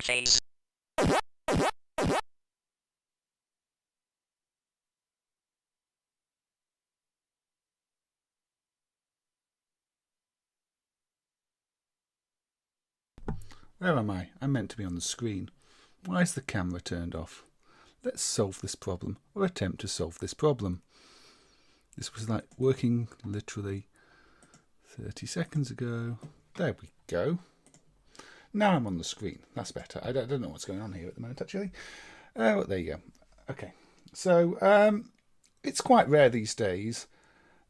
phase. Where am I? I'm meant to be on the screen. Why is the camera turned off? Let's solve this problem, or attempt to solve this problem. This was like working literally 30 seconds ago. There we go. Now I'm on the screen. That's better. I don't know what's going on here at the moment, actually. Well, there you go. Okay. So, it's quite rare these days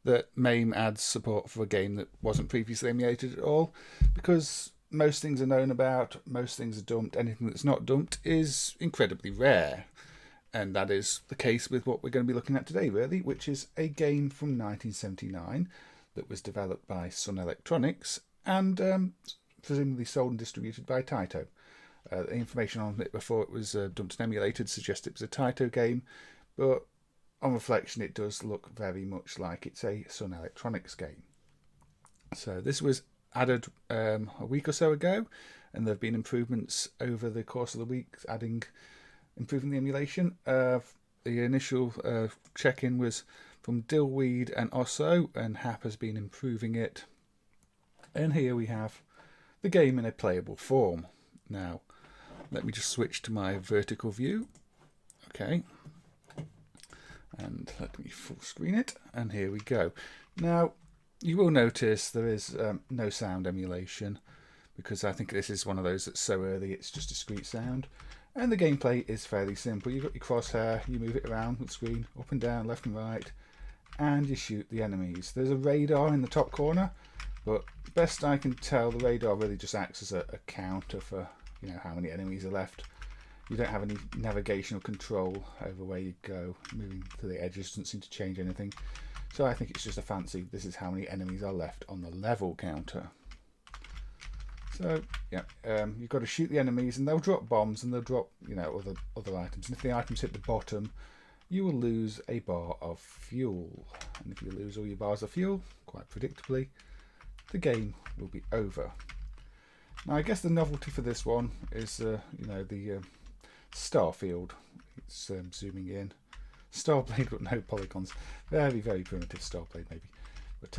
that MAME adds support for a game that wasn't previously emulated at all, because most things are known about, most things are dumped. Anything that's not dumped is incredibly rare. And that is the case with what we're going to be looking at today, really, which is a game from 1979 that was developed by Sun Electronics and presumably sold and distributed by Taito. The information on it before it was dumped and emulated suggests it was a Taito game, but on reflection it does look very much like it's a Sun Electronics game. So this was added a week or so ago, and there have been improvements over the course of the week, improving the emulation. The initial check-in was from Dillweed and Osso, and Hap has been improving it. And here we have the game in a playable form. Now, let me just switch to my vertical view. Okay. And let me full screen it, and here we go. Now, you will notice there is no sound emulation, because I think this is one of those that's so early it's just discrete sound. And the gameplay is fairly simple. You've got your crosshair, you move it around the screen, up and down, left and right, and you shoot the enemies. There's a radar in the top corner, but best I can tell, the radar really just acts as a counter for how many enemies are left. You don't have any navigational control over where you go. Moving to the edges doesn't seem to change anything. So I think it's just a fancy, this is how many enemies are left on the level counter. So yeah, you've got to shoot the enemies, and they'll drop bombs, and they'll drop other items. And if the items hit the bottom, you will lose a bar of fuel. And if you lose all your bars of fuel, quite predictably, the game will be over. Now I guess the novelty for this one is the Starfield. It's zooming in. Starblade, but no polygons. Very, very primitive Starblade, maybe. But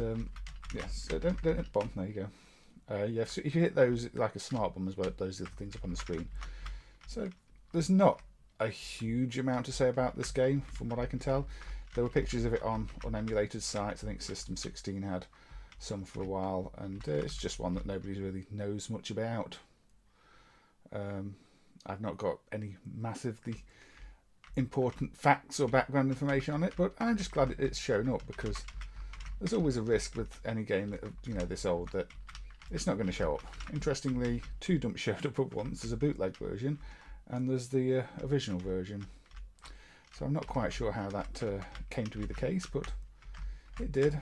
yes, so don't hit the bomb. There you go. Yes, so if you hit those like a smart bomb as well, it blows the things up on the screen. So there's not a huge amount to say about this game, from what I can tell. There were pictures of it on emulated sites. I think System 16 had some for a while, and it's just one that nobody really knows much about. I've not got any massively important facts or background information on it, but I'm just glad it's shown up, because there's always a risk with any game that this old that it's not going to show up. Interestingly, two dumps showed up at once. There's a bootleg version, and there's the original version. So I'm not quite sure how that came to be the case, but it did.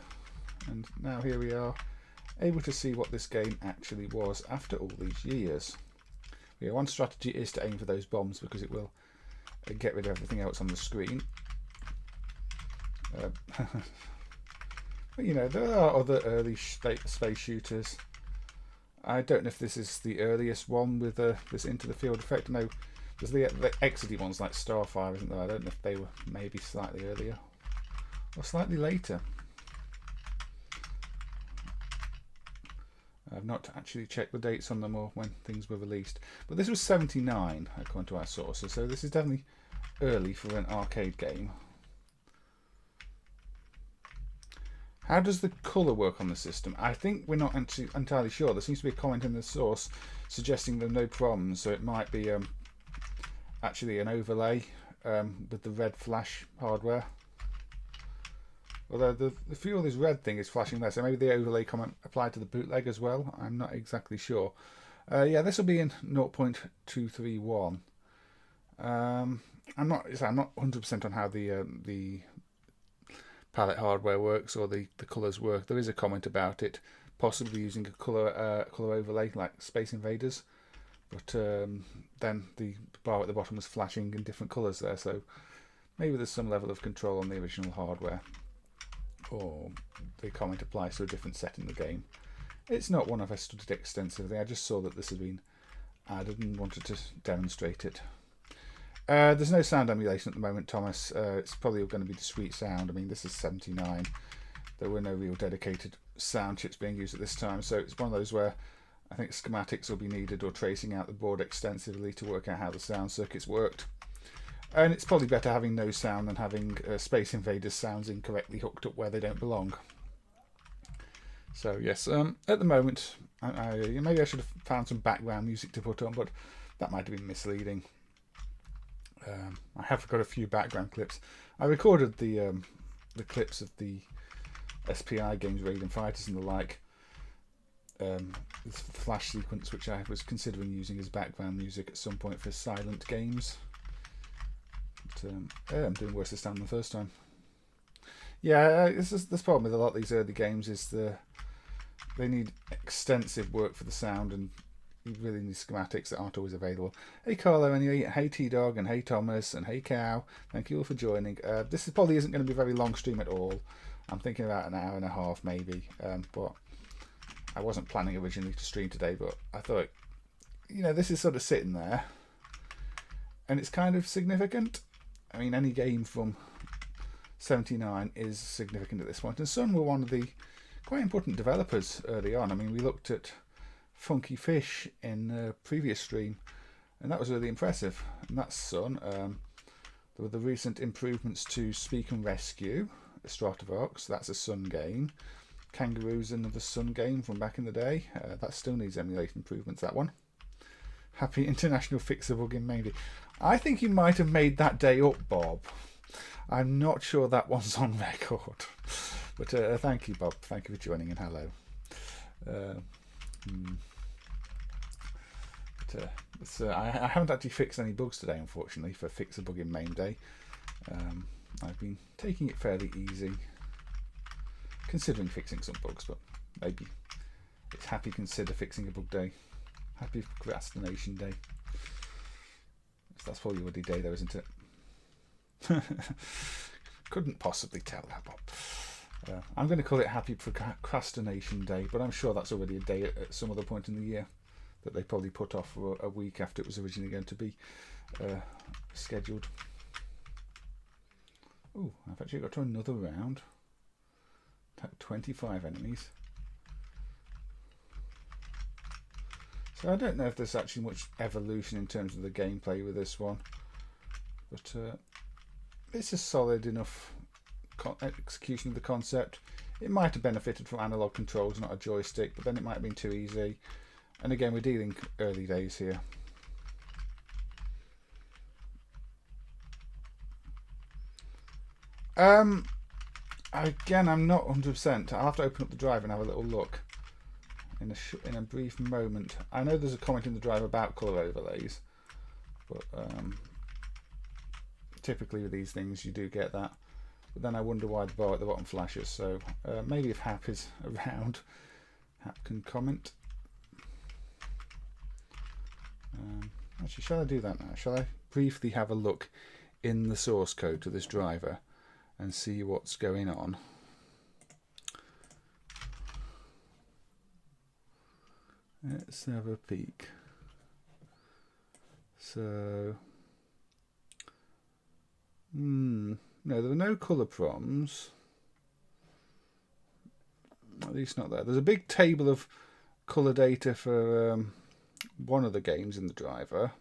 And now here we are, able to see what this game actually was after all these years. Yeah, one strategy is to aim for those bombs, because it will get rid of everything else on the screen. But there are other early space shooters. I don't know if this is the earliest one with this into the field effect. No, there's the Exzisus ones like Starfire, isn't there? I don't know if they were maybe slightly earlier or slightly later. I've not actually checked the dates on them or when things were released. But this was 79, according to our sources, so this is definitely early for an arcade game. How does the colour work on the system? I think we're not entirely sure. There seems to be a comment in the source suggesting there are no problems, so it might be actually an overlay with the red flash hardware. Although the fuel is red thing is flashing there, so maybe the overlay comment applied to the bootleg as well. I'm not exactly sure. Yeah, this will be in 0.231. I'm not 100% on how the palette hardware works or the colours work. There is a comment about it possibly using a colour overlay like Space Invaders, but then the bar at the bottom was flashing in different colours there, so maybe there's some level of control on the original hardware, or the comment applies to a different set in the game. It's not one I've studied extensively. I just saw that this had been added and wanted to demonstrate it. There's no sound emulation at the moment, Thomas. It's probably going to be discrete sound. I mean, this is 79. There were no real dedicated sound chips being used at this time, so it's one of those where I think schematics will be needed or tracing out the board extensively to work out how the sound circuits worked. And it's probably better having no sound than having Space Invaders sounds incorrectly hooked up where they don't belong. So yes, at the moment, maybe I should have found some background music to put on, but that might have been misleading. I have got a few background clips. I recorded the clips of the SPI games, Raiden Fighters and the like. This flash sequence, which I was considering using as background music at some point for silent games. But, yeah, I'm doing worse this time than the first time. Yeah, this problem with a lot of these early games is they need extensive work for the sound, and you really need schematics that aren't always available. Hey Carlo, anyway, hey T-Dog, and hey Thomas, and hey Cow. Thank you all for joining. This probably isn't going to be a very long stream at all. I'm thinking about an hour and a half maybe, but I wasn't planning originally to stream today, but I thought, you know, this is sort of sitting there, and it's kind of significant. I mean, any game from 79 is significant at this point, and Sun were one of the quite important developers early on. I mean, we looked at Funky Fish in a previous stream, and that was really impressive. And that's Sun. There were the recent improvements to Speak and Rescue, Stratovox. That's a Sun game. Kangaroo's another Sun game from back in the day. That still needs emulation improvements, that one. Happy International Fixable Game maybe. I think you might have made that day up, Bob. I'm not sure that one's on record. But thank you, Bob. Thank you for joining, and hello. I haven't actually fixed any bugs today, unfortunately, for Fix a Bug in MAME Day. I've been taking it fairly easy, considering fixing some bugs, but maybe it's Happy Consider Fixing a Bug Day. Happy Procrastination Day. That's probably your day, though, isn't it? Couldn't possibly tell that, Bob. I'm going to call it Happy Procrastination Day, but I'm sure that's already a day at some other point in the year that they probably put off for a week after it was originally going to be scheduled. Oh, I've actually got to another round. 25 enemies. So I don't know if there's actually much evolution in terms of the gameplay with this one, but it's a solid enough execution of the concept. It might have benefited from analog controls, not a joystick, but then it might have been too easy. And again, we're dealing early days here. Again, I'm not 100%. I'll have to open up the drive and have a little look in a brief moment. I know there's a comment in the drive about colour overlays, but typically with these things you do get that. But then I wonder why the bar at the bottom flashes. So maybe if Hap is around, Hap can comment. Actually, shall I do that now? Shall I briefly have a look in the source code to this driver and see what's going on? Let's have a peek. So, no, there were no colour proms. At least not there. There's a big table of colour data for one of the games in the driver.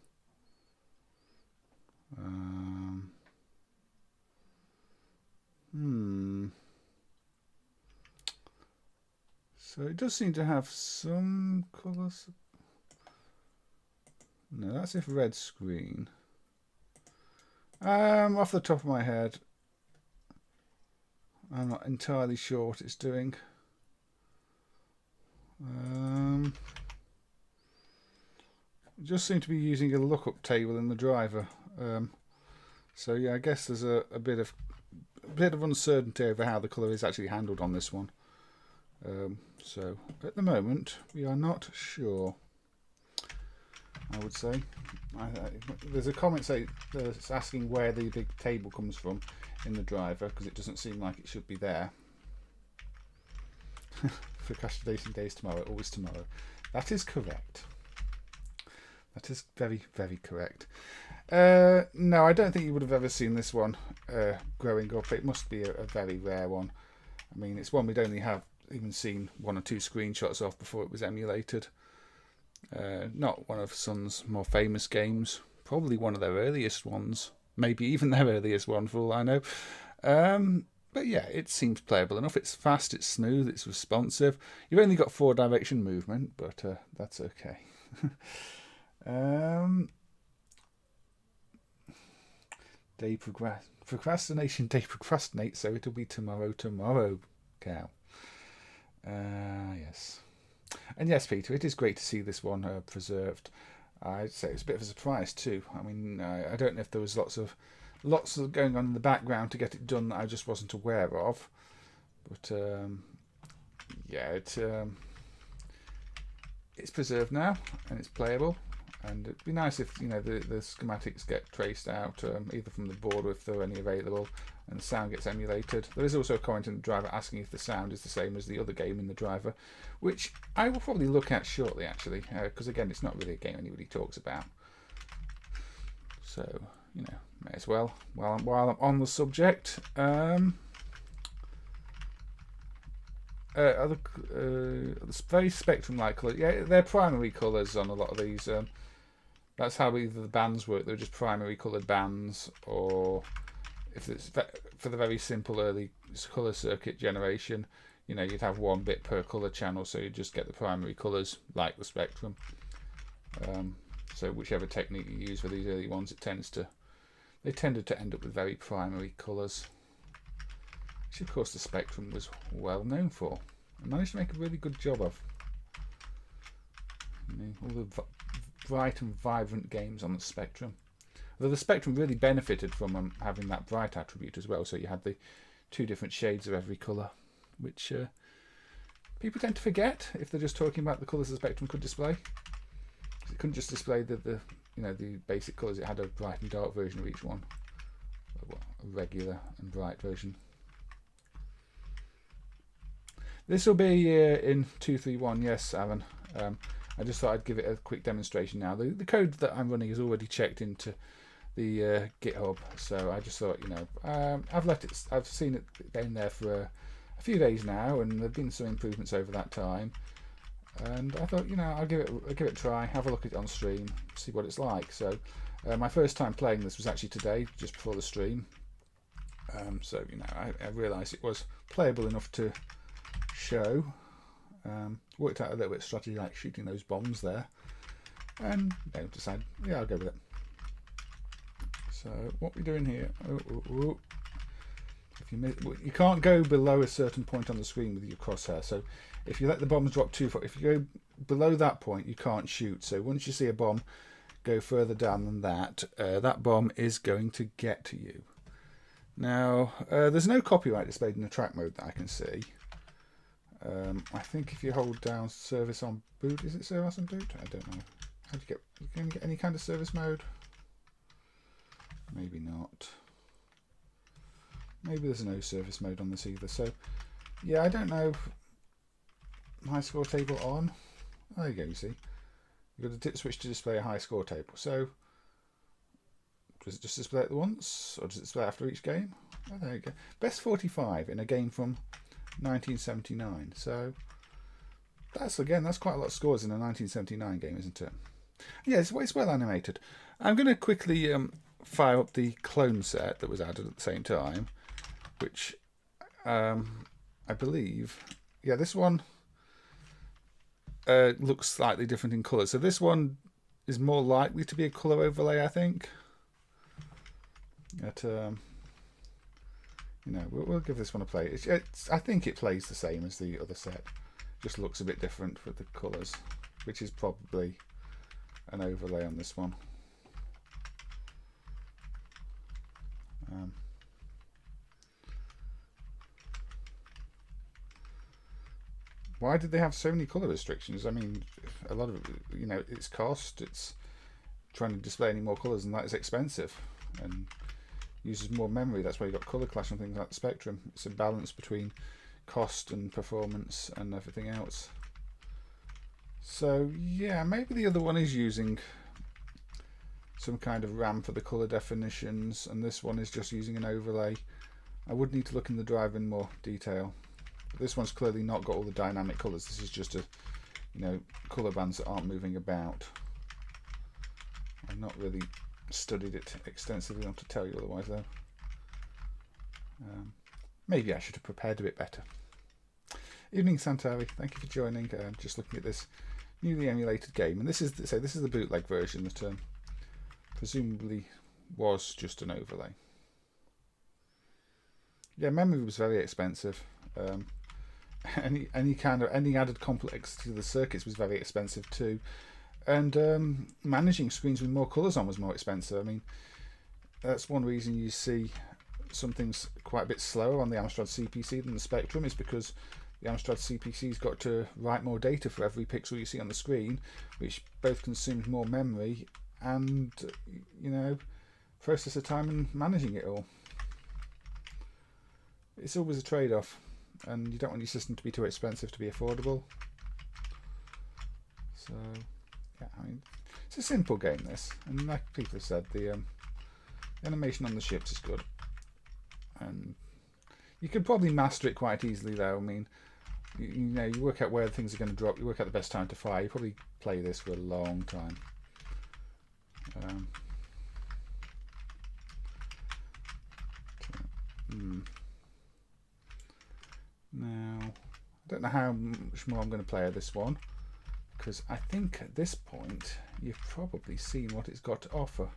So it does seem to have some colours. No, that's if red screen. Off the top of my head, I'm not entirely sure what it's doing. It just seems to be using a lookup table in the driver. So yeah, I guess there's a bit of uncertainty over how the colour is actually handled on this one. So at the moment we are not sure, I would say. There's a comment that's asking where the big table comes from in the driver, because it doesn't seem like it should be there. Procrastination days tomorrow, always tomorrow. That is correct. That is very, very correct. No, I don't think you would have ever seen this one growing up. It must be a very rare one. I mean, it's one we'd only have even seen 1 or 2 screenshots of before it was emulated. Not one of Sun's more famous games. Probably one of their earliest ones. Maybe even their earliest one, for all I know. But yeah, it seems playable enough. It's fast, it's smooth, it's responsive. You've only got 4-direction movement, but that's okay. Procrastination, day procrastinate, so it'll be tomorrow, cow. Yes. And yes, Peter, it is great to see this one preserved. I'd say it's a bit of a surprise too. I mean, I don't know if there was lots of going on in the background to get it done that I just wasn't aware of. But yeah, it's preserved now and it's playable. And it'd be nice if the schematics get traced out either from the board or if there are any available, and the sound gets emulated. There is also a comment in the driver asking if the sound is the same as the other game in the driver, which I will probably look at shortly actually, because again, it's not really a game anybody talks about. So may as well while I'm on the subject. Other very spectrum-like colours. Yeah, they're primary colours on a lot of these. That's how either the bands work. They're just primary coloured bands, or if it's for the very simple early colour circuit generation, you'd have 1 bit per colour channel, so you just get the primary colours like the spectrum. So whichever technique you use for these early ones, they tended to end up with very primary colours, which of course the spectrum was well known for and managed to make a really good job of. All the bright and vibrant games on the spectrum. Although the spectrum really benefited from having that bright attribute as well, so you had the 2 different shades of every colour, which people tend to forget if they're just talking about the colours the spectrum could display. It couldn't just display the basic colours, it had a bright and dark version of each one. A regular and bright version. This will be in 231, yes, Alan. I just thought I'd give it a quick demonstration now. The code that I'm running is already checked into the GitHub, so I just thought, I've seen it been there for a few days now, and there've been some improvements over that time. And I thought, I'll give it a try, have a look at it on stream, see what it's like. So my first time playing this was actually today, just before the stream. So I realised it was playable enough to show. Worked out a little bit of strategy, like shooting those bombs there, and decided, yeah, I'll go with it. So what we're doing here, if you can't go below a certain point on the screen with your crosshair. So if you let the bombs drop too far, if you go below that point, you can't shoot. So once you see a bomb go further down than that, that bomb is going to get to you. Now, there's no copyright displayed in the track mode that I can see. I think if you hold down service on boot, is it service on boot? I don't know. How do you get any kind of service mode? Maybe not. Maybe there's no service mode on this either. So yeah, I don't know. High score table on. There you go, you see. You've got to switch to display a high score table. So does it just display it once, or does it display after each game? Oh, there you go. Best 45 in a game from 1979. So that's quite a lot of scores in a 1979 game, isn't it? Yeah, it's well animated. I'm going to quickly fire up the clone set that was added at the same time, which I believe, yeah, this one looks slightly different in colour. So this one is more likely to be a colour overlay, I think. But we'll give this one a play. I think it plays the same as the other set, just looks a bit different with the colours, which is probably an overlay on this one. Why did they have so many colour restrictions? I mean, a lot of it, it's cost. It's trying to display any more colours than that is expensive and uses more memory. That's why you got colour clash and things like the Spectrum. It's a balance between cost and performance and everything else. So yeah, maybe the other one is using some kind of RAM for the colour definitions, and this one is just using an overlay. I would need to look in the driver in more detail. But this one's clearly not got all the dynamic colours. This is just a, colour bands that aren't moving about. I've not really studied it extensively enough to tell you otherwise though. Maybe I should have prepared a bit better. Evening Santari, thank you for joining. Just looking at this newly emulated game, and this is the bootleg version that presumably was just an overlay. Yeah, memory was very expensive. Any added complexity to the circuits was very expensive too, and managing screens with more colours on was more expensive. I mean, that's one reason you see something's quite a bit slower on the Amstrad CPC than the Spectrum, is because the Amstrad CPC's got to write more data for every pixel you see on the screen, which both consumes more memory and, processor time and managing it all. It's always a trade-off, and you don't want your system to be too expensive to be affordable. So, yeah, I mean, it's a simple game, this, and like people have said, the animation on the ships is good. And you could probably master it quite easily though. I mean, you work out where things are going to drop, you work out the best time to fire, you probably play this for a long time. Now, I don't know how much more I'm going to play of this one, because I think at this point you've probably seen what it's got to offer.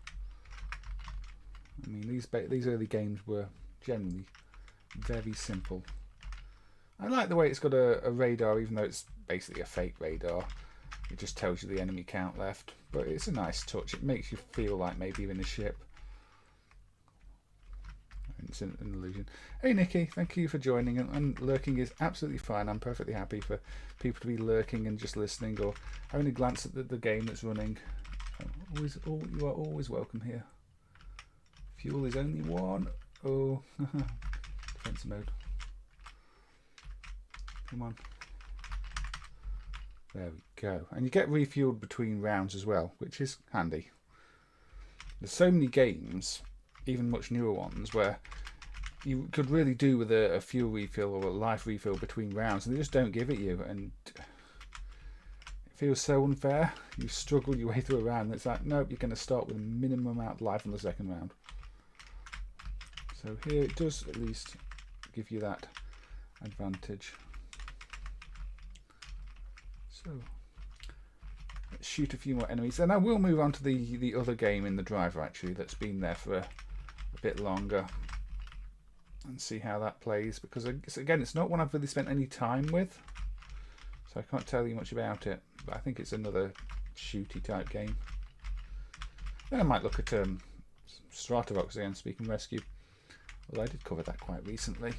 I mean, these early games were generally very simple. I like the way it's got a radar, even though it's basically a fake radar. It just tells you the enemy count left, but it's a nice touch. It makes you feel like maybe you're in a ship. It's an illusion. Hey Nikki, thank you for joining, and lurking is absolutely fine. I'm perfectly happy for people to be lurking and just listening or having a glance at the game that's running. You are always welcome here. Fuel is only one. Oh, defense mode. Come on. There we go. And you get refueled between rounds as well, which is handy. There's so many games, even much newer ones, where you could really do with a fuel refill or a life refill between rounds, and they just don't give it you, and it feels so unfair. You struggle your way through a round, and it's like, nope, you're going to start with a minimum amount of life on the second round. So here it does at least give you that advantage. So let's shoot a few more enemies, and I will move on to the other game in the driver actually that's been there for a bit longer, and see how that plays, because again it's not one I've really spent any time with, so I can't tell you much about it, but I think it's another shooty type game. Then I might look at Stratovox again, Speak and Rescue. Well, I did cover that quite recently.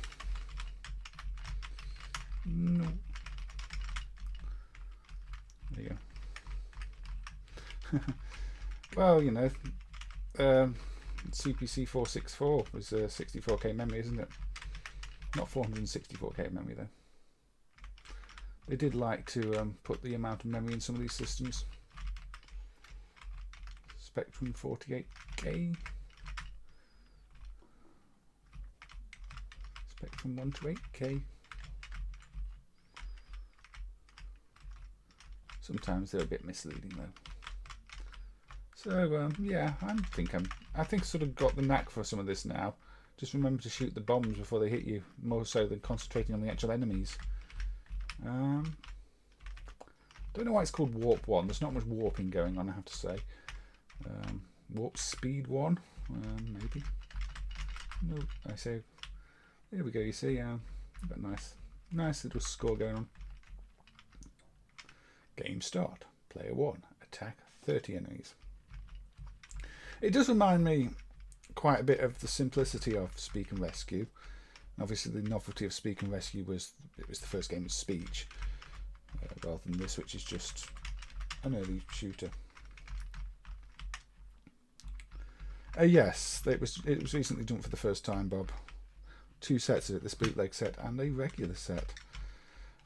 No. There you go. Well, CPC 464 was 64k memory, isn't it? Not 464k memory though. They did like to put the amount of memory in some of these systems. Spectrum 48k. Spectrum 1 to 8k. Sometimes they're a bit misleading though. So yeah, I think sort of got the knack for some of this now. Just remember to shoot the bombs before they hit you, more so than concentrating on the actual enemies. Don't know why it's called Warp-1. There's not much warping going on, I have to say. Warp Speed 1, maybe. No, I say. There we go. You see, but nice little score going on. Game start. Player 1. Attack 30 enemies. It does remind me quite a bit of the simplicity of Speak and Rescue. Obviously, the novelty of Speak and Rescue was it was the first game with speech, rather than this, which is just an early shooter. Yes, it was recently done for the first time, Bob. 2 sets of it, this bootleg set and a regular set.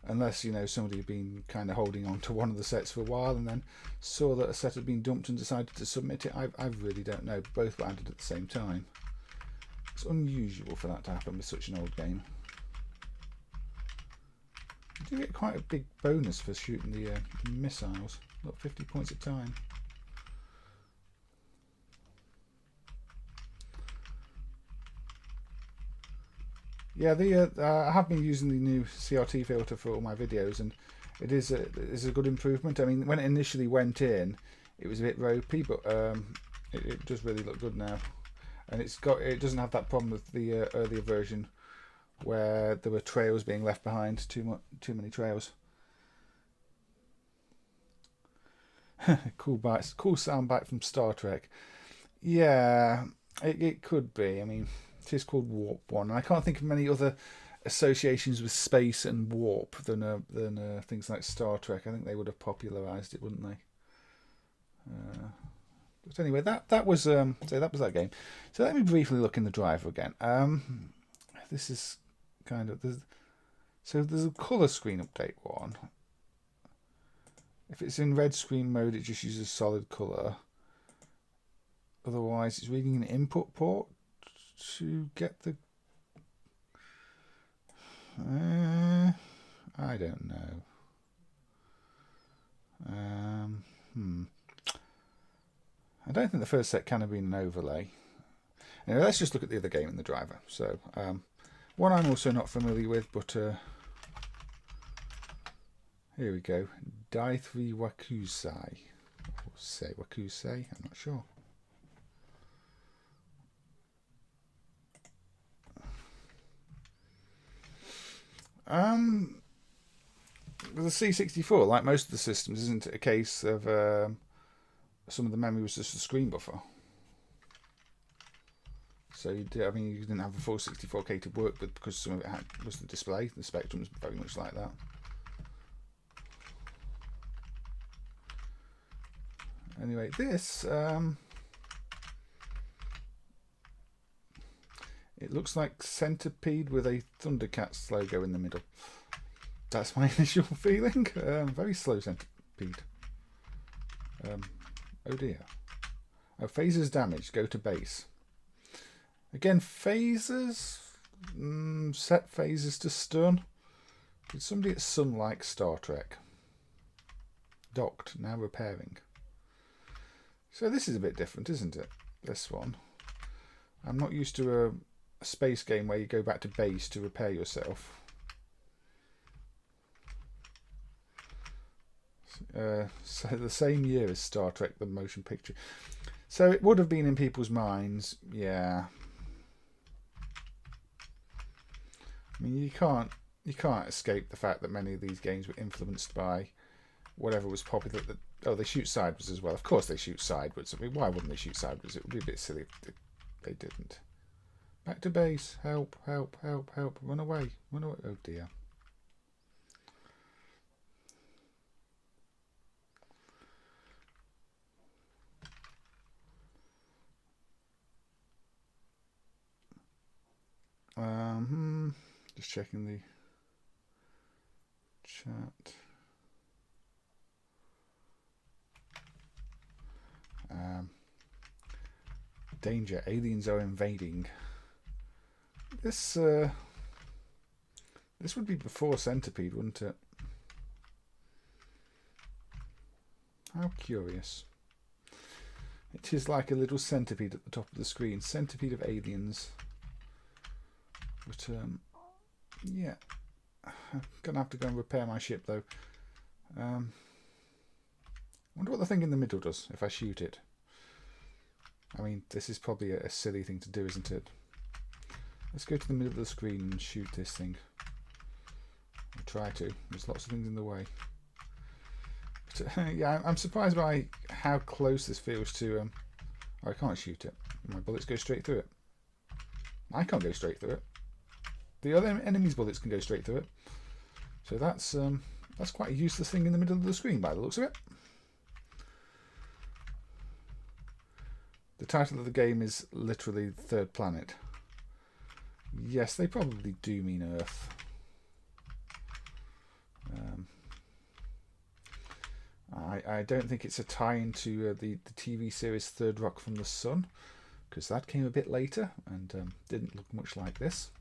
Unless, you know, somebody had been kind of holding on to one of the sets for a while and then saw that a set had been dumped and decided to submit it. I really don't know. Both were added at the same time. It's unusual for that to happen with such an old game. You do get quite a big bonus for shooting the missiles. Look, 50 points a time. Yeah, I have been using the new CRT filter for all my videos, and it is a good improvement. I mean, when it initially went in, it was a bit ropey, but it does really look good now. And it doesn't have that problem with the earlier version where there were trails being left behind, too many trails. Cool sound bite from Star Trek. Yeah, it could be. I mean, it is called Warp-1, and I can't think of many other associations with space and warp than things like Star Trek. I think they would have popularised it, wouldn't they? But anyway, that was that game. So let me briefly look in the driver again. This is kind of there's a colour screen update one. If it's in red screen mode, it just uses solid colour. Otherwise, it's reading an input port to get the. I don't know. I don't think the first set can have been an overlay. Anyway, let's just look at the other game in the driver. So, one I'm also not familiar with, but here we go. Die 3 Wakusei. Or say Wakusei, I'm not sure. With the C64, like most of the systems, isn't it a case of some of the memory was just a screen buffer? So you didn't have a full 64K to work with because some of it was the display. The Spectrum was very much like that. Anyway, this it looks like Centipede with a Thundercats logo in the middle. That's my initial feeling. Very slow Centipede. Oh dear. Oh, phasers damaged. Go to base. Again, phasers. Set phasers to stun. Did somebody at Sun like Star Trek? Docked. Now repairing. So this is a bit different, isn't it? This one. I'm not used to a space game where you go back to base to repair yourself. So the same year as Star Trek the motion picture. So it would have been in people's minds, yeah. I mean, you can't escape the fact that many of these games were influenced by whatever was popular. Oh, they shoot sideways as well. Of course they shoot sideways. I mean, why wouldn't they shoot sideways? It would be a bit silly if they didn't. Back to base. Help, help, help, help. Run away. Run away. Oh dear. Just checking the chat. Danger, aliens are invading. This would be before Centipede, wouldn't it? How curious. It is like a little centipede at the top of the screen. Centipede of aliens. But yeah, I'm gonna have to go and repair my ship though. Wonder what the thing in the middle does if I shoot it. I mean, this is probably a silly thing to do, isn't it? Let's go to the middle of the screen and shoot this thing. I'll try to. There's lots of things in the way. But, yeah, I'm surprised by how close this feels to. I can't shoot it. My bullets go straight through it. I can't go straight through it. The other enemy's bullets can go straight through it. So that's quite a useless thing in the middle of the screen by the looks of it. The title of the game is literally Third Planet. Yes, they probably do mean Earth. I don't think it's a tie-in to the TV series Third Rock from the Sun, because that came a bit later and didn't look much like this.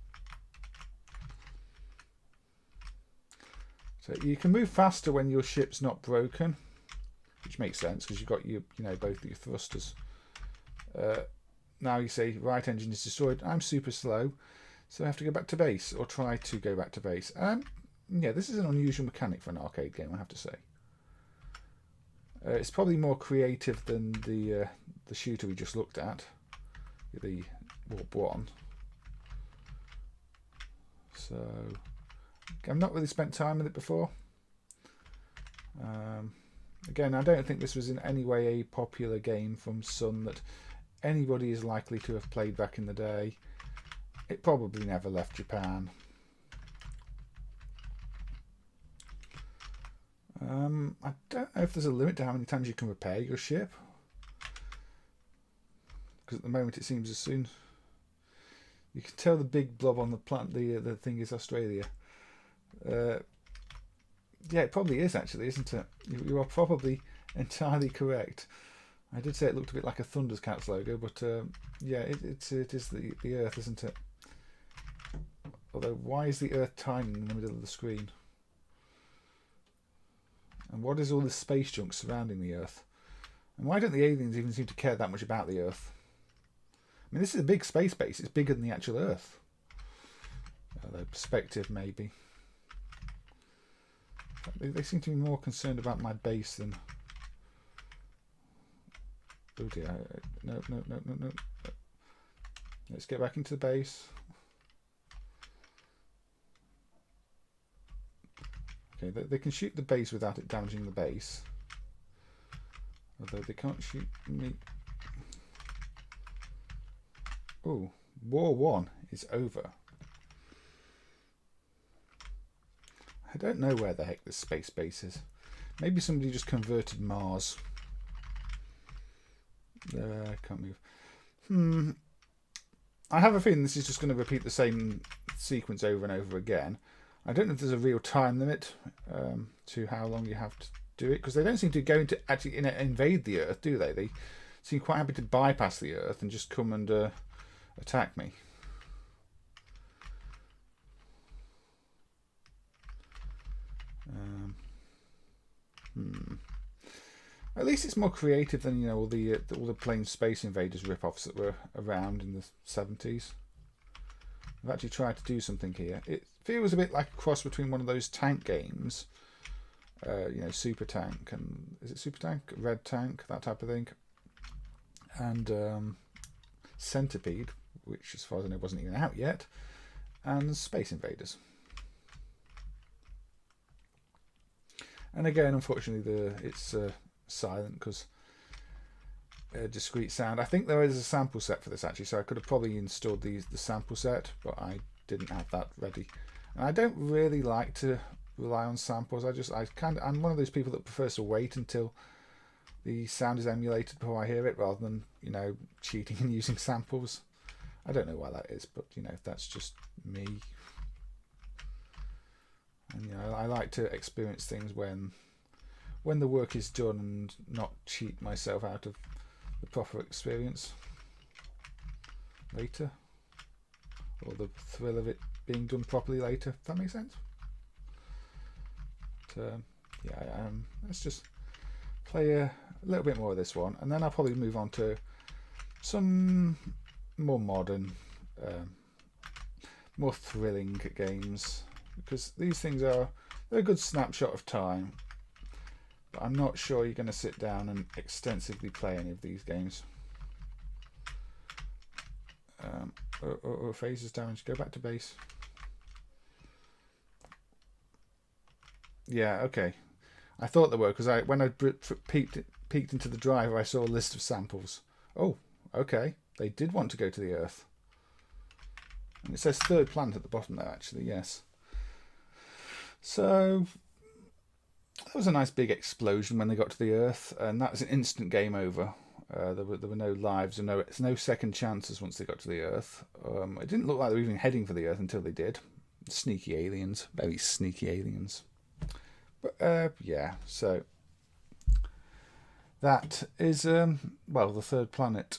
So you can move faster when your ship's not broken, which makes sense because you've got your, both your thrusters. Now you say right engine is destroyed. I'm super slow, so I have to go back to base or try to go back to base. Yeah, this is an unusual mechanic for an arcade game, I have to say. It's probably more creative than the shooter we just looked at, the Warp-1. So I've not really spent time with it before. Again, I don't think this was in any way a popular game from Sun that anybody is likely to have played back in the day. It probably never left Japan. I don't know if there's a limit to how many times you can repair your ship, because at the moment it seems as soon you can tell the big blob on the plant, the thing is Australia. Yeah, it probably is actually, isn't it? You are probably entirely correct. I did say it looked a bit like a Thundercats logo, but yeah, it is the Earth, isn't it? Although, why is the Earth tiny in the middle of the screen? And what is all this space junk surrounding the Earth? And why don't the aliens even seem to care that much about the Earth? I mean, this is a big space base. It's bigger than the actual Earth. Although perspective, maybe. They seem to be more concerned about my base than... Oh dear. No. Let's get back into the base. Okay, they can shoot the base without it damaging the base. Although they can't shoot me. Oh, War 1 is over. I don't know where the heck this space base is. Maybe somebody just converted Mars. I can't move. I have a feeling this is just going to repeat the same sequence over and over again. I don't know if there's a real time limit to how long you have to do it, because they don't seem to go into actually invade the Earth, do they? They seem quite happy to bypass the Earth and just come and attack me. At least it's more creative than all the plain Space Invaders rip-offs that were around in the 70s. I've actually tried to do something here. It feels a bit like a cross between one of those tank games, Super Tank, and is it Super Tank, Red Tank, that type of thing, and Centipede, which as far as I know wasn't even out yet, and Space Invaders. And again, unfortunately, it's silent because discrete sound. I think there is a sample set for this actually, so I could have probably installed the sample set, but I didn't have that ready. And I don't really like to rely on samples. I'm one of those people that prefers to wait until the sound is emulated before I hear it, rather than cheating and using samples. I don't know why that is, but that's just me. And I like to experience things when the work is done and not cheat myself out of the proper experience later, or the thrill of it being done properly later, if that makes sense. But, yeah, let's just play a little bit more of this one, and then I'll probably move on to some more modern, more thrilling games, because these things they're a good snapshot of time. But I'm not sure you're going to sit down and extensively play any of these games. Phases damage. Go back to base. Yeah, okay. I thought there were, because when I peeked into the driver, I saw a list of samples. Oh, okay. They did want to go to the Earth. And it says third planet at the bottom there, actually, yes. So that was a nice big explosion when they got to the Earth, and that was an instant game over. There were no lives and no second chances once they got to the Earth. It didn't look like they were even heading for the Earth until they did. Sneaky aliens, very sneaky aliens. But yeah, so That is, well, the third planet,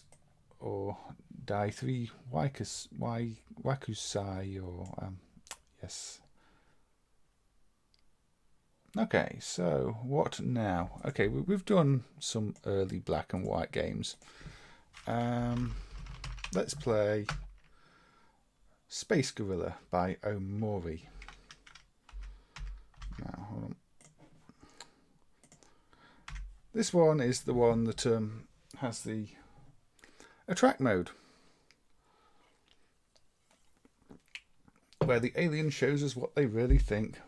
or Die 3 Wakusei, or, yes. Okay, so what now? Okay, we've done some early black and white games. Let's play Space Guerrilla by Omori. Now, hold on. This one is the one that has the attract mode, where the alien shows us what they really think.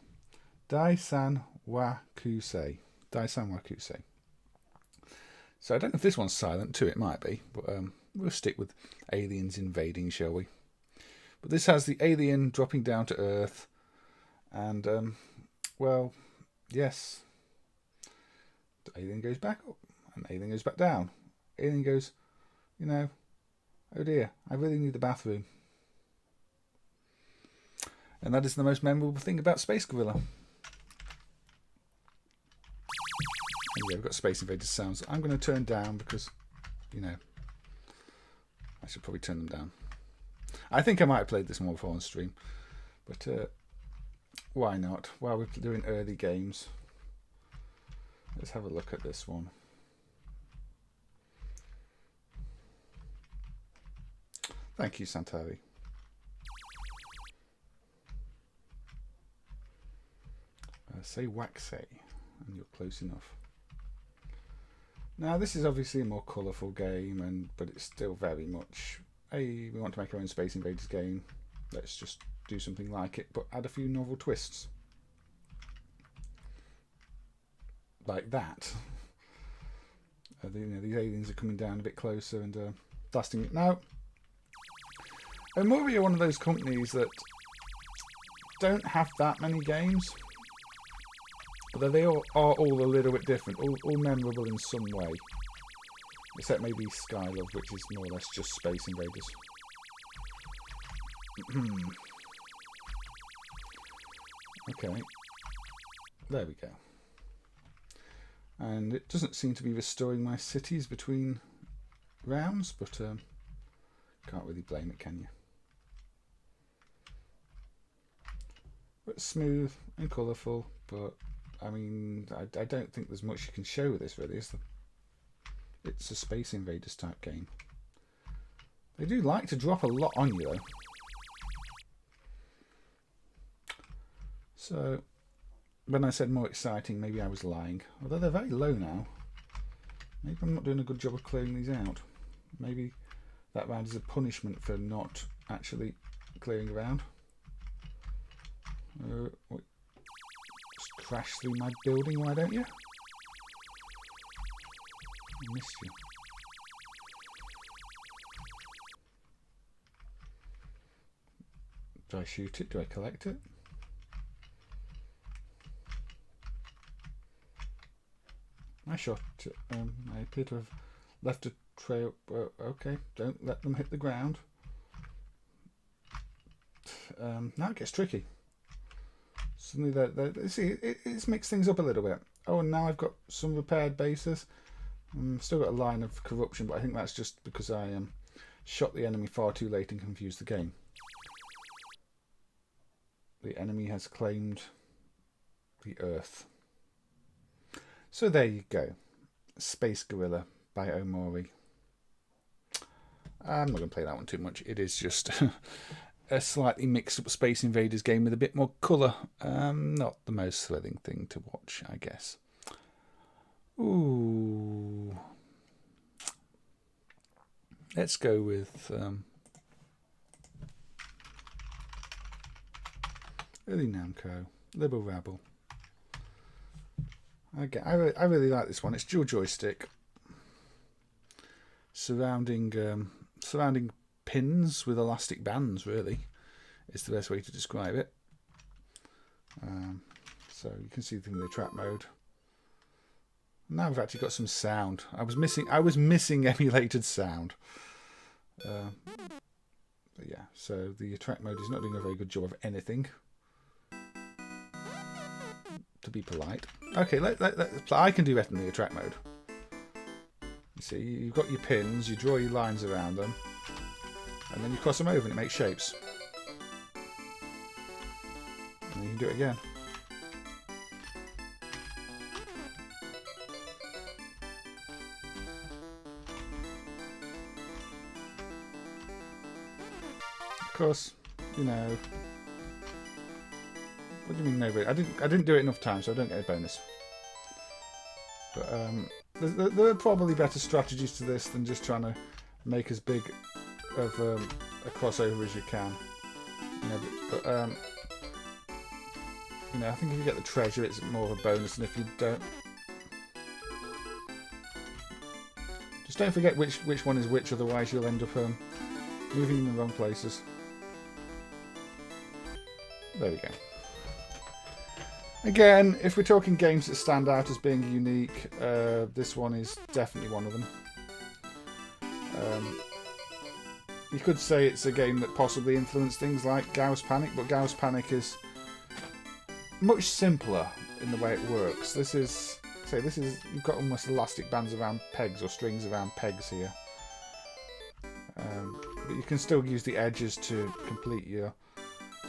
Dai-san Wakusei. Dai-san Wakusei. So I don't know if this one's silent too, it might be, but we'll stick with aliens invading, shall we? But this has the alien dropping down to Earth, and, well, yes. The alien goes back up, and the alien goes back down. Alien goes, you know, oh dear, I really need the bathroom. And that is the most memorable thing about Space Guerrilla. And yeah, we've got Space Invaders sounds. I'm going to turn down because, you know, I should probably turn them down. I think I might have played this more before on stream, but why not? While we're doing early games, let's have a look at this one. Thank you, Santari. Say Wakusei, and you're close enough. Now this is obviously a more colourful game, but it's still very much, hey, we want to make our own Space Invaders game. Let's just do something like it, but add a few novel twists. Like that. You know, these aliens are coming down a bit closer and blasting it. Now, Omori are one of those companies that don't have that many games. Although they all are all a little bit different, all memorable in some way. Except maybe Skylove, which is more or less just Space Invaders. Okay. There we go. And it doesn't seem to be restoring my cities between rounds, but can't really blame it, can you? But smooth and colourful, but I mean, I don't think there's much you can show with this, really, is there? It's a Space Invaders type game. They do like to drop a lot on you, though. So, when I said more exciting, maybe I was lying. Although they're very low now. Maybe I'm not doing a good job of clearing these out. Maybe that round is a punishment for not actually clearing around. Just crash through my building, why don't you? I missed you. Do I shoot it? Do I collect it? I shot it. I appear to have left a trail. Okay, don't let them hit the ground. Now it gets tricky. Suddenly, see, it's mixed things up a little bit. Oh, and now I've got some repaired bases. Still got a line of corruption, but I think that's just because I shot the enemy far too late and confused the game. The enemy has claimed the Earth. So there you go. Space Guerrilla by Omori. I'm not going to play that one too much. It is just a slightly mixed up Space Invaders game with a bit more colour. Not the most thrilling thing to watch, I guess. Ooh. Let's go with early Namco, Libble, Rabble. Okay, I really like this one. It's dual joystick, surrounding pins with elastic bands. Really, is the best way to describe it. So you can see the thing in the trap mode. Now we've actually got some sound. I was missing emulated sound. But yeah, so the attract mode is not doing a very good job of anything. To be polite. Okay, let's play. I can do better than the attract mode. You see, you've got your pins, you draw your lines around them, and then you cross them over and it makes shapes. And then you can do it again. Of course, you know. What do you mean no? I didn't do it enough times, so I don't get a bonus. But there are probably better strategies to this than just trying to make as big of a crossover as you can. You know, but you know, I think if you get the treasure, it's more of a bonus, and if you don't, just don't forget which one is which. Otherwise, you'll end up moving in the wrong places. There we go. Again, if we're talking games that stand out as being unique, this one is definitely one of them. You could say it's a game that possibly influenced things like Gauss Panic, but Gauss Panic is much simpler in the way it works. This is you've got almost elastic bands around pegs or strings around pegs here, but you can still use the edges to complete your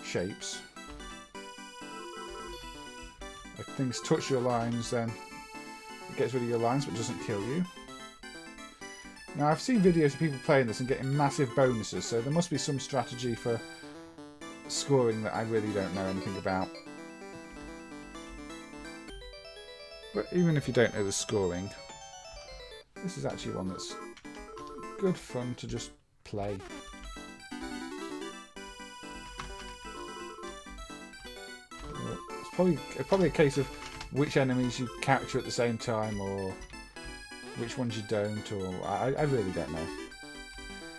shapes. If things touch your lines, then it gets rid of your lines but doesn't kill you. Now, I've seen videos of people playing this and getting massive bonuses, so there must be some strategy for scoring that I really don't know anything about. But even if you don't know the scoring, this is actually one that's good fun to just play. It's probably a case of which enemies you capture at the same time, or which ones you don't, or I really don't know.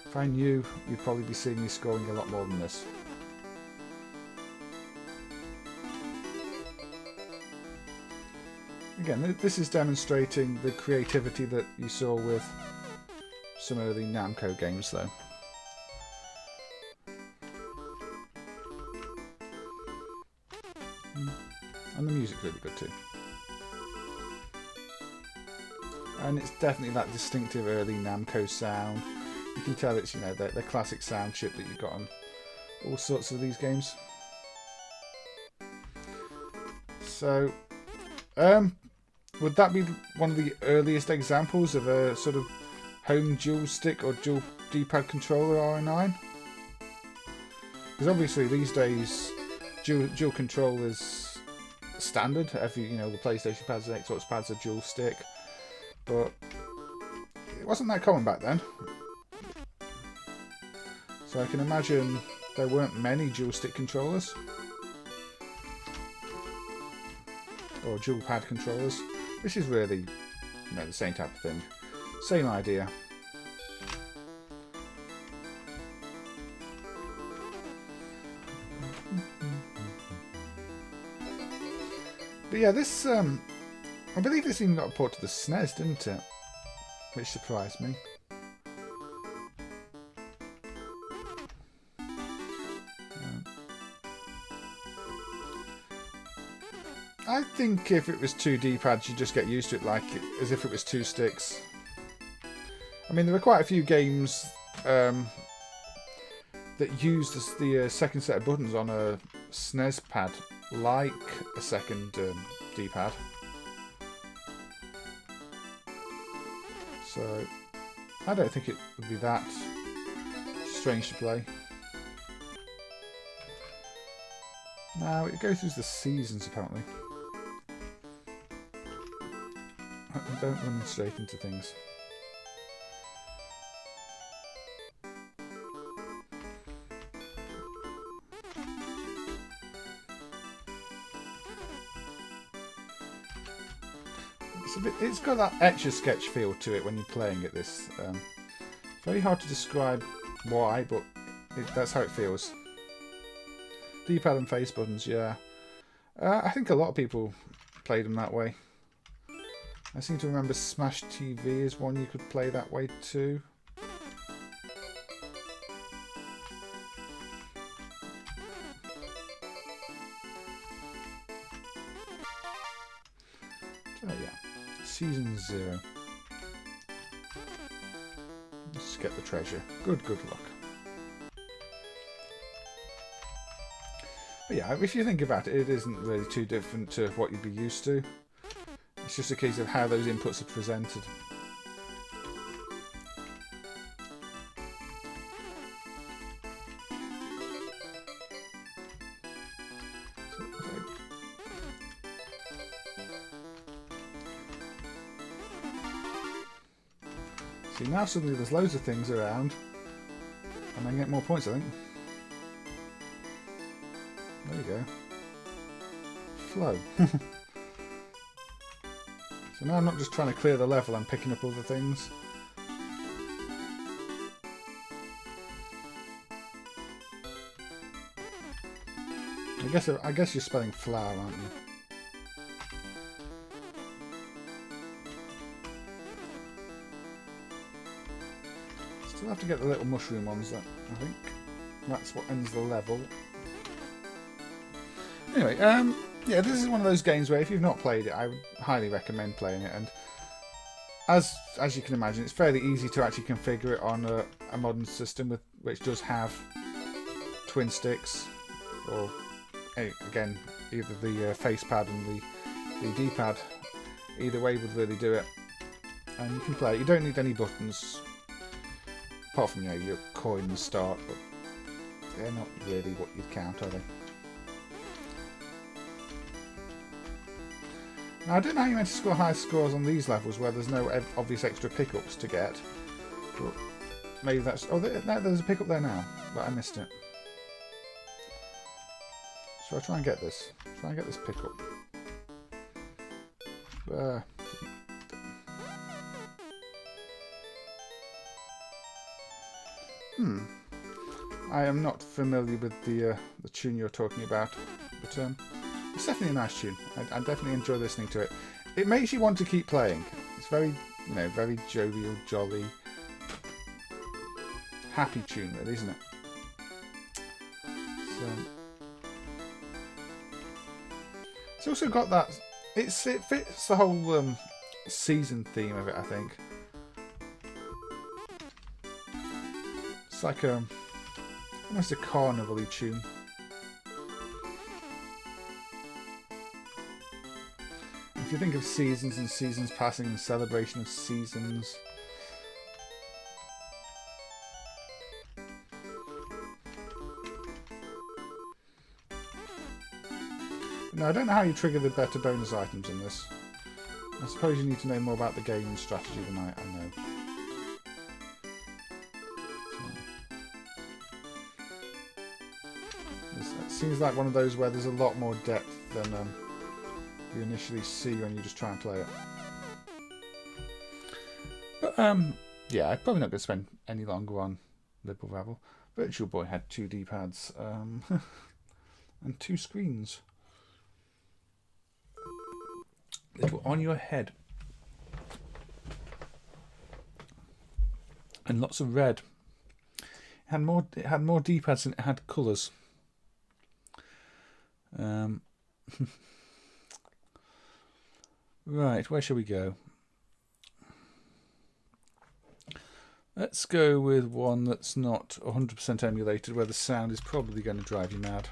If I knew, you'd probably be seeing me scoring a lot more than this. Again, this is demonstrating the creativity that you saw with some early Namco games, though. And the music's really good too. And it's definitely that distinctive early Namco sound. You can tell it's, you know, the classic sound chip that you got on all sorts of these games. So, would that be one of the earliest examples of a sort of home dual stick or dual D-pad controller R9? Because obviously these days dual control is standard. You know, the PlayStation pads and Xbox pads are dual stick, but it wasn't that common back then. So I can imagine there weren't many dual stick controllers or dual pad controllers. This is really, you know, the same type of thing, same idea. But yeah, this, I believe this even got a port to the SNES, didn't it? Which surprised me. I think if it was two D-pads, you'd just get used to it as if it was two sticks. I mean, there are quite a few games that use the second set of buttons on a SNES pad like a second D-pad. So I don't think it would be that strange to play. Now it goes through the seasons apparently. Don't run straight into things. It's got that Etch-a-Sketch feel to it when you're playing it. This very hard to describe why, but that's how it feels. D-pad and face buttons, yeah. I think a lot of people played them that way. I seem to remember Smash TV is one you could play that way too. Oh yeah, Season 0. to get the treasure. Good luck. But yeah, if you think about it, it isn't really too different to what you'd be used to. It's just a case of how those inputs are presented. See, now suddenly there's loads of things around, and I can get more points, I think. There you go. Flow. So now I'm not just trying to clear the level, I'm picking up other things. I guess you're spelling flower, aren't you? Still have to get the little mushroom ones, I think. That's what ends the level. Anyway, yeah, this is one of those games where if you've not played it, I would highly recommend playing it. And as you can imagine, it's fairly easy to actually configure it on a modern system which does have twin sticks, or again, either the face pad and the D-pad. Either way would really do it, and you can play it. You don't need any buttons, apart from your coin start, but they're not really what you'd count, are they? Now, I don't know how you're meant to score high scores on these levels where there's no obvious extra pickups to get. But maybe that's... Oh, there's a pickup there now, but I missed it. So I'll try and get this. Try and get this pickup. I am not familiar with the tune you're talking about, but it's definitely a nice tune. I definitely enjoy listening to it. It makes you want to keep playing. It's very, very jovial, jolly, happy tune, really, isn't it? So, it's also got that. It fits the whole season theme of it, I think. It's like almost a carnival-y tune. If you think of seasons and seasons passing and celebration of seasons. Now, I don't know how you trigger the better bonus items in this. I suppose you need to know more about the game and strategy than I know. It seems like one of those where there's a lot more depth than you initially see when you just try and play it. But yeah, I'm probably not going to spend any longer on Libble Rabble. Virtual Boy had 2 D-pads and 2 screens. Little on your head. And lots of red. It had more D-pads than it had colours. Right, where shall we go? Let's go with one that's not 100% emulated, where the sound is probably going to drive you mad.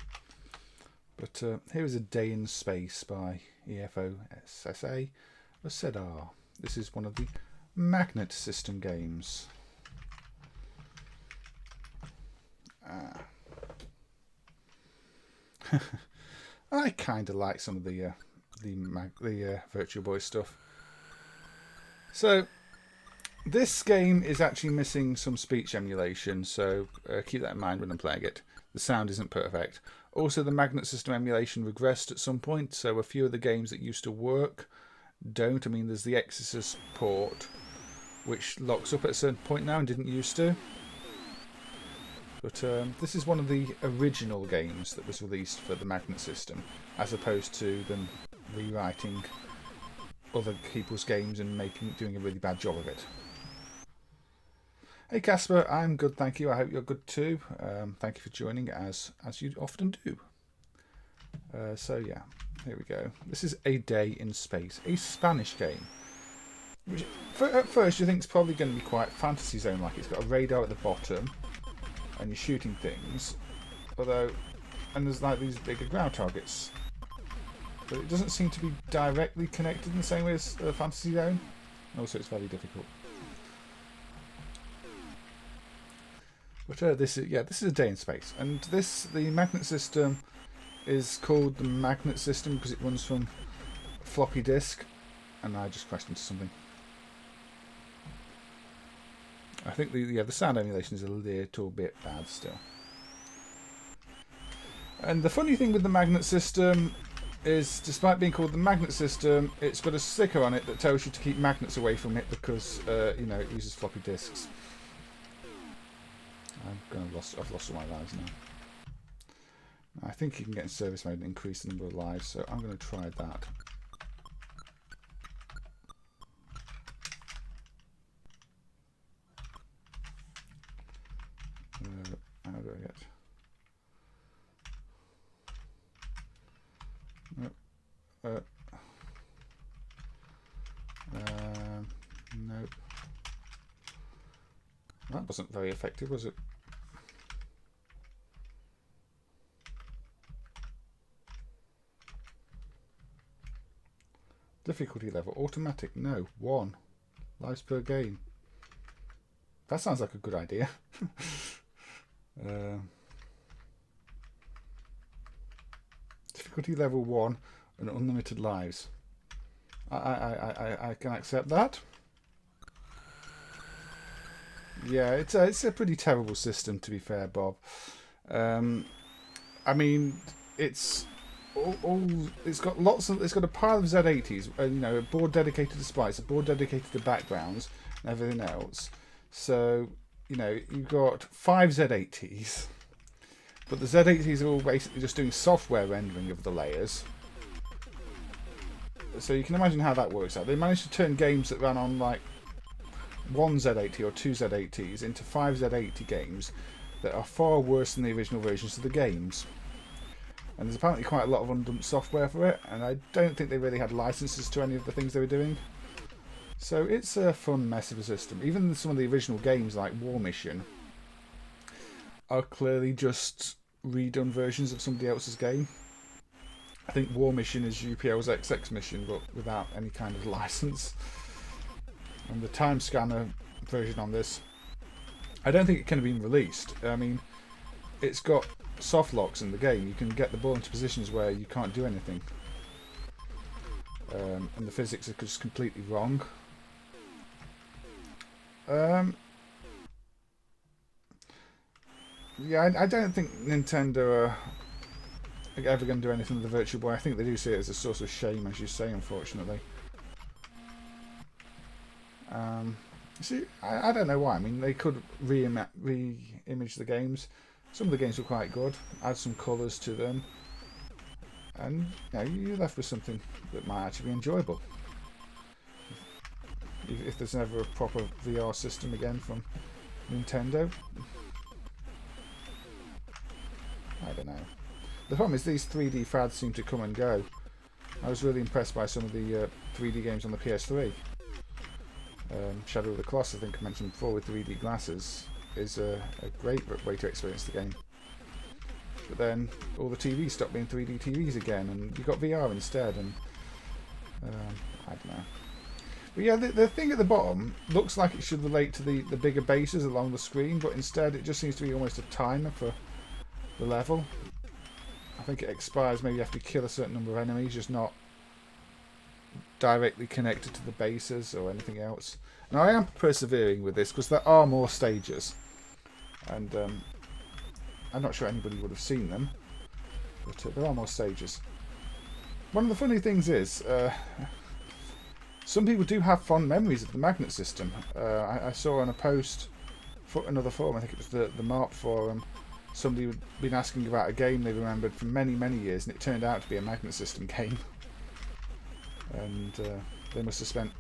But here is A Day in Space by EFO SA or Cedar. This is one of the Magnet System games. I kind of like some of the Virtual Boy stuff. So this game is actually missing some speech emulation, so keep that in mind when I'm playing it. The sound isn't perfect. Also, the Magnet System emulation regressed at some point, so a few of the games that used to work don't. I mean, there's the Exzisus port, which locks up at a certain point now and didn't used to. But this is one of the original games that was released for the Magnet System, as opposed to them rewriting other people's games and doing a really bad job of it. Hey Casper, I'm good, thank you. I hope you're good too. Thank you for joining, as you often do. So yeah, here we go. This is A Day in Space, a Spanish game. Which, at first you think it's probably going to be quite fantasy zone, like it's got a radar at the bottom and you're shooting things, although, and there's like these bigger ground targets, but it doesn't seem to be directly connected in the same way as fantasy zone, and also it's very difficult. But this is a day in space, and the magnet system is called the magnet system because it runs from a floppy disk, and I just crashed into something. I think the sound emulation is a little bit bad still. And the funny thing with the magnet system is, despite being called the magnet system, it's got a sticker on it that tells you to keep magnets away from it because you know, it uses floppy disks. I've lost all my lives now. I think you can get in service mode and increase the number of lives, so I'm going to try that. How do I get? Nope. Nope. That wasn't very effective, was it? Difficulty level, automatic, no, 1. Lives per game. That sounds like a good idea. Difficulty level 1 and unlimited lives. I can accept that. Yeah, it's a pretty terrible system, to be fair, Bob. I mean, it's got a pile of Z80s, you know, a board dedicated to sprites, a board dedicated to backgrounds, and everything else. So, you know, you've got 5 Z80s, but the Z80s are all basically just doing software rendering of the layers. So you can imagine how that works out. They managed to turn games that ran on like 1 Z80 or 2 Z80s into 5 Z80 games that are far worse than the original versions of the games. And there's apparently quite a lot of undumped software for it, and I don't think they really had licenses to any of the things they were doing. So it's a fun mess of a system. Even some of the original games like War Mission are clearly just redone versions of somebody else's game. I think War Mission is UPL's XX Mission, but without any kind of license. And the time scanner version on this, I don't think it can have been released. I mean, it's got soft locks in the game. You can get the ball into positions where you can't do anything. And the physics are just completely wrong. Yeah, I don't think Nintendo are ever going to do anything with the Virtual Boy. I think they do see it as a source of shame, as you say, unfortunately. See, I don't know why. I mean, they could re-image the games. Some of the games were quite good. Add some colours to them. And you know, you're left with something that might actually be enjoyable. If there's never a proper VR system again from Nintendo. I don't know. The problem is these 3D fads seem to come and go. I was really impressed by some of the 3D games on the PS3. Shadow of the Colossus, I think I mentioned before, with 3D glasses, is a great way to experience the game. But then all the TVs stopped being 3D TVs again, and you got VR instead, and I don't know. But yeah, the thing at the bottom looks like it should relate to the bigger bases along the screen, but instead it just seems to be almost a timer for the level. I think it expires, maybe you have to kill a certain number of enemies, just not directly connected to the bases or anything else. Now I am persevering with this because there are more stages, and I'm not sure anybody would have seen them, but there are more stages. One of the funny things is some people do have fond memories of the magnet system. I saw on a post for another forum, I think it was the MARP forum, somebody had been asking about a game they remembered from many years, and it turned out to be a magnet system game. And they must have spent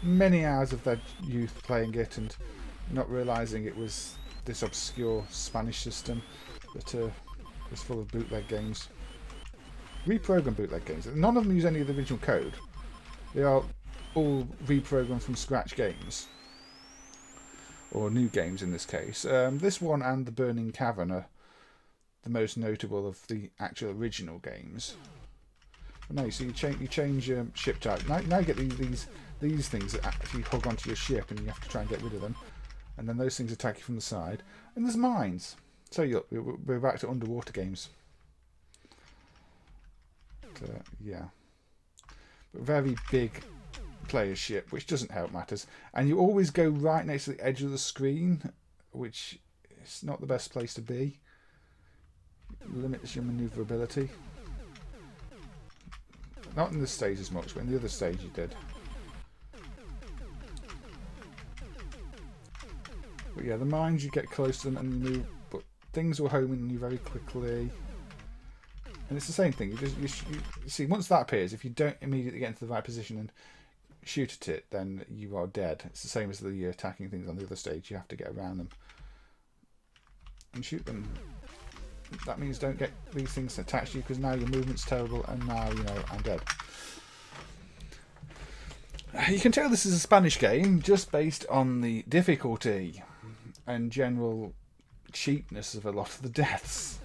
many hours of their youth playing it and not realising it was this obscure Spanish system that was full of bootleg games. Reprogrammed bootleg games. None of them use any of the original code. They are all reprogrammed from scratch games, or new games in this case. This one and the Burning Cavern are the most notable of the actual original games. But no, so you change your ship type. Now you get these things that actually hug onto your ship, and you have to try and get rid of them. And then those things attack you from the side. And there's mines. So we're back to underwater games. But, yeah, but very big player ship, which doesn't help matters. And you always go right next to the edge of the screen, which is not the best place to be. Limits your manoeuvrability. Not in this stage as much, but in the other stage you did. But yeah, the mines, you get close to them and you move, but things will home in on you very quickly. And it's the same thing. You see, once that appears, if you don't immediately get into the right position and shoot at it, then you are dead. It's the same as the attacking things on the other stage. You have to get around them and shoot them. That means don't get these things attached to you, because now your movement's terrible, and now, you know, I'm dead. You can tell this is a Spanish game just based on the difficulty and general cheapness of a lot of the deaths.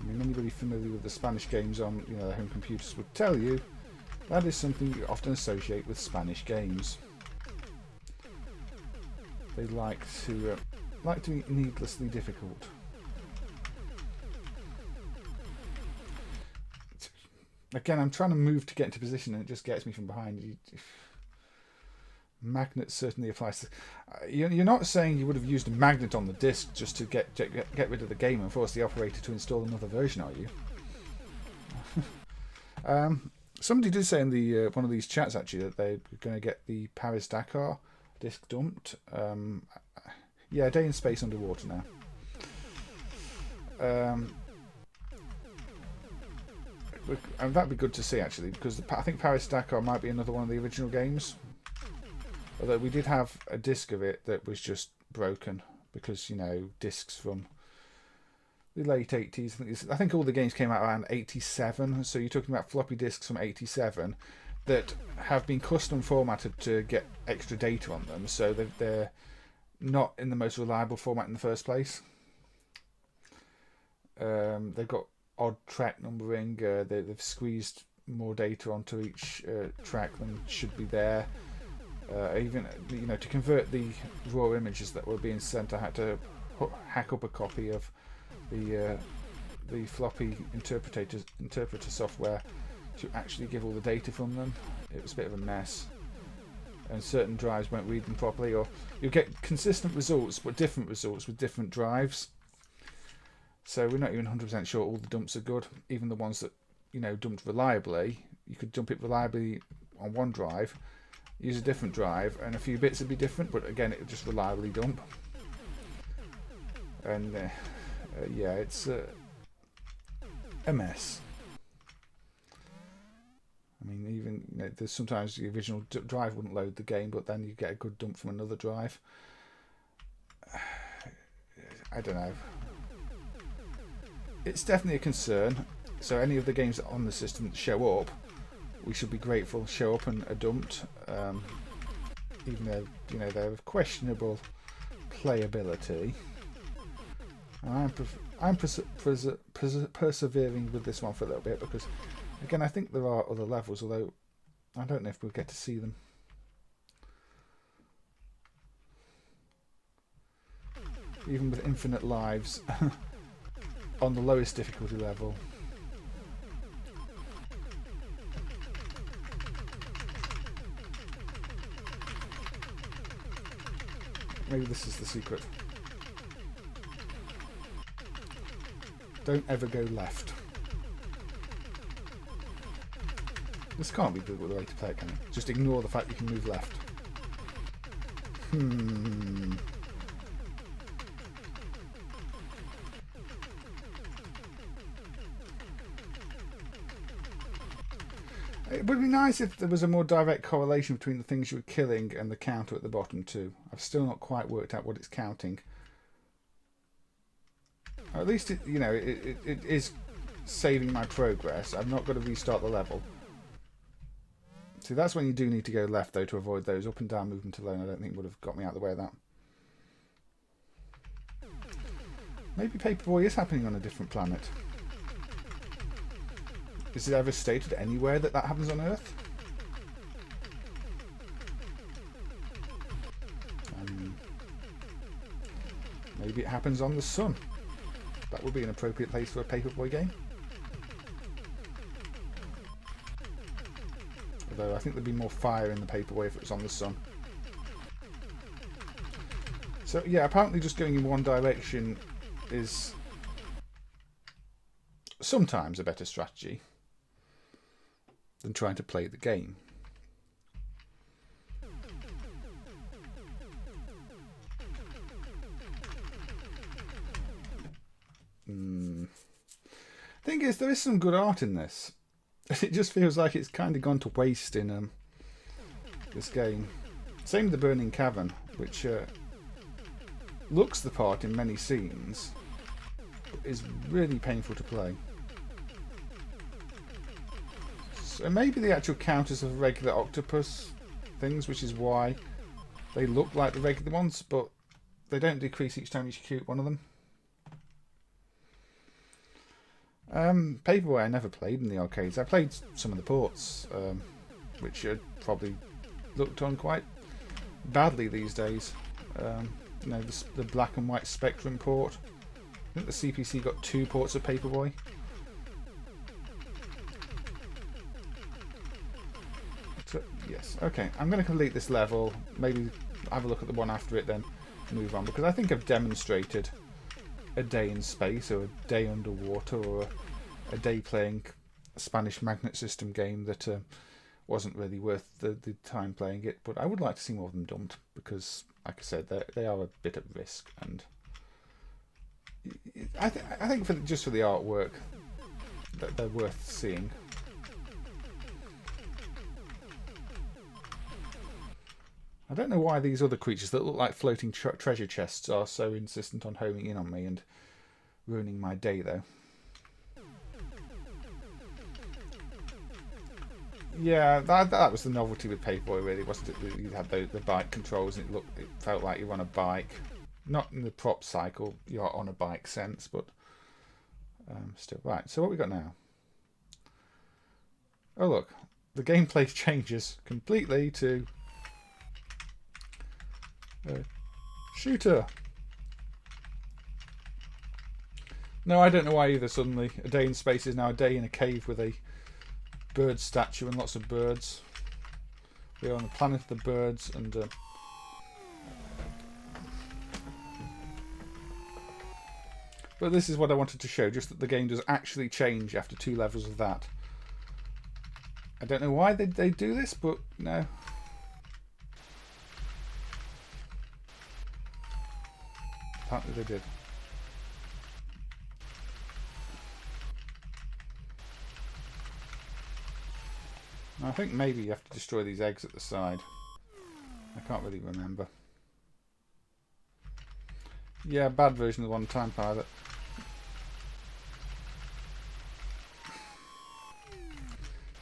I mean, anybody familiar with the Spanish games on, you know, their home computers would tell you that is something you often associate with Spanish games. They like to be needlessly difficult. Again, I'm trying to move to get into position, and it just gets me from behind. Magnet certainly applies to... You're not saying you would have used a magnet on the disc just to get rid of the game and force the operator to install another version, are you? Somebody did say in the one of these chats, actually, that they're going to get the Paris-Dakar disc dumped. Yeah, Day in Space underwater now. And that'd be good to see, actually, because I think Paris-Dakar might be another one of the original games. Although we did have a disc of it that was just broken, because, you know, discs from the late 80s. I think all the games came out around 87, so you're talking about floppy disks from 87 that have been custom formatted to get extra data on them, so they're not in the most reliable format in the first place. They've got odd track numbering. They've squeezed more data onto each track than should be there. Even, you know, to convert the raw images that were being sent, I had to hack up a copy of the floppy interpreter software to actually give all the data from them. It was a bit of a mess, and certain drives won't read them properly, or you'll get consistent results but different results with different drives. So we're not even 100% sure all the dumps are good. Even the ones that, you know, dumped reliably, you could dump it reliably on one drive, use a different drive, and a few bits would be different, but again, it would just reliably dump. And yeah, it's a mess. I mean, even, you know, there's sometimes the original drive wouldn't load the game, but then you get a good dump from another drive. I don't know. It's definitely a concern. So any of the games that on the system that show up, we should be grateful show up and are dumped, even though, you know, they're of questionable playability. And I'm persevering with this one for a little bit, because again, I think there are other levels, although I don't know if we'll get to see them. Even with infinite lives on the lowest difficulty level. Maybe this is the secret. Don't ever go left. This can't be the way to play it, can it? Just ignore the fact you can move left. It would be nice if there was a more direct correlation between the things you were killing and the counter at the bottom too. I've still not quite worked out what it's counting. Or at least it, you know, it is saving my progress, I've not got to restart the level. See, that's when you do need to go left, though, to avoid those up and down movement alone. I don't think would have got me out of the way of that. Maybe Paperboy is happening on a different planet. Is it ever stated anywhere that that happens on Earth? Maybe it happens on the Sun. That would be an appropriate place for a Paperboy game. Although I think there'd be more fire in the Paperboy if it was on the Sun. So yeah, apparently just going in one direction is sometimes a better strategy than trying to play the game. Thing is, there is some good art in this. It just feels like it's kind of gone to waste in this game. Same with the Burning Cavern, which looks the part in many scenes, but is really painful to play. So maybe the actual counters of regular octopus things, which is why they look like the regular ones, but they don't decrease each time you shoot one of them. Paperboy I never played in the arcades. I played some of the ports, which are probably looked on quite badly these days. You know, the black and white Spectrum port. I think the CPC got 2 ports of Paperboy. So, yes, okay. I'm going to complete this level. Maybe have a look at the one after it, then move on, because I think I've demonstrated a day in space, or a day underwater, or a day playing a Spanish magnet system game that wasn't really worth the time playing it. But I would like to see more of them dumped, because, like I said, they are a bit at risk, and I think just for the artwork, that they're worth seeing. I don't know why these other creatures that look like floating treasure chests are so insistent on homing in on me and ruining my day, though. Yeah, that was the novelty with Paperboy, really, wasn't it? You had the bike controls, and it felt like you were on a bike. Not in the prop cycle, you're on a bike sense, but still. Right, so what we got now? Oh, look. The gameplay changes completely to shooter. No, I don't know why either. Suddenly, a day in space is now a day in a cave with a bird statue and lots of birds. We are on the planet of the birds, and but this is what I wanted to show, just that the game does actually change after 2 levels of that. I don't know why they do this, but no. Apparently they did. I think maybe you have to destroy these eggs at the side. I can't really remember. Yeah, bad version of the one-time pilot.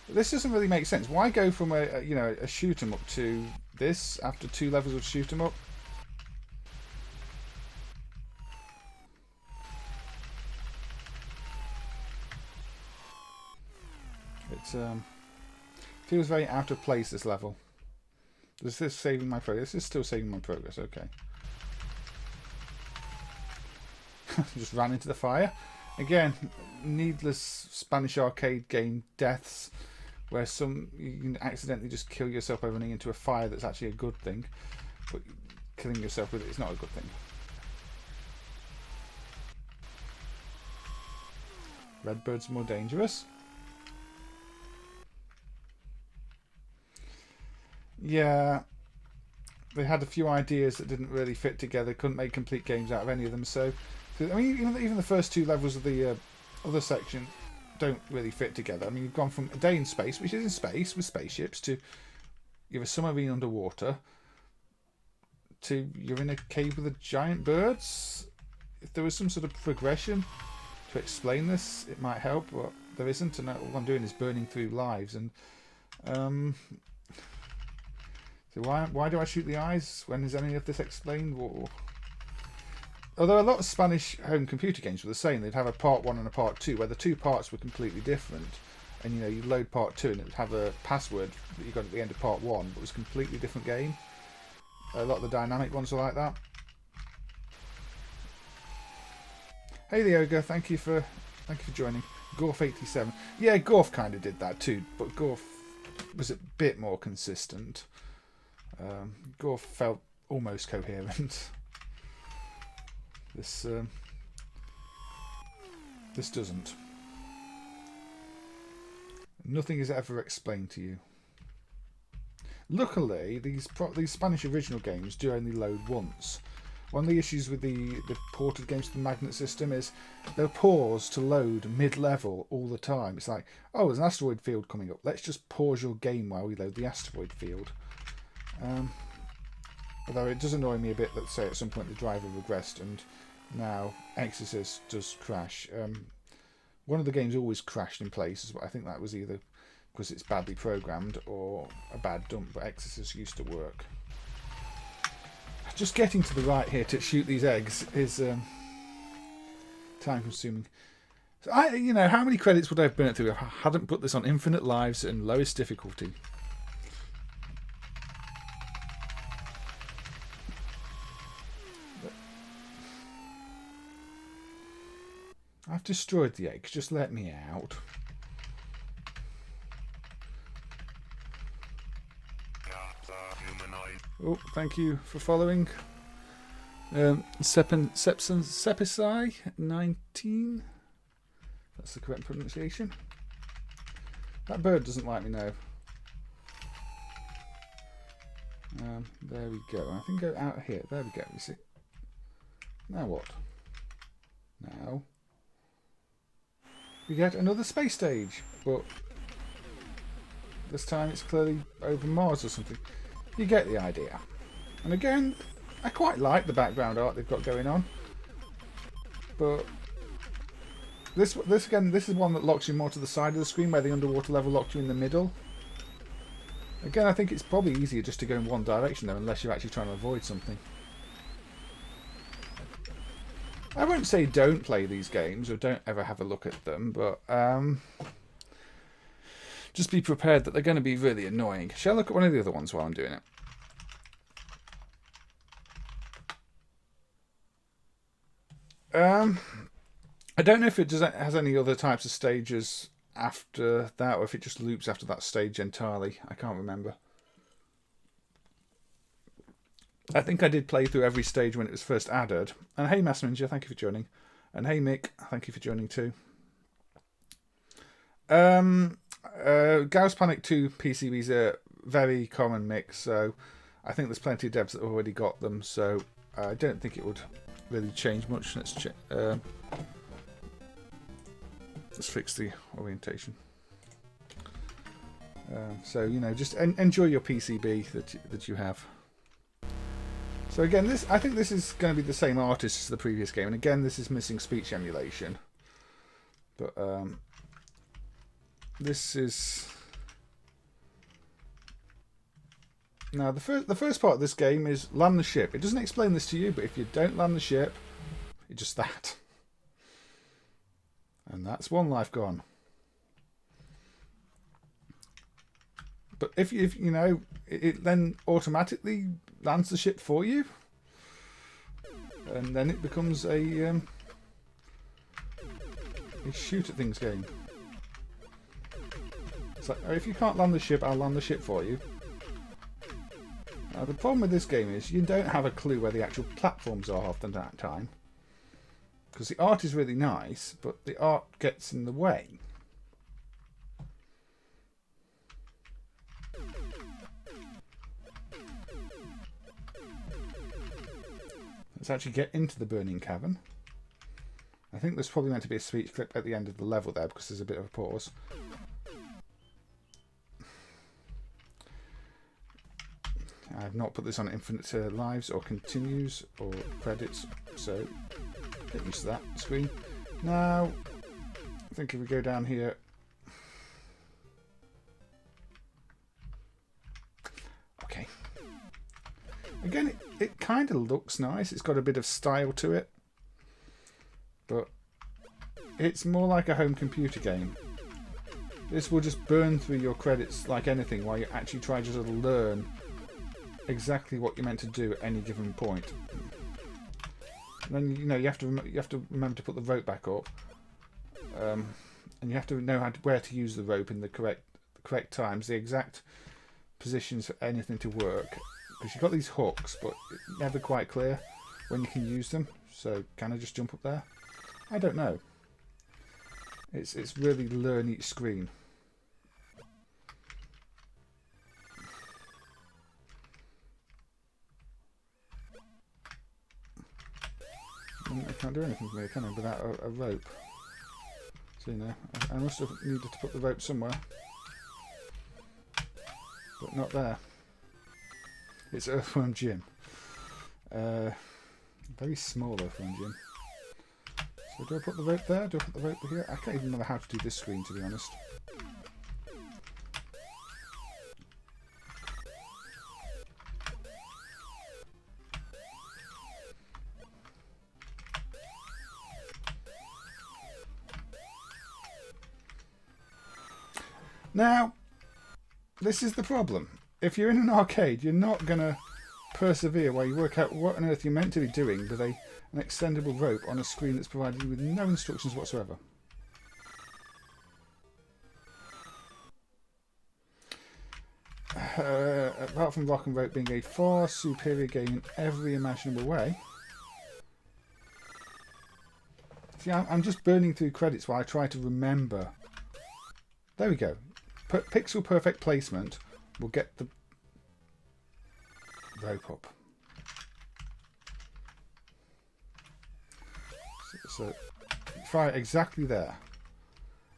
This doesn't really make sense. Why go from a shoot 'em up to this after 2 levels of shoot 'em up? It's feels very out of place, this level. Is this saving my progress? This is still saving my progress, okay. Just ran into the fire. Again, needless Spanish arcade game deaths, where you can accidentally just kill yourself by running into a fire that's actually a good thing, but killing yourself with it is not a good thing. Redbird's more dangerous. Yeah, they had a few ideas that didn't really fit together. Couldn't make complete games out of any of them. So I mean, even the first 2 levels of the other section don't really fit together. I mean, you've gone from a day in space, which is in space with spaceships, to you have a submarine underwater, to you're in a cave with giant birds. If there was some sort of progression, to explain this. It might help, but there isn't, and all I'm doing is burning through lives. And so why do I shoot the eyes? When is any of this explained? Although a lot of Spanish home computer games were the same. They'd have a part 1 and a part 2, where the two parts were completely different. And you know, you load part 2 and it would have a password that you got at the end of part 1, but it was a completely different game. A lot of the dynamic ones are like that. Hey the Ogre, thank you for joining. Gorf87. Yeah, Gorf kind of did that too, but Gorf was a bit more consistent. Gorf felt almost coherent. This doesn't. Nothing is ever explained to you. Luckily, these Spanish original games do only load once. One of the issues with the ported games to the magnet system is they'll pause to load mid-level all the time. It's like, oh, there's an asteroid field coming up. Let's just pause your game while we load the asteroid field. Although it does annoy me a bit that, say, at some point the driver regressed and now Exzisus does crash. One of the games always crashed in places, but I think that was either because it's badly programmed or a bad dump, but Exzisus used to work. Just getting to the right here to shoot these eggs is time consuming. So you know, how many credits would I have burnt through if I hadn't put this on infinite lives and lowest difficulty? I've destroyed the eggs, just let me out. Oh, thank you for following. Sepisai 19. That's the correct pronunciation. That bird doesn't like me now. There we go. I think go out here. There we go. You see. Now what? Now we get another space stage, but this time it's clearly over Mars or something. You get the idea. And again, I quite like the background art they've got going on, but this is one that locks you more to the side of the screen, where the underwater level locked you in the middle. Again, I think it's probably easier just to go in one direction though, unless you're actually trying to avoid something. I won't say don't play these games or don't ever have a look at them, but just be prepared that they're going to be really annoying. Shall I look at one of the other ones while I'm doing it? I don't know if it has any other types of stages after that, or if it just loops after that stage entirely. I can't remember. I think I did play through every stage when it was first added. And hey, Mass Ninja, thank you for joining. And hey, Mick, thank you for joining too. Gauss Panic 2 PCBs are very common mix, so I think there's plenty of devs that have already got them, so I don't think it would really change much. Let's fix the orientation. So, you know, just enjoy your PCB that you have. So again, I think this is going to be the same artist as the previous game, and again, this is missing speech emulation. But this is now the first part of this game is land the ship. It doesn't explain this to you, but if you don't land the ship, it's just that, and that's one life gone. But if you know, it then automatically lands the ship for you, and then it becomes a shoot at things game. It's like, oh, if you can't land the ship, I'll land the ship for you. Now the problem with this game is you don't have a clue where the actual platforms are half the time, because the art is really nice, but the art gets in the way. Let's actually get into the burning cavern. I think there's probably meant to be a speech clip at the end of the level there, because there's a bit of a pause. I've not put this on infinite lives or continues or credits, so get used to that screen. Now, I think if we go down here, okay. Again, it kind of looks nice. It's got a bit of style to it, but it's more like a home computer game. This will just burn through your credits like anything while you actually try to sort of learn exactly what you're meant to do at any given point. And then you have to remember to put the rope back up, and you have to know where to use the rope in the correct times, the exact positions for anything to work. Because you've got these hooks, but it's never quite clear when you can use them. So can I just jump up there? I don't know. It's really learn each screen. I can't do anything from here, can I, without a rope? So, I must have needed to put the rope somewhere. But not there. It's Earthworm Jim. Very small Earthworm Jim. So do I put the rope there? Do I put the rope here? I can't even remember how to do this screen, to be honest. Now, this is the problem. If you're in an arcade, you're not going to persevere while you work out what on earth you're meant to be doing with an extendable rope on a screen that's provided you with no instructions whatsoever. Apart from Rock and Rope being a far superior game in every imaginable way. See, I'm just burning through credits while I try to remember. There we go. Pixel perfect placement will get the rope up. So try it exactly there,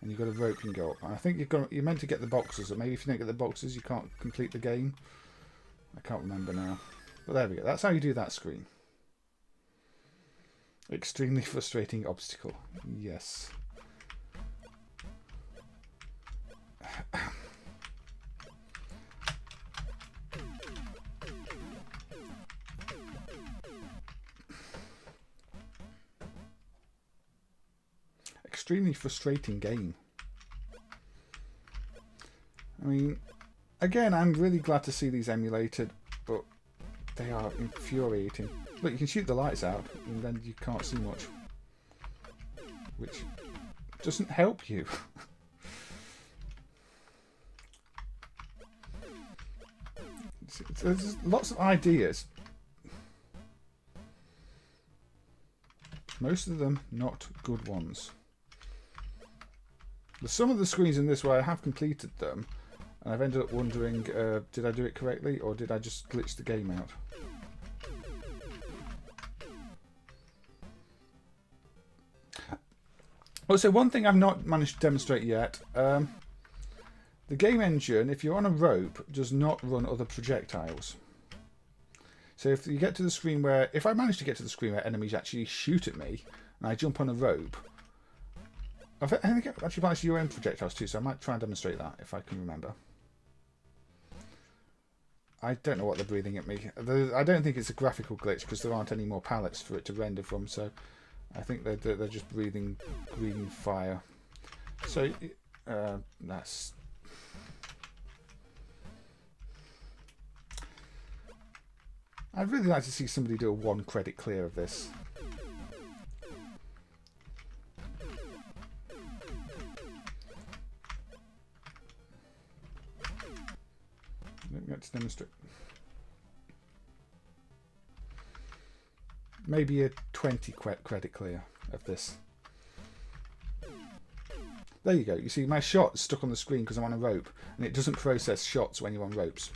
and you've got a rope you can go up. And I think you're meant to get the boxes, or maybe if you don't get the boxes, you can't complete the game. I can't remember now, but there we go. That's how you do that screen. Extremely frustrating obstacle. Yes. Extremely frustrating game. I mean, again, I'm really glad to see these emulated, but they are infuriating. Look, you can shoot the lights out, and then you can't see much, which doesn't help you. There's lots of ideas. Most of them not good ones. There's some of the screens in this where I have completed them, and I've ended up wondering, did I do it correctly, or did I just glitch the game out? Also, one thing I've not managed to demonstrate yet, the game engine, if you're on a rope, does not run other projectiles. So if you get to the screen where, if I manage to get to the screen where enemies actually shoot at me, and I jump on a rope, I think it actually applies to your own projectiles too, so I might try and demonstrate that if I can remember. I don't know what they're breathing at me. I don't think it's a graphical glitch because there aren't any more palettes for it to render from, so I think they're just breathing green fire. So that's... I'd really like to see somebody do a 1 credit clear of this. Let me get to demonstrate. Maybe a 20 credit clear of this. There you go. You see my shot stuck on the screen because I'm on a rope, and it doesn't process shots when you're on ropes.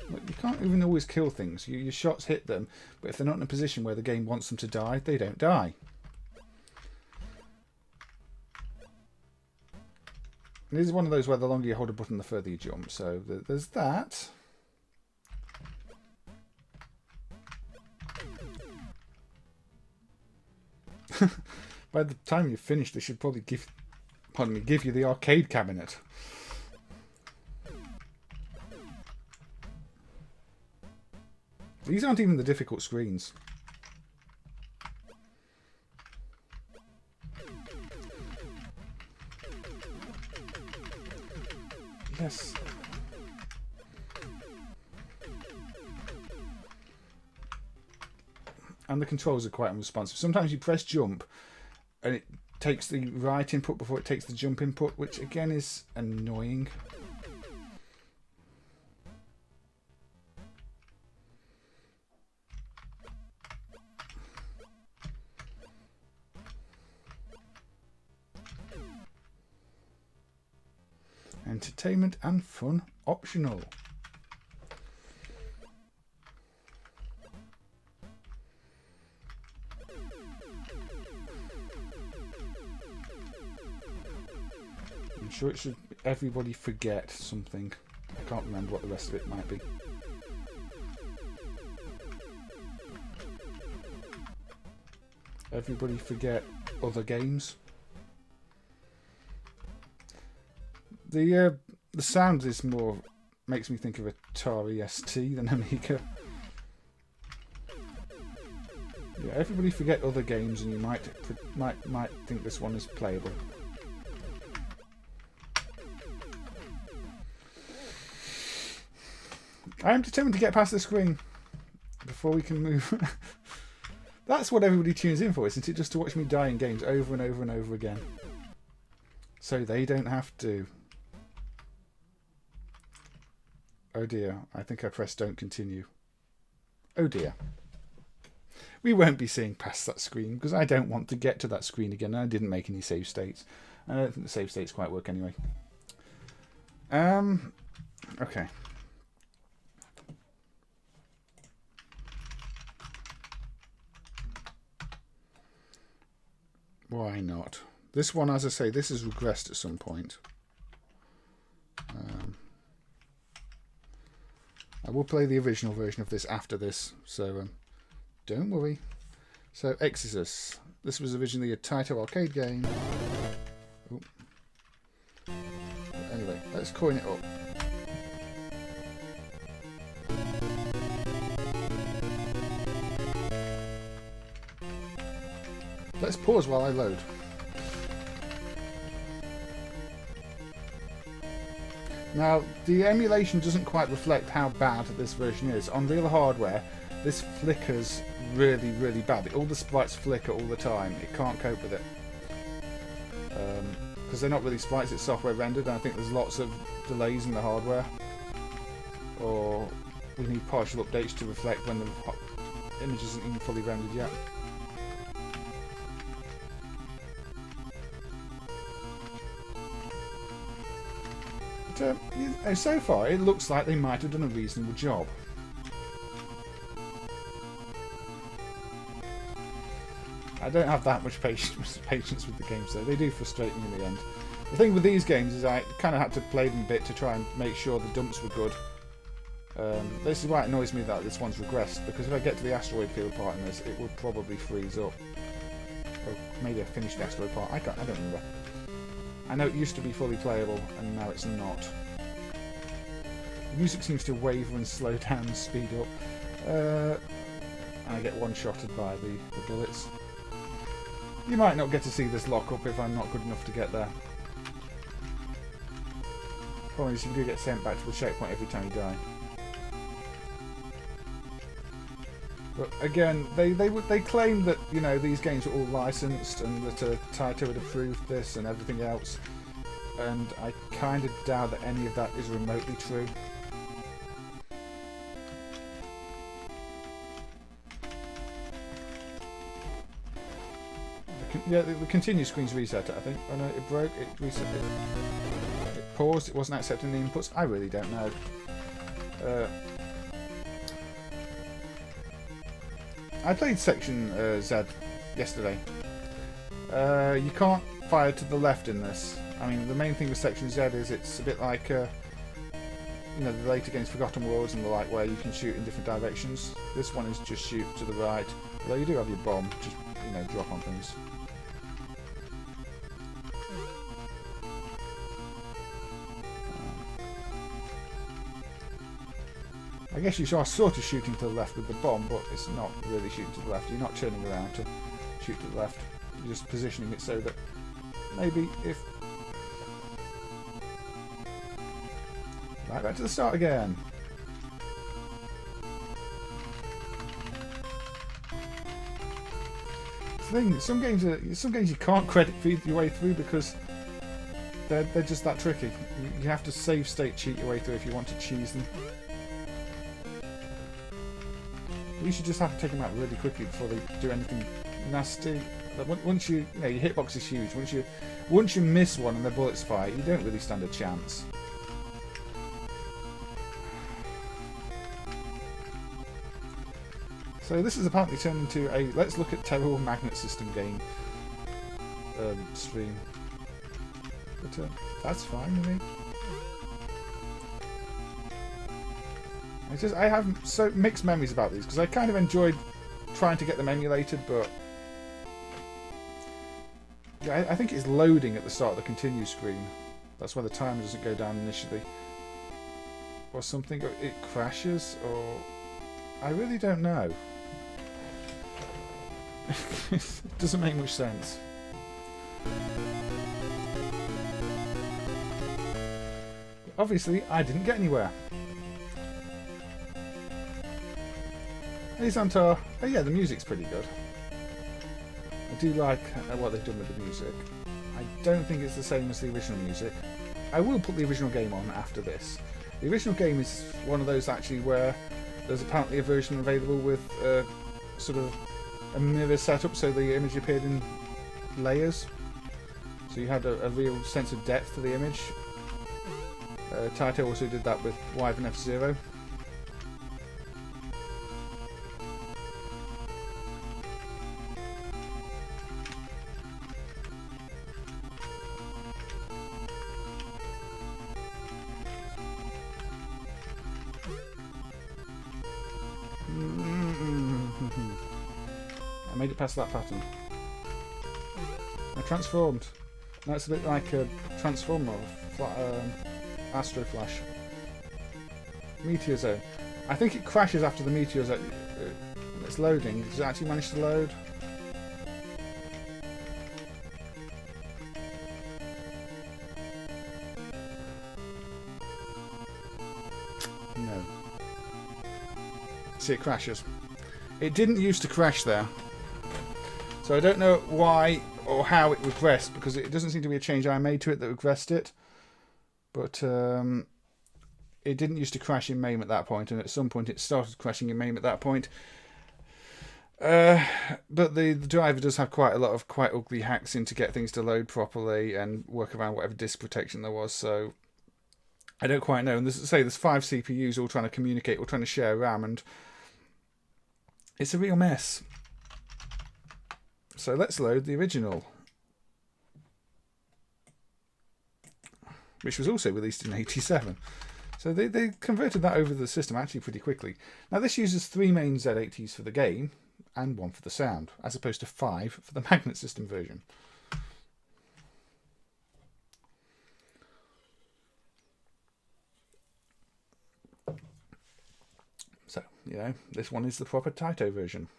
Look, you can't even always kill things. Your shots hit them, but if they're not in a position where the game wants them to die, they don't die. And this is one of those where the longer you hold a button, the further you jump. So there's that. By the time you've finished, they should probably give you the arcade cabinet. These aren't even the difficult screens. Yes. And the controls are quite unresponsive. Sometimes you press jump and it takes the right input before it takes the jump input, which again is annoying. Entertainment and fun optional. I'm sure it should everybody forget something. I can't remember what the rest of it might be. Everybody forget other games. The sound is more makes me think of Atari ST than Amiga. Yeah, everybody forget other games, and you might think this one is playable. I am determined to get past the screen before we can move. That's what everybody tunes in for, isn't it? Just to watch me die in games over and over and over again. So they don't have to. Oh dear, I think I pressed don't continue. Oh dear. We won't be seeing past that screen because I don't want to get to that screen again. I didn't make any save states. I don't think the save states quite work anyway. Okay. Why not? This one, as I say, this has regressed at some point. I will play the original version of this after this, so don't worry. So, Exzisus. This was originally a Taito Arcade game. Ooh. Anyway, let's coin it up. Let's pause while I load. Now, the emulation doesn't quite reflect how bad this version is. On real hardware, this flickers really, really badly. All the sprites flicker all the time. It can't cope with it. Because they're not really sprites, it's software rendered, and I think there's lots of delays in the hardware. Or we need partial updates to reflect when the image isn't even fully rendered yet. So far, it looks like they might have done a reasonable job. I don't have that much patience with the games, though. They do frustrate me in the end. The thing with these games is I kind of had to play them a bit to try and make sure the dumps were good. This is why it annoys me that this one's regressed, because if I get to the asteroid field part in this, it would probably freeze up. Or maybe I finished the asteroid part. I don't remember. I know it used to be fully playable, and now it's not. The music seems to waver and slow down and speed up. And I get one-shotted by the bullets. You might not get to see this lock-up if I'm not good enough to get there. Problem is, you do get sent back to the checkpoint every time you die. But again, they claim that, you know, these games are all licensed and that Taito had approved this and everything else, and I kind of doubt that any of that is remotely true. Yeah, the continue screen's reset it, I think. Oh no, it broke, it reset it. It paused, it wasn't accepting the inputs. I really don't know. I played Section Z yesterday. You can't fire to the left in this. I mean, the main thing with Section Z is it's a bit like, you know, the later games, Forgotten Worlds and the like, where you can shoot in different directions. This one is just shoot to the right. Although you do have your bomb, just, you know, drop on things. I guess you are sort of shooting to the left with the bomb, but it's not really shooting to the left. You're not turning around to shoot to the left. You're just positioning it so that maybe if... Right back to the start again. It's the thing, some games you can't credit feed your way through because they're just that tricky. You have to save state cheat your way through if you want to cheese them. You should just have to take them out really quickly before they do anything nasty. Once your hitbox is huge. Once you miss one and the bullets fire, you don't really stand a chance. So this is apparently turned into a let's look at terrible magnet system game stream. But that's fine with me. I have so mixed memories about these because I kind of enjoyed trying to get them emulated, but yeah, I think it's loading at the start of the continue screen. That's why the timer doesn't go down initially, or something. Or it crashes, or I really don't know. It doesn't make much sense. Obviously, I didn't get anywhere. These aren't our... Oh yeah, the music's pretty good. I do like what they've done with the music. I don't think it's the same as the original music. I will put the original game on after this. The original game is one of those actually where there's apparently a version available with sort of a mirror setup, so the image appeared in layers. So you had a real sense of depth to the image. Taito also did that with Wyvern F-Zero. I made it past that pattern. I transformed. Now it's a bit like a transformer, Astro Flash. Meteor Zone. I think it crashes after the Meteor Zone. It's loading. Does it actually manage to load? No. See, it crashes. It didn't used to crash there. So I don't know why or how it regressed, because it doesn't seem to be a change I made to it that regressed it. But it didn't used to crash in MAME at that point, and at some point it started crashing in MAME at that point. But the driver does have quite a lot of quite ugly hacks in to get things to load properly and work around whatever disk protection there was, so I don't quite know. And there's 5 CPUs all trying to communicate, all trying to share RAM, and it's a real mess. So let's load the original, which was also released in '87. So they converted that over the system actually pretty quickly. Now this uses 3 main Z80s for the game and 1 for the sound, as opposed to 5 for the magnet system version. So, you know, this one is the proper Taito version.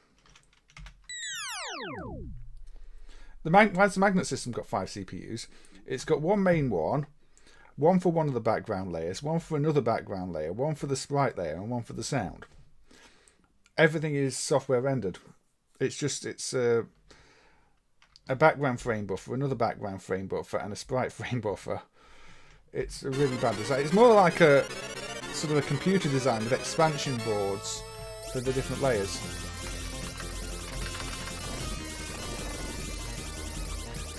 Why has the magnet system got 5 CPUs? It's got 1 main one for one of the background layers, 1 for another background layer, 1 for the sprite layer, and 1 for the sound. Everything is software rendered. It's a background frame buffer, another background frame buffer, and a sprite frame buffer. It's a really bad design. It's more like a sort of a computer design with expansion boards for the different layers.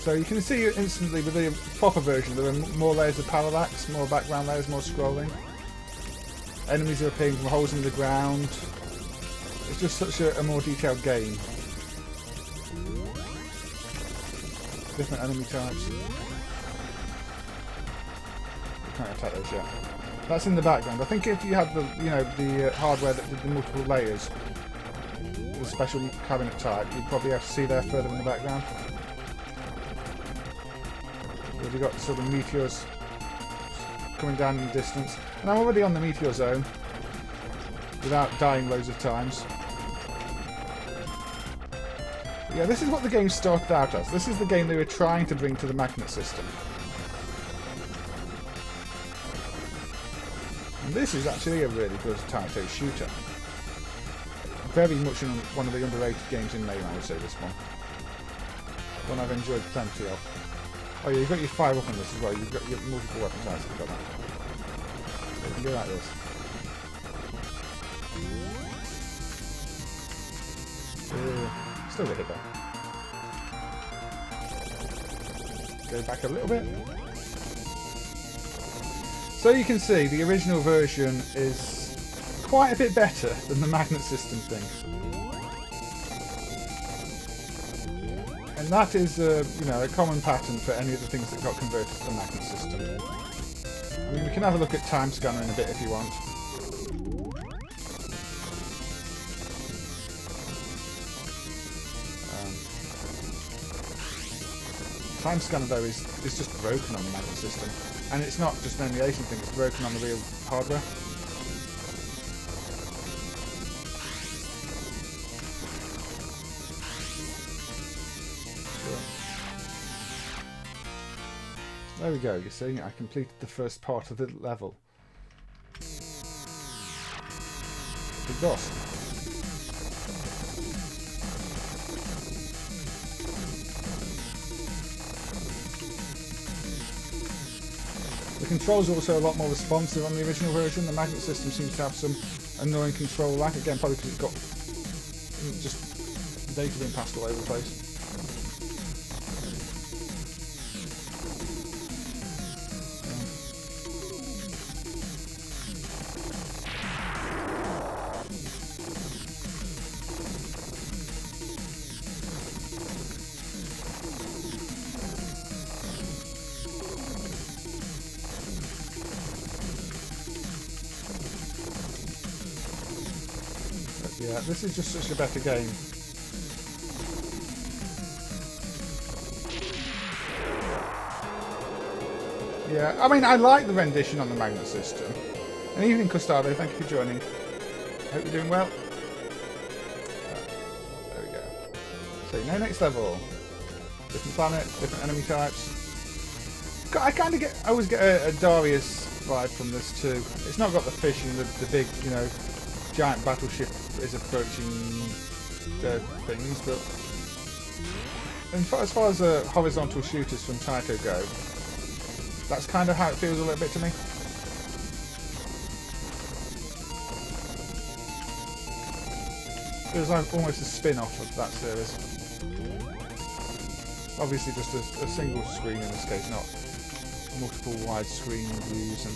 So you can see instantly with the proper version there are more layers of parallax, more background layers, more scrolling. Enemies are appearing from holes in the ground. It's just such a more detailed game. Different enemy types. You can't attack those yet. That's in the background. I think if you had the hardware that did the multiple layers, the special cabinet type, you'd probably have to see there further in the background. We've got sort of meteors coming down in the distance, and I'm already on the meteor zone. without dying loads of times. But yeah, this is what the game started out as. This is the game they were trying to bring to the magnet system. And this is actually a really good Taito shooter. Very much one of the underrated games in MAME, I would say, this one. One I've enjoyed plenty of. Oh yeah, you've got your fire up on this as well. You've got your multiple weapons. Nice, you've got that. So you can go like this. Still get hit though. Go back a little bit. So you can see the original version is quite a bit better than the magnet system thing. And that is you know, a common pattern for any of the things that got converted to the magnet system. I mean, we can have a look at Time Scanner in a bit if you want. Time Scanner though is just broken on the magnet system. And it's not just an emulation thing, it's broken on the real hardware. There we go, you see, I completed the first part of the level. The boss. The controls are also a lot more responsive on the original version. The magnet system seems to have some annoying control lag, again probably because it's got just data being passed all over the place. Yeah, this is just such a better game. Yeah, I mean, I like the rendition on the magnet system. And even in Custado, thank you for joining. Hope you're doing well. There we go. So, you know, next level. Different planet, different enemy types. I kind of I always get a Darius vibe from this too. It's not got the fish and the big, you know, giant battleship is approaching things, but as far as horizontal shooters from Taito go, that's kind of how it feels a little bit to me. Feels like almost a spin-off of that series. Obviously just a single screen in this case, not multiple widescreen views and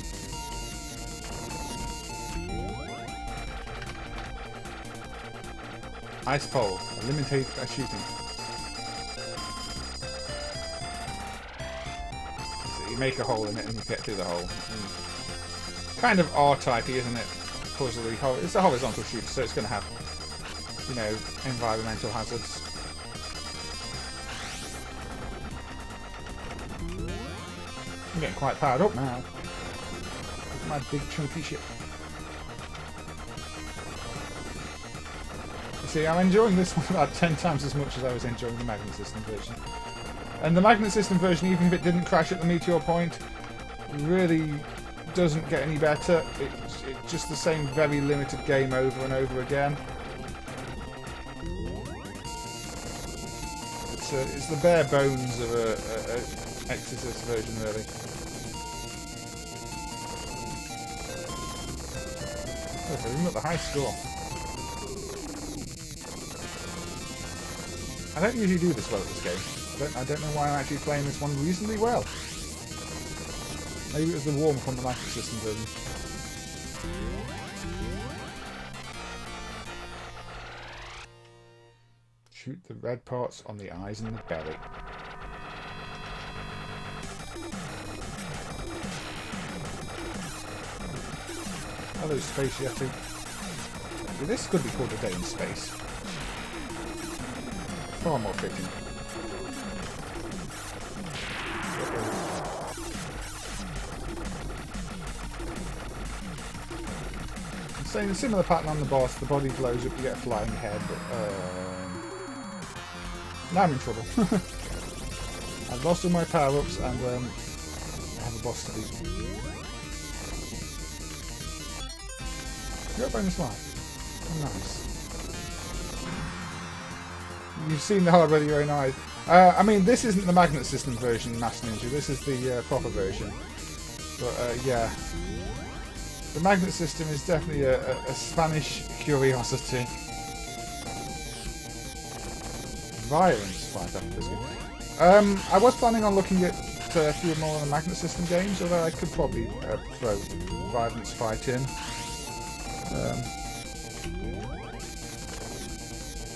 ice pole, limited shooting. So you make a hole in it and you get through the hole. Kind of R-typey, isn't it? Puzzly. It's a horizontal shooter, so it's going to have, you know, environmental hazards. I'm getting quite powered up now. Look at my big chunky ship. See, I'm enjoying this one about 10 times as much as I was enjoying the magnet system version. And the magnet system version, even if it didn't crash at the meteor point, really doesn't get any better. It's just the same very limited game over and over again. It's the bare bones of a Exzisus version, really. Okay, we've got the high score. I don't usually do this well at this game. I don't know why I'm actually playing this one reasonably well. Maybe it was the warm-up on the magnet system version. Shoot the red parts on the eyes and the belly. Hello, Space Yeti. So this could be called A Day in Space. Far more fitting. Same similar pattern on the boss. The body blows up, you get a flying head. Now I'm in trouble. I've lost all my power-ups and I have a boss to beat. You got bonus life. Oh, nice. You've seen the hard ready your own eyes. I mean, this isn't the magnet system version, Master Ninja. This is the proper version. But yeah, the magnet system is definitely a Spanish curiosity. Violence fight after this game. I was planning on looking at a few more of the magnet system games, although I could probably throw violence fight in.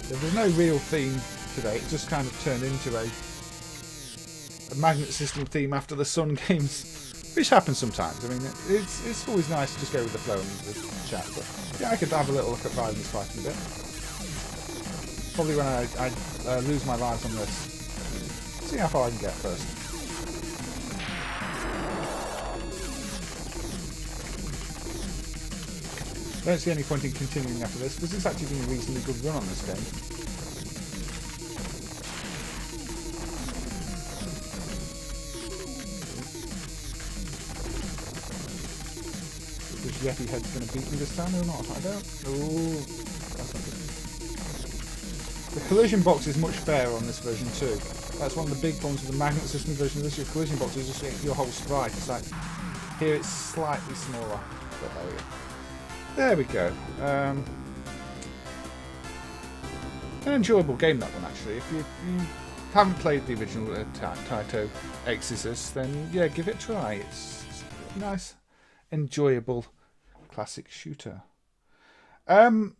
There's no real theme today. It just kind of turned into a magnet system theme after the Sun games, which happens sometimes. I mean, it's always nice to just go with the flow and the chat. But yeah, I could have a little look at violence fighting a bit. Probably when I lose my lives on this. See how far I can get first. I don't see any point in continuing after this, because it's actually been a reasonably good run on this game. Is this Yeti head's going to beat me this time or not? I don't. Ooh, that's not good. The collision box is much fairer on this version too. That's one of the big problems with the magnet system version. This your collision box is just your whole sprite. It's like here it's slightly smaller. But there we go. There we go. An enjoyable game, that one, actually. If you haven't played the original Taito Exzisus, then yeah, give it a try. It's a nice, enjoyable, classic shooter. Well,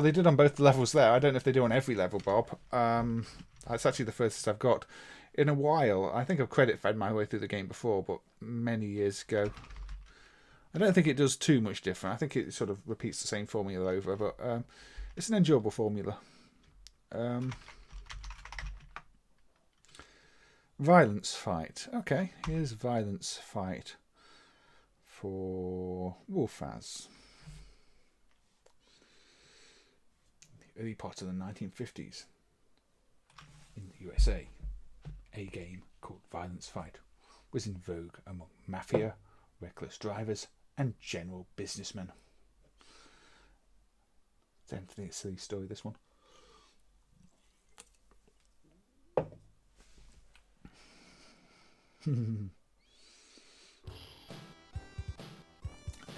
they did on both the levels there. I don't know if they do on every level, Bob. That's actually the furthest I've got in a while. I think I've credit fed my way through the game before, but many years ago. I don't think it does too much different. I think it sort of repeats the same formula over, but it's an enjoyable formula. Violence fight. Okay, here's violence fight for Wolfaz. The early part of the 1950s in the USA, a game called Violence Fight was in vogue among mafia, reckless drivers, and general businessmen. It's definitely a silly story, this one.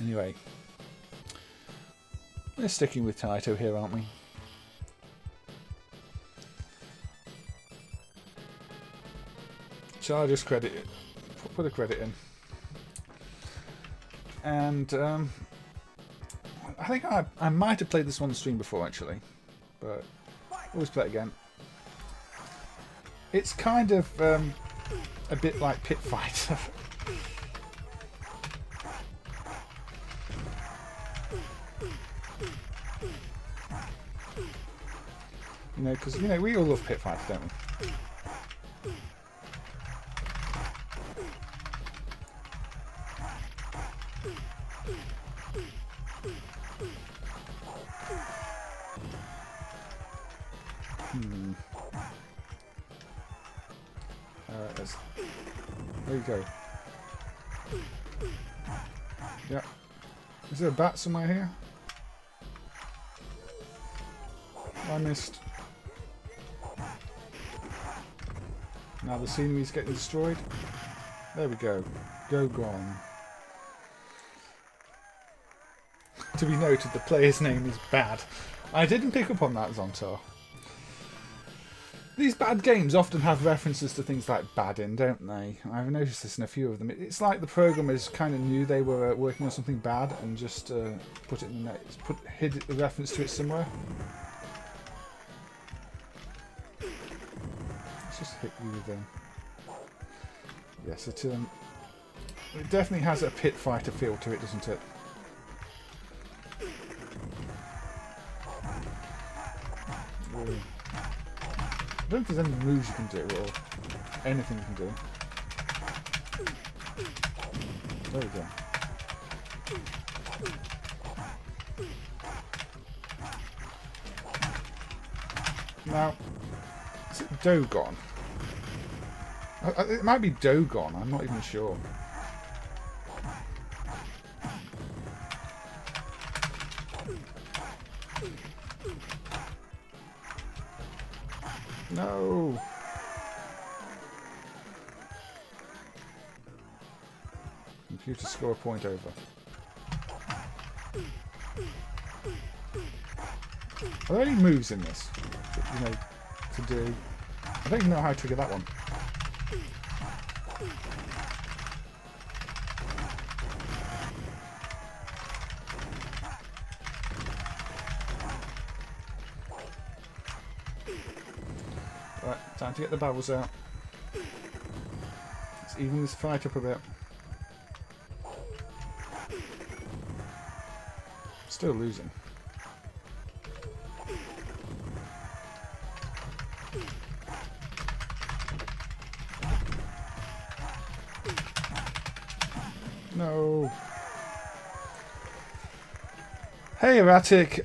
Anyway, we're sticking with Taito here, aren't we? Shall I just credit it? Put a credit in. And I think I might have played this one on the stream before, actually, but always play it again. It's kind of a bit like Pit Fight. You know, because we all love Pit Fights, don't we? There you go. Yeah. Is there a bat somewhere here? I missed. Now the scenery's getting destroyed. There we go. Go gone. To be noted, the player's name is Bad. I didn't pick up on that, Zontar. These bad games often have references to things like bad in, don't they? I've noticed this in a few of them. It's like the programmers kind of knew they were working on something bad and just put it in the net, hid the reference to it somewhere. Let's just hit you with them. Yes, it definitely has a pit fighter feel to it, doesn't it? Ooh. I don't think there's any moves you can do or anything you can do. There we go. Now, is it Dogon? It might be Dogon, I'm not even sure. No! Computer score a point over. Are there any moves in this that, you know, to do? I don't even know how to trigger that one. Right, time to get the barrels out. Let's even this fight up a bit. Still losing. No. Hey, Erratic.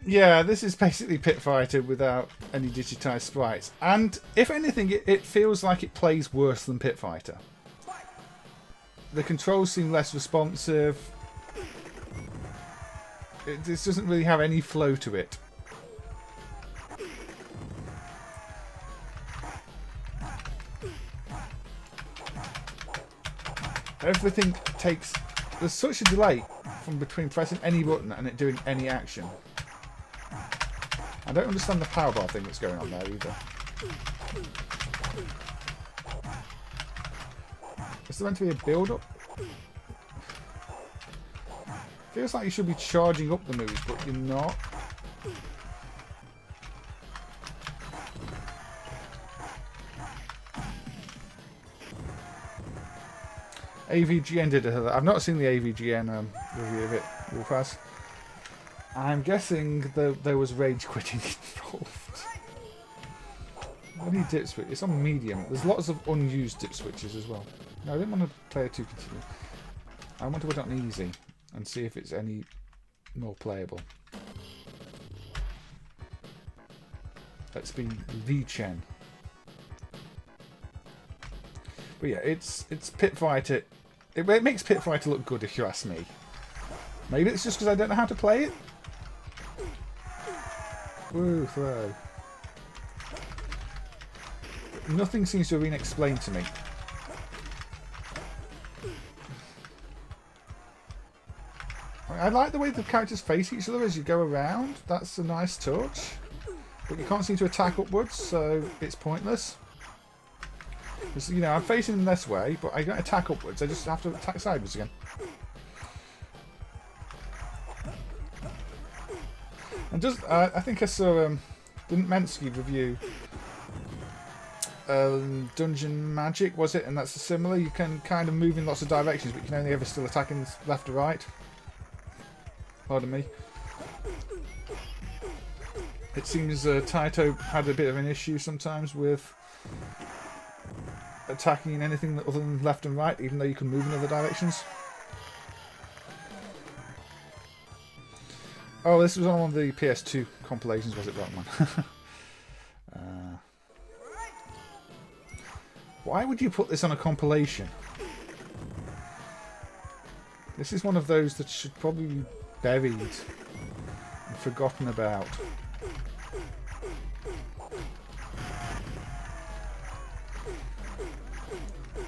Yeah, this is basically Pit Fighter without any digitized sprites. And if anything, it feels like it plays worse than Pit Fighter. The controls seem less responsive. This doesn't really have any flow to it. Everything takes... There's such a delay from between pressing any button and it doing any action. I don't understand the power bar thing that's going on there either. Is there meant to be a build-up? Feels like you should be charging up the moves, but you're not. AVGN did it. I've not seen the AVGN review of it, Wolfaz. I'm guessing there was rage quitting involved. What need dip switch? It's on medium. There's lots of unused dip switches as well. No, I didn't want to play it too continuous. I want to put it on easy and see if it's any more playable. Let's be V-Chen. But yeah, it's Pit Fighter. It makes Pit Fighter look good if you ask me. Maybe it's just because I don't know how to play it. Woo, throw. Nothing seems to have been explained to me. I like the way the characters face each other as you go around. That's a nice touch. But you can't seem to attack upwards, so it's pointless. Because, you know, I'm facing them this way, but I don't attack upwards. I just have to attack sideways again. And just, I think I saw, didn't Mensky review Dungeon Magic, was it? And that's similar. You can kind of move in lots of directions, but you can only ever still attack in left or right. Pardon me. It seems Taito had a bit of an issue sometimes with attacking in anything other than left and right, even though you can move in other directions. Oh, this was on one of the PS2 compilations, was it, Rockman? Why would you put this on a compilation? This is one of those that should probably be buried and forgotten about.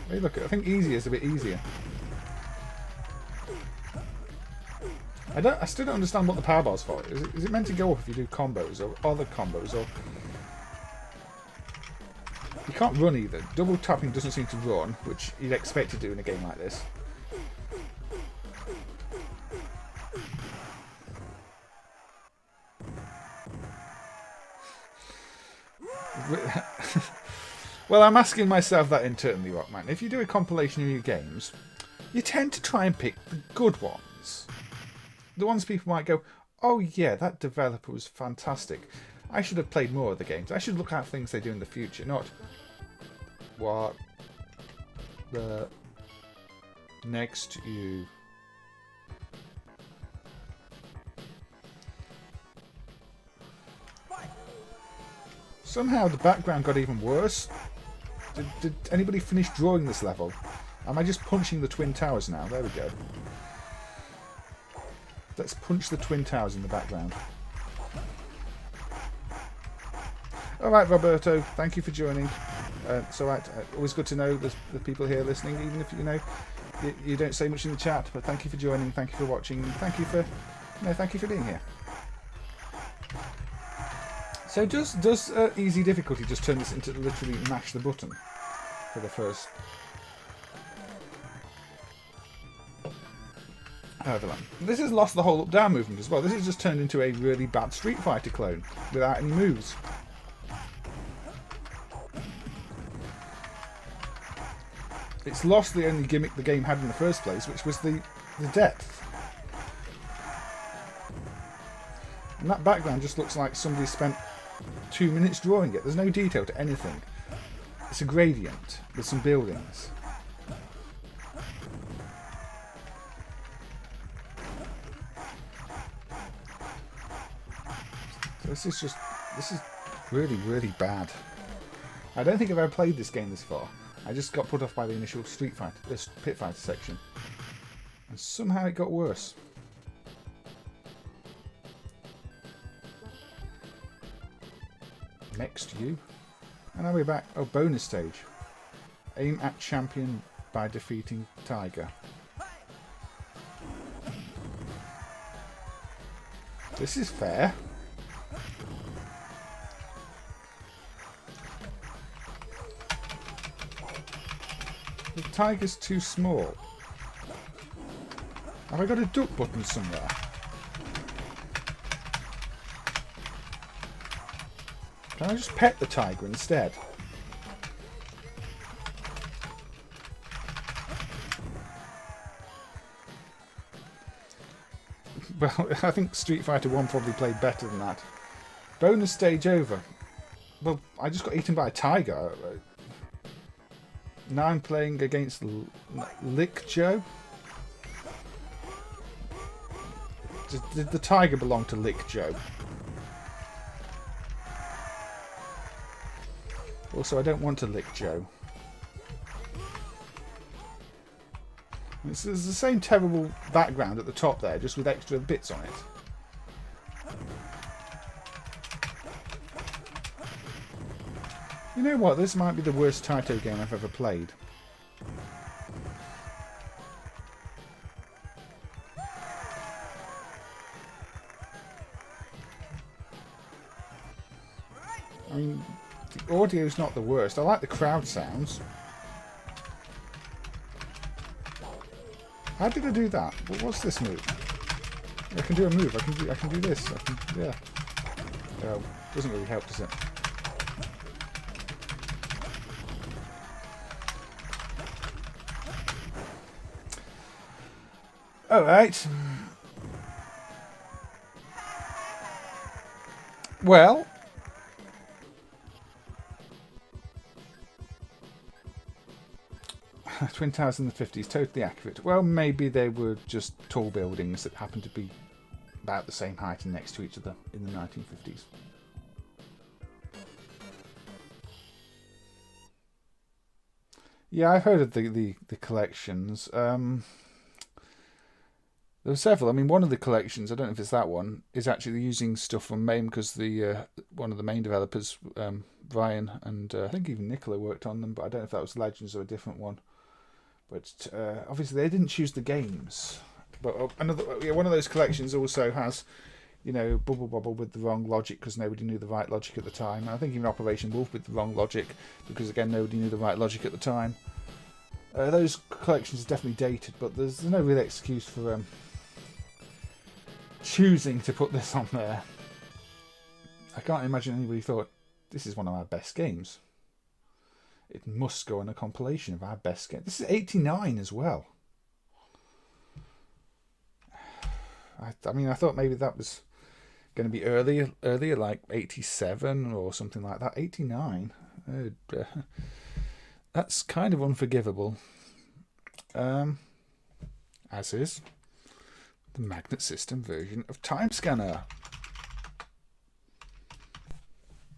Hey, look, I think easy is a bit easier. I still don't understand what the power bar's for. Is it meant to go up if you do combos or other combos, or you can't run either. Double tapping doesn't seem to run, which you'd expect to do in a game like this. Well, I'm asking myself that internally, Rockman. If you do a compilation of your games, you tend to try and pick the good ones. The ones people might go, oh yeah, that developer was fantastic. I should have played more of the games. I should look at things they do in the future, not what the next you. Somehow the background got even worse. Did anybody finish drawing this level? Am I just punching the Twin Towers now? There we go. Let's punch the Twin Towers in the background. Alright, Roberto, thank you for joining. It's alright, always good to know the people here listening, even if, you know, you don't say much in the chat, but thank you for joining, thank you for watching, thank you for being here. So does easy difficulty just turn this into literally mash the button for the first however long? This has lost the whole up-down movement as well. This has just turned into a really bad Street Fighter clone without any moves. It's lost the only gimmick the game had in the first place, which was the depth. And that background just looks like somebody spent 2 minutes drawing it. There's no detail to anything. It's a gradient with some buildings. So this is really, really bad. I don't think I've ever played this game this far. I just got put off by the initial Street Fighter, this Pit Fighter section. And somehow it got worse. Next you. And now we're back. Oh, bonus stage. Aim at champion by defeating Tiger. This is fair. The Tiger's too small. Have I got a duck button somewhere? Can I just pet the tiger instead? Well, I think Street Fighter 1 probably played better than that. Bonus stage over. Well, I just got eaten by a tiger. Now I'm playing against Lick Joe. Did the tiger belong to Lick Joe? Also, I don't want to lick Joe. It's the same terrible background at the top there, just with extra bits on it. You know what? This might be the worst Taito game I've ever played. I mean, the audio's not the worst. I like the crowd sounds. How did I do that? What's this move? I can do a move. I can do this. Yeah. Doesn't really help, does it? All right. Well. Twin Towers in the 50s, totally accurate. Well, maybe they were just tall buildings that happened to be about the same height and next to each other in the 1950s. Yeah, I've heard of the collections. There were several. I mean, one of the collections, I don't know if it's that one, is actually using stuff from MAME because the one of the main developers, Brian, and I think even Nicola worked on them, but I don't know if that was Legends or a different one. But obviously they didn't choose the games. But one of those collections also has, you know, Bubble Bobble with the wrong logic because nobody knew the right logic at the time. And I think even Operation Wolf with the wrong logic because, again, nobody knew the right logic at the time. Those collections are definitely dated, but there's no real excuse for choosing to put this on there. I can't imagine anybody thought, this is one of our best games. It must go on a compilation of our best games. This is 89 as well. I mean, I thought maybe that was going to be earlier, like 87 or something like that. 89. That's kind of unforgivable. As is the Magnet System version of Time Scanner.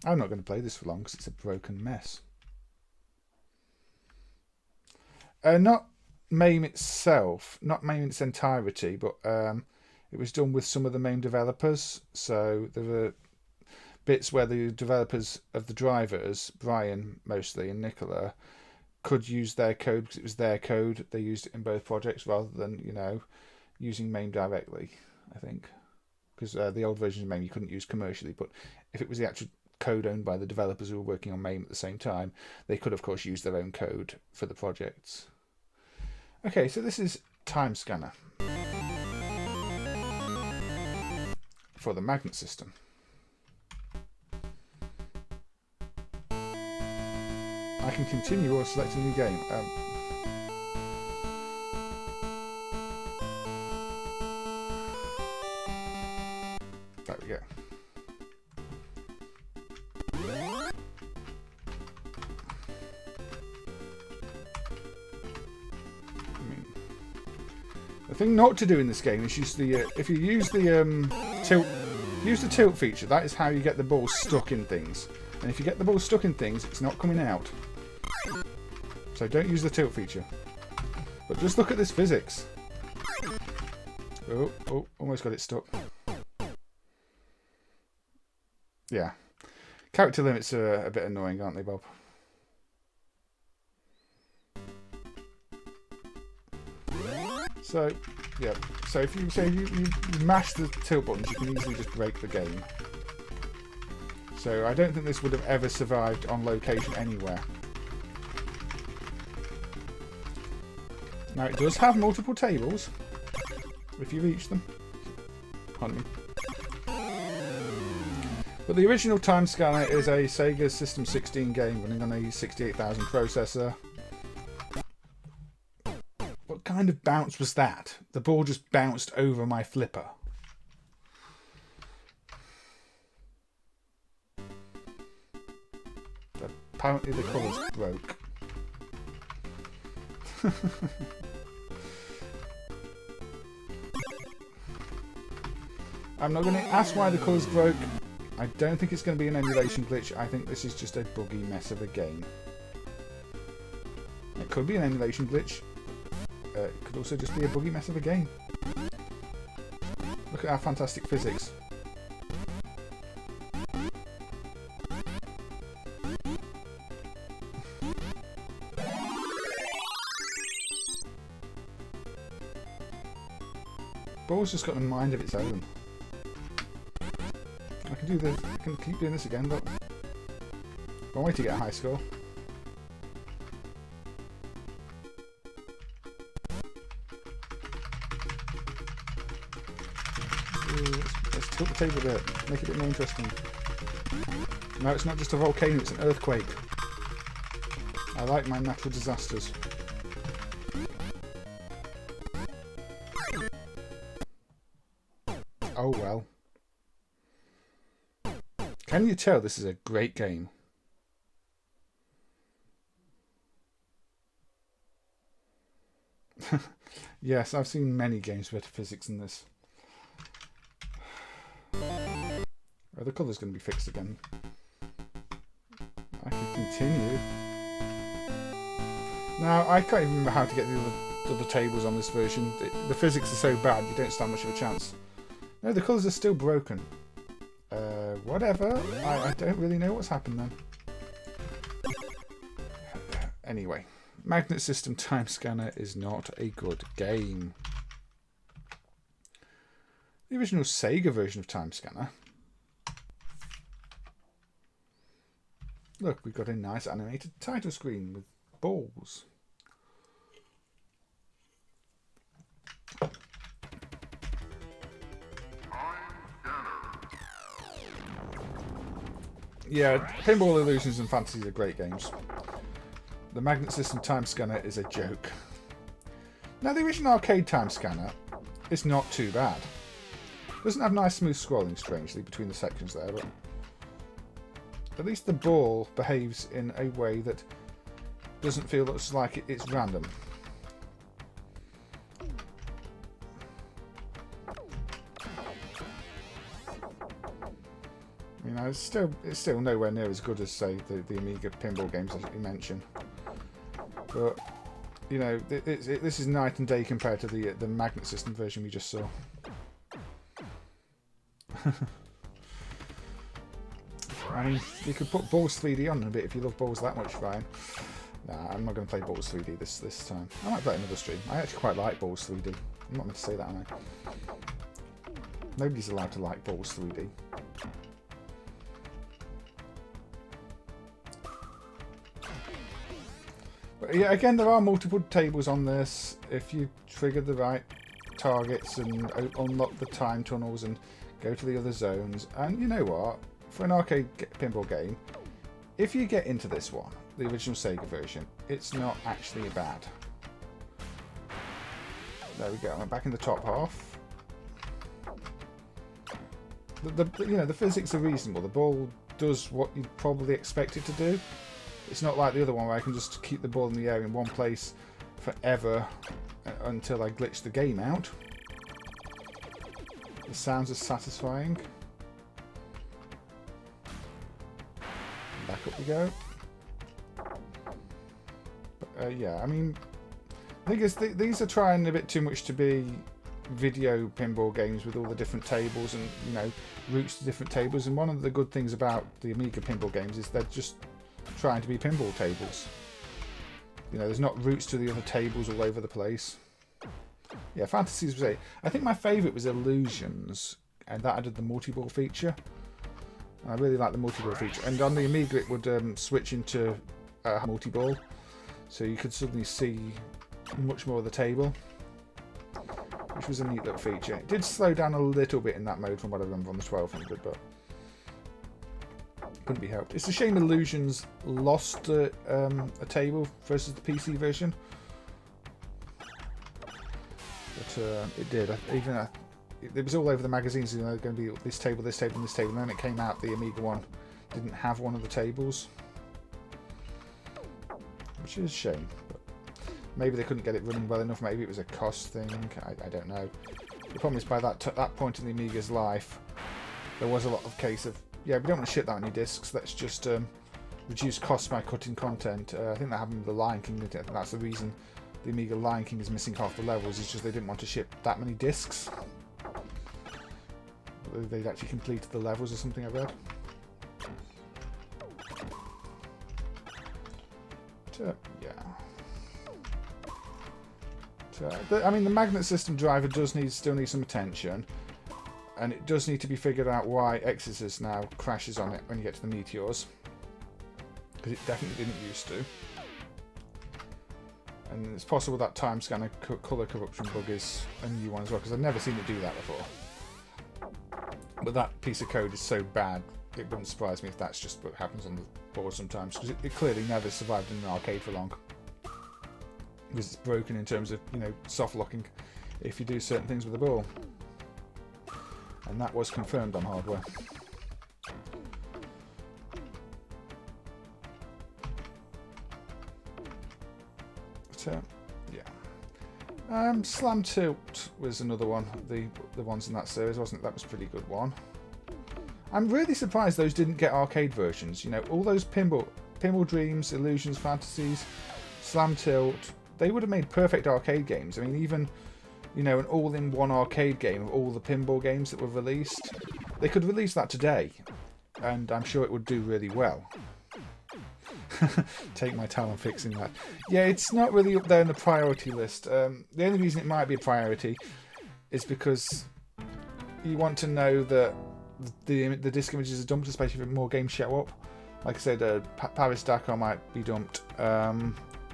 I'm not going to play this for long because it's a broken mess. Not MAME itself, not MAME in its entirety, but it was done with some of the MAME developers. So there were bits where the developers of the drivers, Brian mostly and Nicola, could use their code because it was their code. They used it in both projects rather than, you know, using MAME directly, I think. Because the old versions of MAME you couldn't use commercially, but if it was the actual code owned by the developers who were working on MAME at the same time, they could of course use their own code for the projects. Okay, so this is Time Scanner for the magnet system. I can continue or select a new game. There we go. The thing not to do in this game is use the if you use the tilt feature. That is how you get the ball stuck in things. And if you get the ball stuck in things, it's not coming out. So don't use the tilt feature. But just look at this physics. Oh, almost got it stuck. Yeah. Character limits are a bit annoying, aren't they, Bob? So, yeah. So if you mash the tilt buttons, you can easily just break the game. So I don't think this would have ever survived on location anywhere. Now it does have multiple tables, if you reach them. Hunt me. But the original Time Scanner is a Sega System 16 game running on a 68,000 processor. What kind of bounce was that? The ball just bounced over my flipper. Apparently the colours broke. I'm not going to ask why the colours broke. I don't think it's going to be an emulation glitch. I think this is just a buggy mess of a game. It could be an emulation glitch. It could also just be a buggy mess of a game. Look at our fantastic physics. Ball's just got a mind of its own. I can do this. I can keep doing this again, but one way to get a high score. Let's tilt the table a bit, make it a bit more interesting. No, it's not just a volcano; it's an earthquake. I like my natural disasters. Oh well. Can you tell this is a great game? Yes, I've seen many games with better physics than this. Oh, the colour's going to be fixed again. I can continue. Now, I can't even remember how to get the other tables on this version. The physics are so bad, you don't stand much of a chance. No, the colours are still broken. Whatever. I don't really know what's happened then. Anyway, Magnet System Time Scanner is not a good game. The original Sega version of Time Scanner. Look, we've got a nice animated title screen with balls. Yeah, Pinball Illusions and Fantasies are great games. The Magnet System Time Scanner is a joke. Now, the original arcade Time Scanner is not too bad. Doesn't have nice smooth scrolling, strangely, between the sections there, but at least the ball behaves in a way that doesn't feel like it's random. I mean, know, it's still nowhere near as good as, say, the Amiga pinball games that you mentioned. But you know, this is night and day compared to the magnet system version we just saw. I mean, you could put Balls 3D on a bit if you love Balls that much, Ryan. Nah, I'm not going to play Balls 3D this time. I might play another stream. I actually quite like Balls 3D. I'm not meant to say that, am I? Nobody's allowed to like Balls 3D. But yeah, again, there are multiple tables on this. If you trigger the right targets and unlock the time tunnels and go to the other zones, and you know what? For an arcade pinball game, if you get into this one, the original Sega version, it's not actually bad. There we go. I'm back in the top half. You know, the physics are reasonable. The ball does what you'd probably expect it to do. It's not like the other one where I can just keep the ball in the air in one place forever until I glitch the game out. The sounds are satisfying. Back up we go. But, yeah, I mean, I think these are trying a bit too much to be video pinball games with all the different tables and, you know, routes to different tables. And one of the good things about the Amiga pinball games is they're just trying to be pinball tables. You know, there's not routes to the other tables all over the place. Yeah, Fantasies was 8. I think my favourite was Illusions, and that added the multi-ball feature. I really like the multi-ball feature. And on the Amiga it would switch into multi-ball, so you could suddenly see much more of the table, which was a neat little feature. It did slow down a little bit in that mode from what I remember on the 1200, but couldn't be helped. It's a shame Illusions lost a table versus the PC version, but it did. It was all over the magazines. You know, going to be this table, this table, and this table. And then it came out, the Amiga one didn't have one of the tables, which is a shame. But maybe they couldn't get it running well enough. Maybe it was a cost thing. I don't know. The problem is, by that point in the Amiga's life, there was a lot of case of, yeah, we don't want to ship that many discs. Let's just reduce costs by cutting content. I think that happened with the Lion King. I think that's the reason the Amiga Lion King is missing half the levels. It's just they didn't want to ship that many discs. They'd actually completed the levels or something, I read. Yeah. I mean, the magnet system driver does still need some attention, and it does need to be figured out why Exzisus now crashes on it when you get to the meteors, because it definitely didn't used to. And it's possible that time scanner colour corruption bug is a new one as well, because I've never seen it do that before. But that piece of code is so bad, it wouldn't surprise me if that's just what happens on the board sometimes, because it clearly never survived in an arcade for long. Because it's broken in terms of, you know, soft locking if you do certain things with the ball. And that was confirmed on hardware. So, yeah. Slam Tilt was another one, the ones in that series, wasn't it? That was a pretty good one. I'm really surprised those didn't get arcade versions. You know, all those Pinball Dreams, Illusions, Fantasies, Slam Tilt, they would have made perfect arcade games. I mean, even, you know, an all-in-one arcade game of all the pinball games that were released. They could release that today, and I'm sure it would do really well. Take my time on fixing that. Yeah, it's not really up there in the priority list. The only reason it might be a priority is because you want to know that the disk images are dumped, especially if more games show up. Like I said, Paris Dakar might be dumped,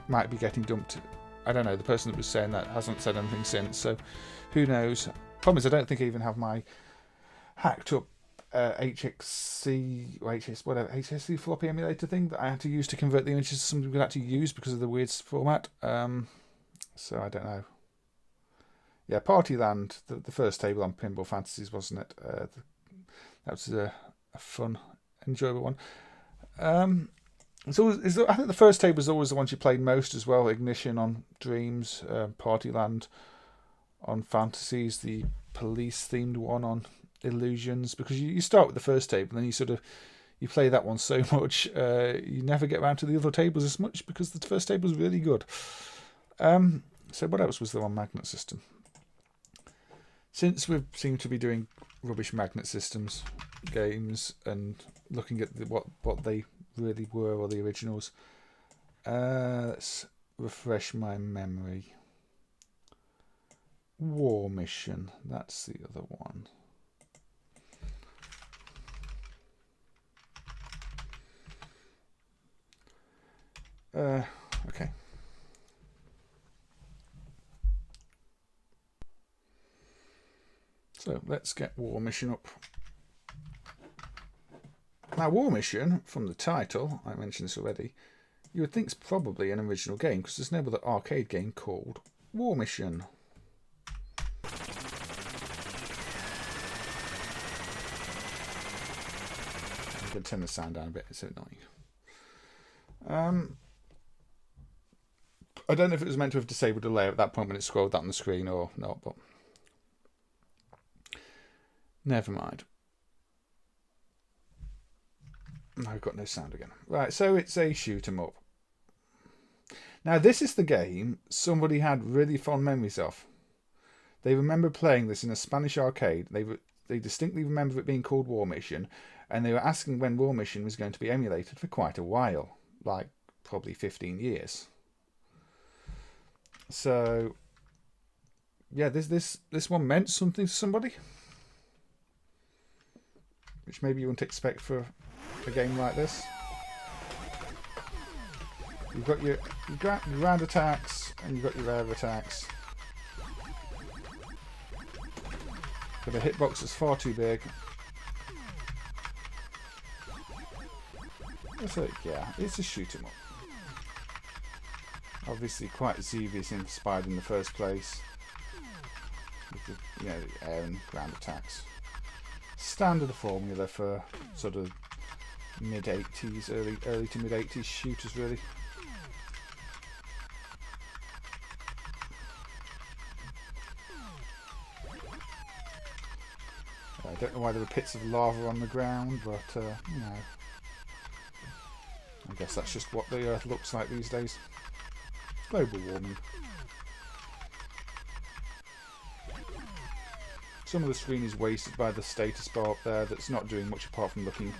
might be getting dumped. I don't know, the person that was saying that hasn't said anything since, so who knows. Problem is, I don't think I even have my hacked up HXC or HSC floppy emulator thing that I had to use to convert the images to something we could actually use because of the weird format. So I don't know. Yeah, Partyland, the first table on Pinball Fantasies, wasn't it? That was a fun, enjoyable one. I think the first table was always the ones you played most as well. Ignition on Dreams, Partyland on Fantasies, the police-themed one on illusions, because you start with the first table and you play that one so much you never get around to the other tables as much because the first table is really good. So what else was there on magnet system? Since we seem to be doing rubbish magnet systems games and looking at what they really were, or the originals, let's refresh my memory. War Mission, that's the other one. Okay. So let's get War Mission up. Now, War Mission, from the title, I mentioned this already, you would think it's probably an original game because there's no other arcade game called War Mission. I'm going to turn the sound down a bit, it's so annoying. I don't know if it was meant to have disabled delay at that point when it scrolled that on the screen or not, but never mind. No, I've got no sound again. Right, so it's a shoot 'em up. Now, this is the game somebody had really fond memories of. They remember playing this in a Spanish arcade. They distinctly remember it being called War Mission, and they were asking when War Mission was going to be emulated for quite a while, like probably 15 years. So, yeah, this one meant something to somebody, which maybe you wouldn't expect for a game like this. You've got your ground attacks and you've got your air attacks. But the hitbox is far too big. So yeah, it's a shoot 'em up. Obviously quite Xavius inspired in the first place. With the, the air and ground attacks. Standard formula for sort of mid-80s, early to mid-80s shooters, really. I don't know why there were pits of lava on the ground, but I guess that's just what the Earth looks like these days. Global warming. Some of the screen is wasted by the status bar up there that's not doing much apart from looking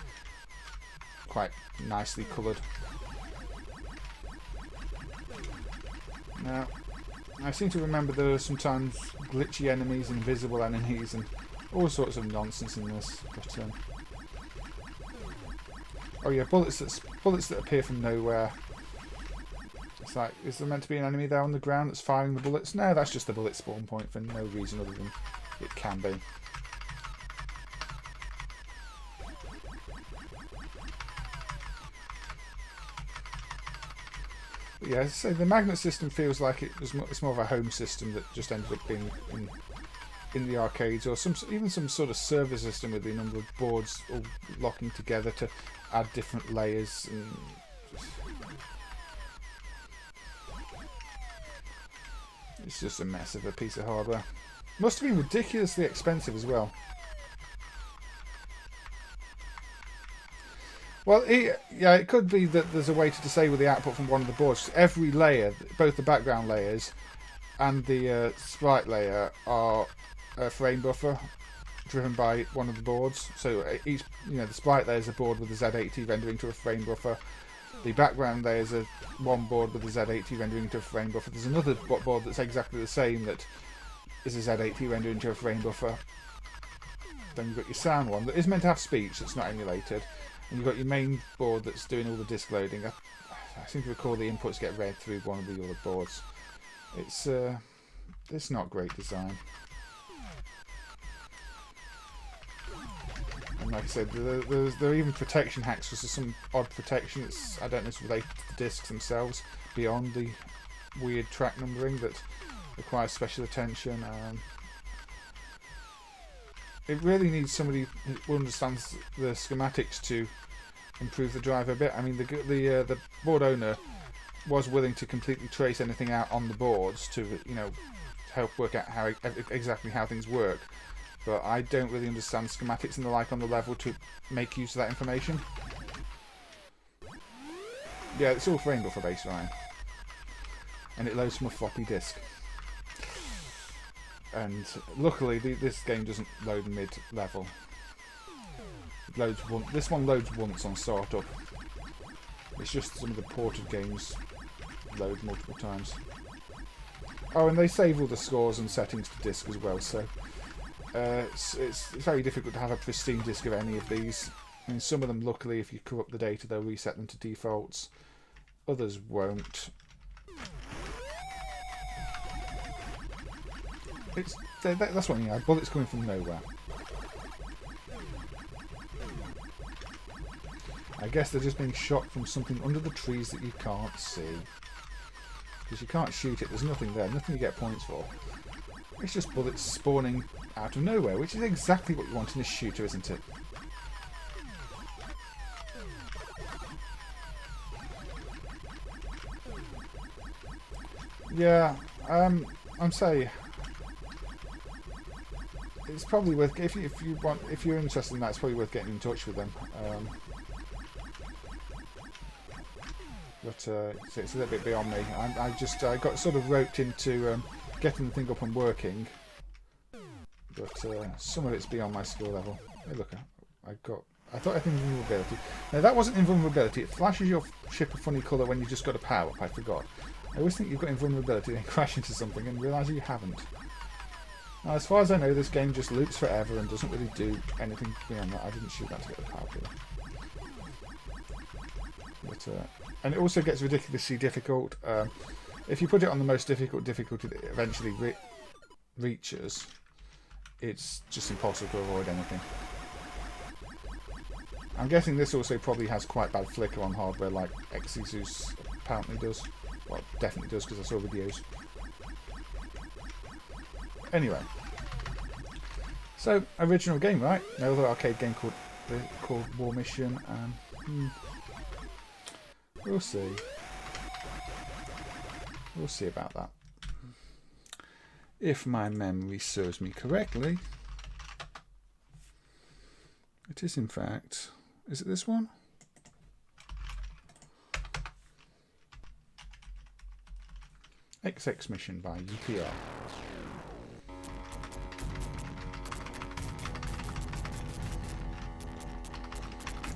quite nicely coloured. Now, I seem to remember there are sometimes glitchy enemies, invisible enemies, and all sorts of nonsense in this. But oh yeah, bullets that appear from nowhere. It's like, is there meant to be an enemy there on the ground that's firing the bullets? No, that's just the bullet spawn point for no reason other than it can be. But yeah, so the magnet system feels like it's more of a home system that just ended up being in the arcades, or even some sort of server system with a number of boards all locking together to add different layers. And it's just a mess of a piece of hardware. Must have been ridiculously expensive as well. Well, it could be that there's a way to disable the output from one of the boards. Every layer, both the background layers and the sprite layer, are a frame buffer driven by one of the boards. So each, the sprite layer is a board with a Z80 rendering to a frame buffer. The background layer is one board with a Z80 rendering to a frame buffer. There's another board that's exactly the same that is a Z80 rendering to a frame buffer. Then you've got your sound one that is meant to have speech that's not emulated. And you've got your main board that's doing all the disk loading. I seem to recall the inputs get read through one of the other boards. It's not great design. And like I said, there are even protection hacks for some odd protection. I don't know if it's related to the discs themselves, beyond the weird track numbering that requires special attention. It really needs somebody who understands the schematics to improve the driver a bit. I mean, the board owner was willing to completely trace anything out on the boards to help work out exactly how things work. but I don't really understand schematics and the like on the level to make use of that information. Yeah, it's all framed off a baseline. And it loads from a floppy disk. And luckily, this game doesn't load mid-level. It loads this one loads once on startup. It's just some of the ported games load multiple times. Oh, and they save all the scores and settings to disk as well, so it's very difficult to have a pristine disk of any of these. I mean, some of them, luckily, if you corrupt the data, they'll reset them to defaults. Others won't. That's what I mean. Bullets coming from nowhere. I guess they're just being shot from something under the trees that you can't see. Because you can't shoot it, there's nothing there, nothing you get points for. It's just bullets spawning out of nowhere, which is exactly what you want in a shooter, isn't it? Yeah, I'm saying it's probably worth, if you're interested in that, it's probably worth getting in touch with them. But it's a little bit beyond me. I got sort of roped into getting the thing up and working, but some of it's beyond my skill level. Hey, look, I thought I had invulnerability. No, that wasn't invulnerability. It flashes your ship a funny colour when you just got a power up. I forgot. I always think you've got invulnerability and crash into something and realise you haven't. Now, as far as I know, this game just loops forever and doesn't really do anything beyond that. I didn't shoot that to get the power up. But and it also gets ridiculously difficult. If you put it on the most difficult difficulty that it eventually reaches, it's just impossible to avoid anything. I'm guessing this also probably has quite bad flicker on hardware, like Exzisus apparently does. Well, definitely does, because I saw videos. Anyway, so original game, right? Another arcade game called War Mission, and we'll see. We'll see about that. If my memory serves me correctly, it is in fact. Is it this one? XX Mission by UPR.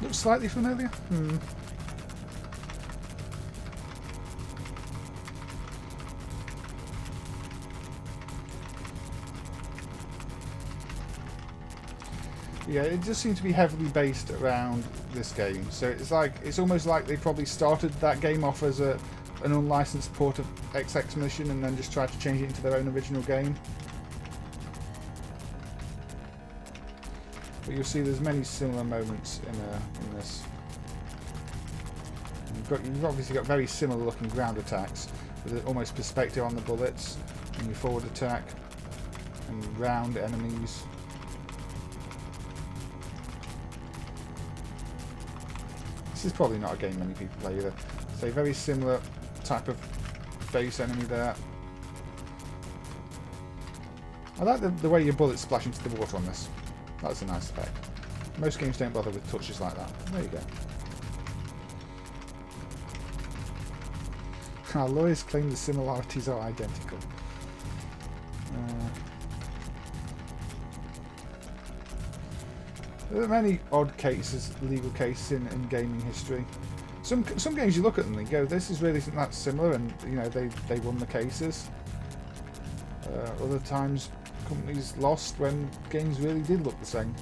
Looks slightly familiar. Yeah, it just seems to be heavily based around this game. So it's almost like they probably started that game off as an unlicensed port of XX Mission and then just tried to change it into their own original game. But you'll see there's many similar moments in this. You've obviously got very similar looking ground attacks with almost perspective on the bullets, and your forward attack and round enemies. This is probably not a game many people play either. So a very similar type of face enemy there. I like the way your bullets splash into the water on this. That's a nice effect. Most games don't bother with touches like that. There you go. Our lawyers claim the similarities are identical. There are many odd cases, legal cases in gaming history. Some games you look at them and go, this is really something that's similar, and you know they won the cases. Other times companies lost when games really did look the same.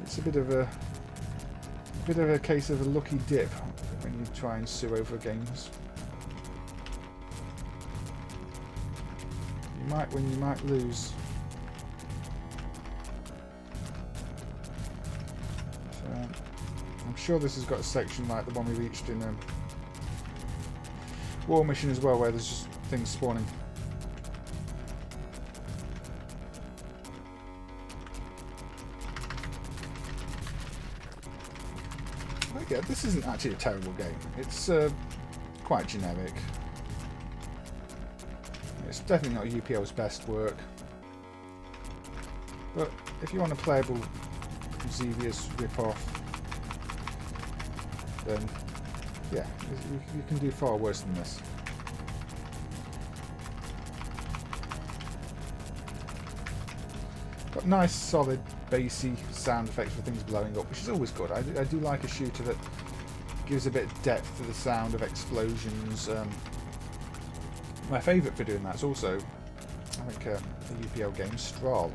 It's a bit of a case of a lucky dip when you try and sue over games. You might win, you might lose. I'm sure this has got a section like the one we reached in War Mission as well, where there's just things spawning. But yeah, this isn't actually a terrible game. It's quite generic. It's definitely not UPL's best work. But if you want a playable Xevious rip-off, then yeah, you can do far worse than this. Got nice, solid, bassy sound effects for things blowing up, which is always good. I do like a shooter that gives a bit of depth to the sound of explosions. My favourite for doing that is also, I think, the UPL game Stroll.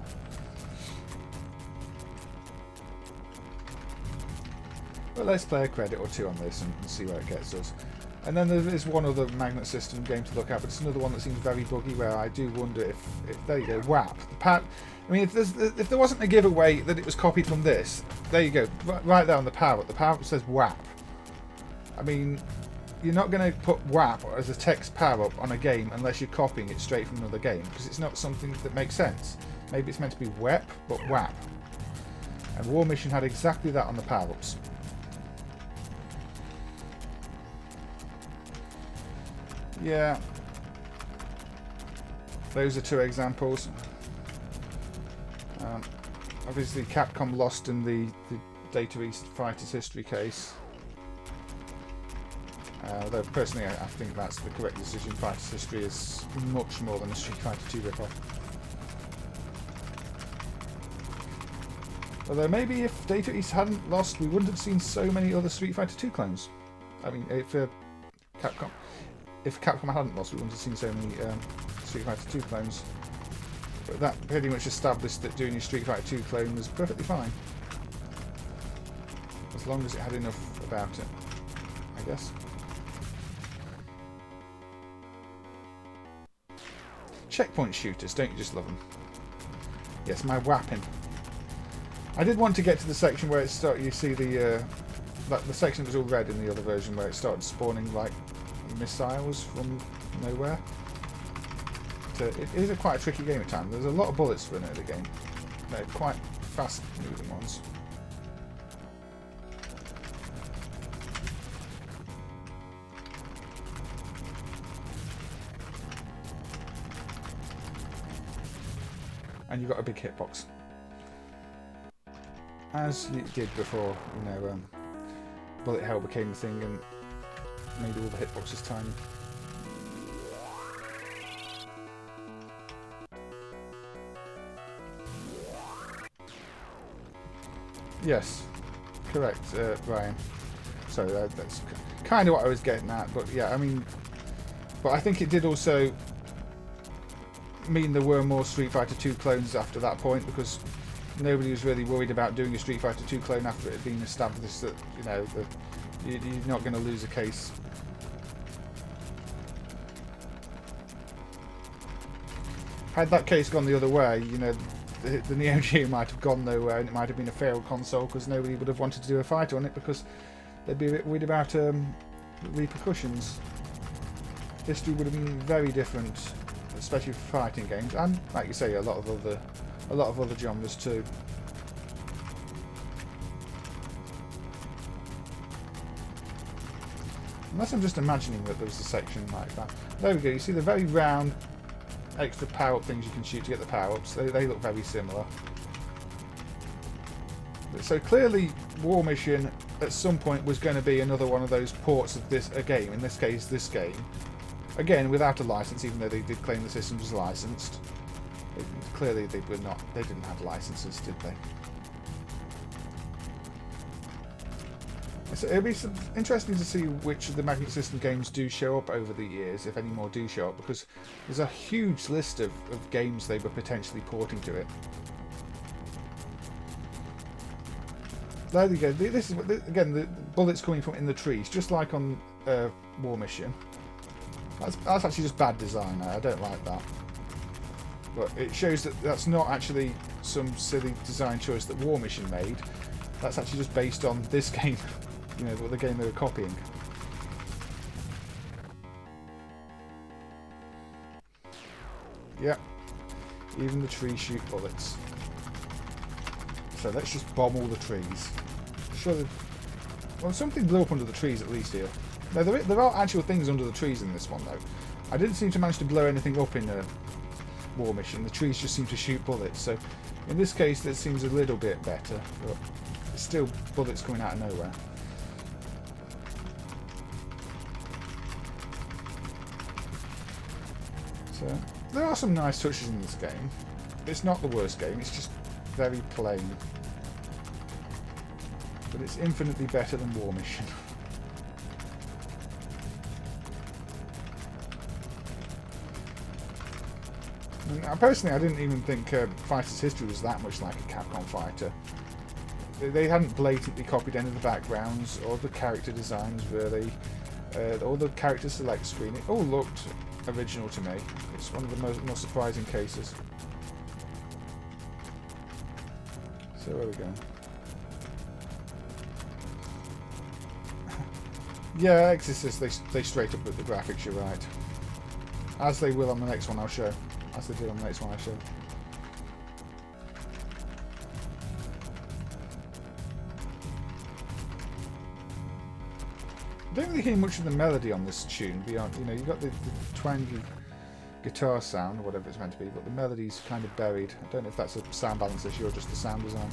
But let's play a credit or two on this and see where it gets us. And then there is one other magnet system game to look at, but it's another one that seems very buggy, where I do wonder if there you go, WAP. I mean, if there wasn't a giveaway that it was copied from this, there you go, right there on the power-up. The power-up says WAP. I mean, you're not going to put WAP as a text power-up on a game unless you're copying it straight from another game, because it's not something that makes sense. Maybe it's meant to be WEP, but WAP. And War Mission had exactly that on the power-ups. Yeah, those are two examples. Obviously Capcom lost in the Data East Fighters history case. Though personally I think that's the correct decision. Fighters history is much more than a Street Fighter 2 rip-off. Although maybe if Data East hadn't lost, we wouldn't have seen so many other Street Fighter 2 clones. I mean, if Capcom hadn't lost, we wouldn't have seen so many Street Fighter 2 clones. But that pretty much established that doing a Street Fighter 2 clone was perfectly fine. As long as it had enough about it, I guess. Checkpoint shooters, don't you just love them? Yes, my whapping. I did want to get to the section where it started, you see the section that was all red in the other version, where it started spawning like missiles from nowhere. So it is quite a tricky game at times. There's a lot of bullets for an early game. They're quite fast moving ones. And you've got a big hitbox, as you did before. You know, bullet hell became the thing and made all the hitboxes tiny. Yes, correct, Brian. So that's kind of what I was getting at. But yeah, I mean, but I think it did also mean there were more Street Fighter 2 clones after that point, because nobody was really worried about doing a Street Fighter 2 clone after it had been established that, you know, that you're not going to lose a case. Had that case gone the other way, you know, the Neo Geo might have gone nowhere, and it might have been a failed console because nobody would have wanted to do a fighter on it because they'd be a bit worried about repercussions. History would have been very different, especially for fighting games, and like you say, a lot of other genres too. Unless I'm just imagining that there was a section like that. There we go. You see the very round extra power-up things you can shoot to get the power-ups. They look very similar. So clearly War Mission at some point was going to be another one of those ports of a game, in this case this game. Again, without a license, even though they did claim the system was licensed. Clearly they were not. They didn't have licenses, did they? So it'll be interesting to see which of the Magnet System games do show up over the years, if any more do show up, because there's a huge list of games they were potentially porting to it. There you go. This is again the bullets coming from in the trees, just like on War Mission. That's actually just bad design. I don't like that. But it shows that that's not actually some silly design choice that War Mission made. That's actually just based on this game. You know, the game they were copying. Yeah, even the trees shoot bullets. So let's just bomb all the trees. Sure. Well, something blew up under the trees at least here. No, there are actual things under the trees in this one though. I didn't seem to manage to blow anything up in War Mission. The trees just seem to shoot bullets. So In this case, it seems a little bit better, but it's still bullets coming out of nowhere. So, there are some nice touches in this game. It's not the worst game, it's just very plain. But it's infinitely better than War Mission. Personally, I didn't even think Fighter's History was that much like a Capcom fighter. They hadn't blatantly copied any of the backgrounds or the character designs, really. Or the character select screen. It all looked original to me. It's one of the most surprising cases. So where are we going? Yeah, Exzisus, they straight up with the graphics, you're right. As they will on the next one I'll show. As they did on the next one I showed. I don't really hear much of the melody on this tune beyond, you know, you've got the twangy guitar sound, or whatever it's meant to be, but the melody's kind of buried. I don't know if that's a sound balance issue or just the sound design.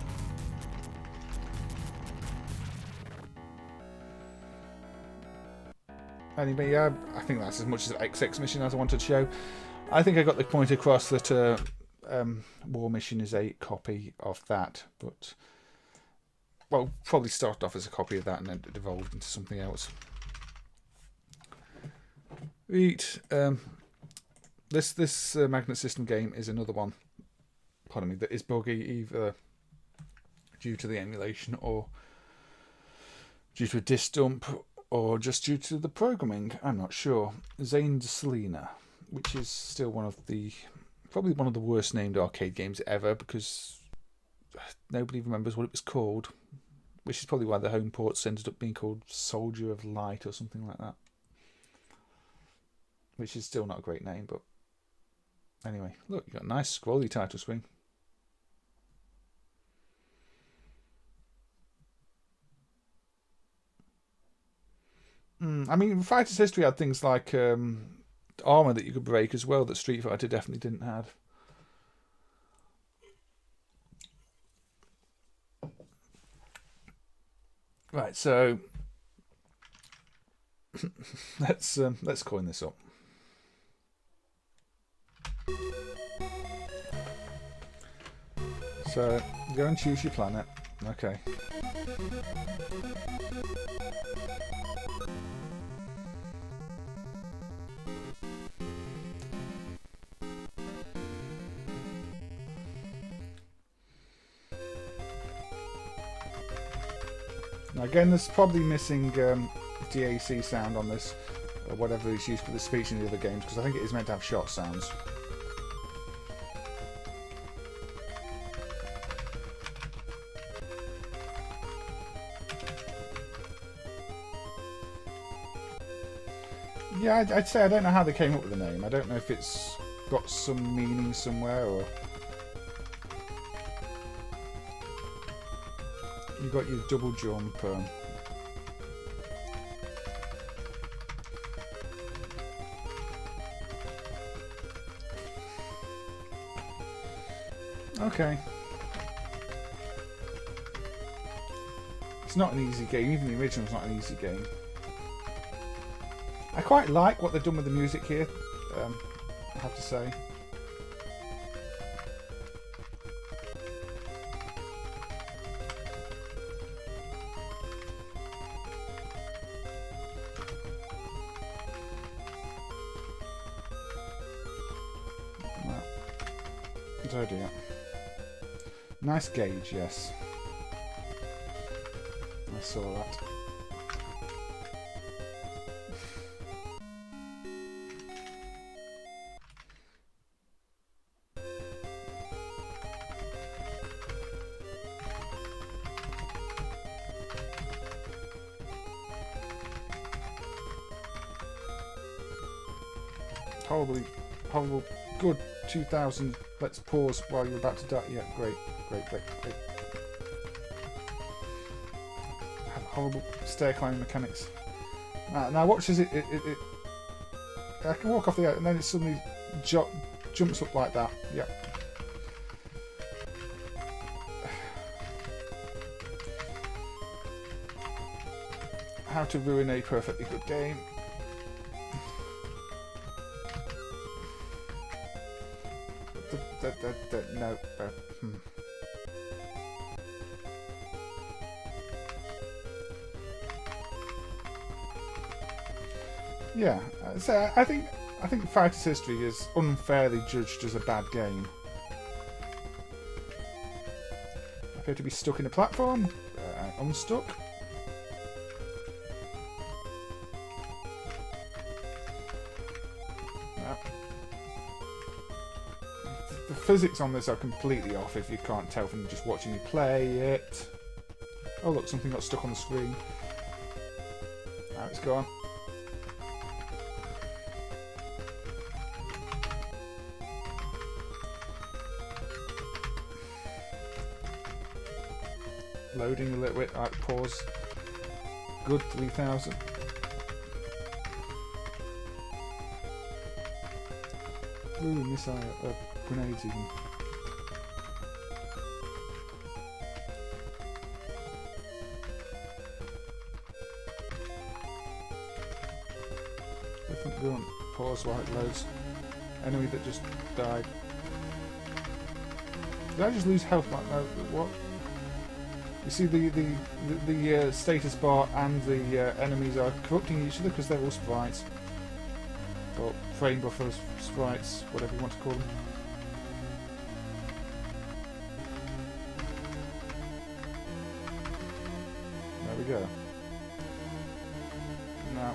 Anyway, yeah, I think that's as much as XX Mission as I wanted to show. I think I got the point across that War Mission is a copy of that, but, well, probably started off as a copy of that and then it evolved into something else. Right, this Magnet System game is another one, pardon me, that is buggy either due to the emulation or due to a disk dump or just due to the programming. I'm not sure. Xain'd Sleena, which is still probably one of the worst named arcade games ever because nobody remembers what it was called, which is probably why the home ports ended up being called Soldier of Light or something like that, which is still not a great name, but anyway, look, you've got a nice scrolly title screen. I mean, Fighter's History had things like armor that you could break as well that Street Fighter definitely didn't have. Right, so let's coin this up. So go and choose your planet. Okay. Now again, there's probably missing DAC sound on this, or whatever is used for the speech in the other games, because I think it is meant to have shot sounds. Yeah, I'd say I don't know how they came up with the name. I don't know if it's got some meaning somewhere, or you've got your double jump. Okay. It's not an easy game. Even the original's not an easy game. I quite like what they've done with the music here, I have to say. Oh dear. Nice gauge, yes. I saw that. Horrible, good 2000. Let's pause while you're about to die. Yeah, great. Have horrible stair climbing mechanics. Now watch as it I can walk off the edge and then it suddenly jumps up like that. Yep. how to ruin a perfectly good game. No. Yeah, so I think Fighter's History is unfairly judged as a bad game. I appear to be stuck in a platform. Unstuck. No. The physics on this are completely off if you can't tell from just watching me play it. Oh look, something got stuck on the screen. Now it's gone. Loading a little bit. Alright, pause. Good 3000. Ooh, missile, grenades even. Go on, pause while it loads. Enemy that just died. Did I just lose health like that? What? You see the status bar and the enemies are corrupting each other because they're all sprites. Or frame buffers, sprites, whatever you want to call them. There we go. Now.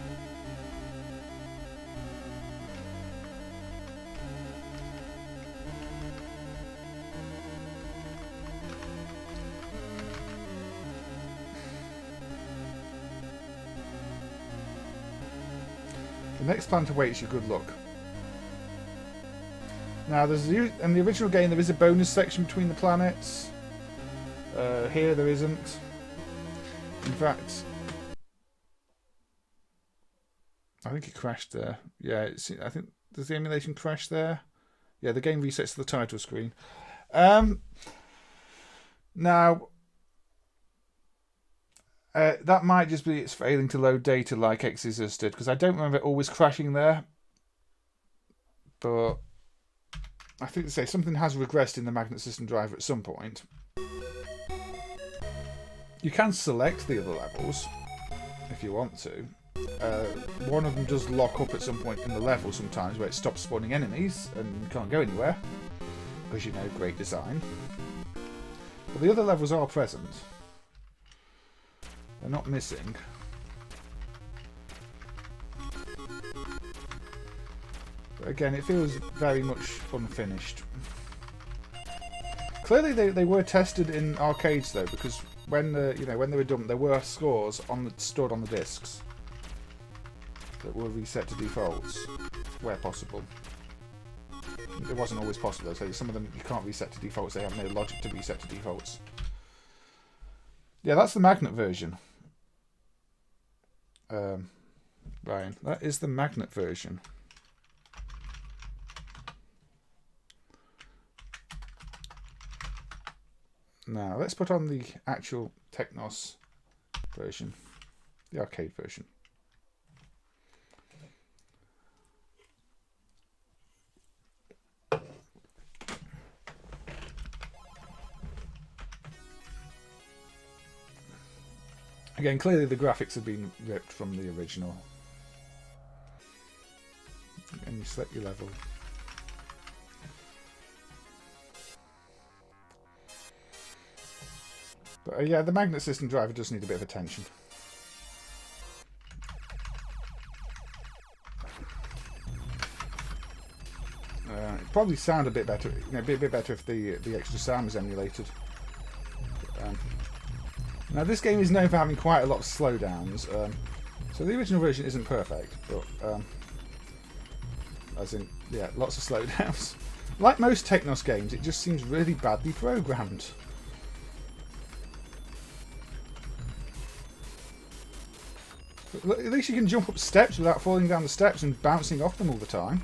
The next planet awaits you, good luck. Now, in the original game there is a bonus section between the planets. Here there isn't. In fact, I think it crashed there. Yeah, I think, does the emulation crash there? Yeah, the game resets to the title screen. Now, that might just be it's failing to load data like Exzisus did, because I don't remember it always crashing there. But I think to say something has regressed in the magnet system driver at some point. You can select the other levels if you want to. One of them does lock up at some point in the level sometimes, where it stops spawning enemies and you can't go anywhere because, you know, great design. But the other levels are present. They're not missing. But again, it feels very much unfinished. Clearly, they were tested in arcades though, because when they were done, there were scores stored on the discs that were reset to defaults where possible. It wasn't always possible though, so some of them you can't reset to defaults. They have no logic to reset to defaults. Yeah, that's the magnet version. Ryan, that is the magnet version. Now, let's put on the actual Technos version, the arcade version. Again, clearly the graphics have been ripped from the original. And you select your level. But yeah, the magnet system driver does need a bit of attention. It'd probably sound a bit better, a bit better if the extra sound was emulated. Now this game is known for having quite a lot of slowdowns, so the original version isn't perfect, but as in, yeah, lots of slowdowns. Like most Technos games, it just seems really badly programmed. But at least you can jump up steps without falling down the steps and bouncing off them all the time.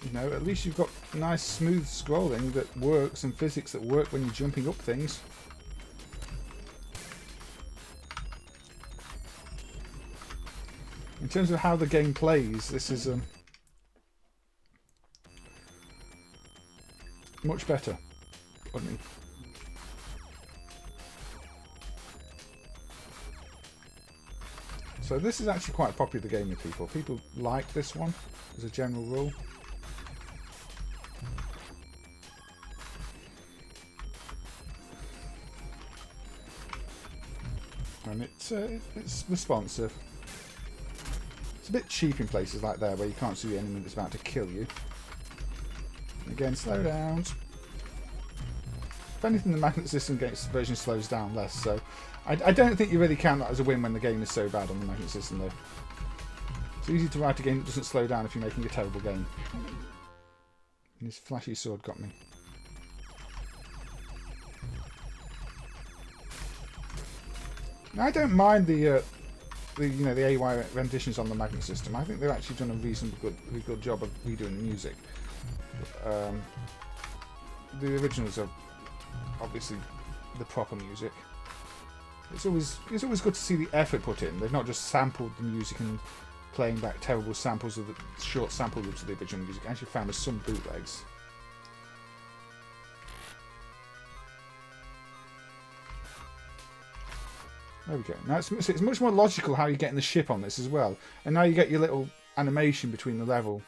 You know, at least you've got nice smooth scrolling that works and physics that work when you're jumping up things. In terms of how the game plays, this is much better. I mean, so this is actually quite a popular game with people. People like this one as a general rule. And it's responsive. It's a bit cheap in places like there where you can't see the enemy that's about to kill you. And again, slow downs. If anything, the magnet system version slows down less, so I don't think you really count that as a win when the game is so bad on the magnet system, though. It's easy to write a game that doesn't slow down if you're making a terrible game. And his flashy sword got me. Now, I don't mind the AY renditions on the magnet system. I think they've actually done a reasonably good job of redoing the music. The originals are obviously the proper music. It's always good to see the effort put in. They've not just sampled the music and playing back terrible samples of the short sample loops of the original music. I actually found there's some bootlegs. There we go. Now it's much more logical how you're getting the ship on this as well. And now you get your little animation between the level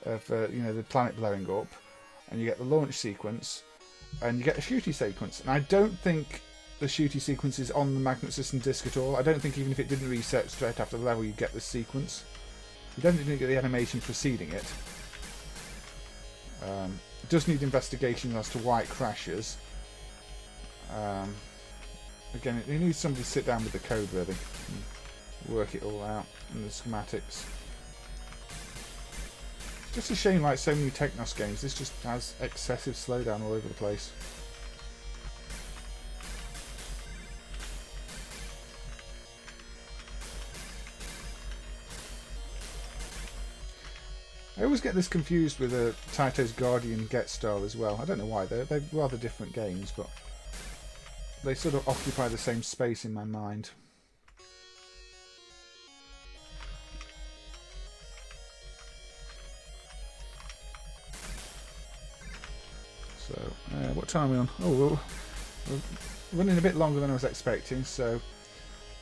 of the planet blowing up, and you get the launch sequence, and you get a shooty sequence. And I don't think the shooty sequence is on the magnet system disc at all. I don't think even if it didn't reset straight after the level, you'd get this sequence. You definitely get the animation preceding it. It does need investigation as to why it crashes. Again, it needs somebody to sit down with the code really and work it all out in the schematics. It's just a shame, like so many Technos games, this just has excessive slowdown all over the place. I always get this confused with Taito's Guardian Get Star as well. I don't know why, they're rather different games, but they sort of occupy the same space in my mind. So, what time are we on? Oh, we're running a bit longer than I was expecting, so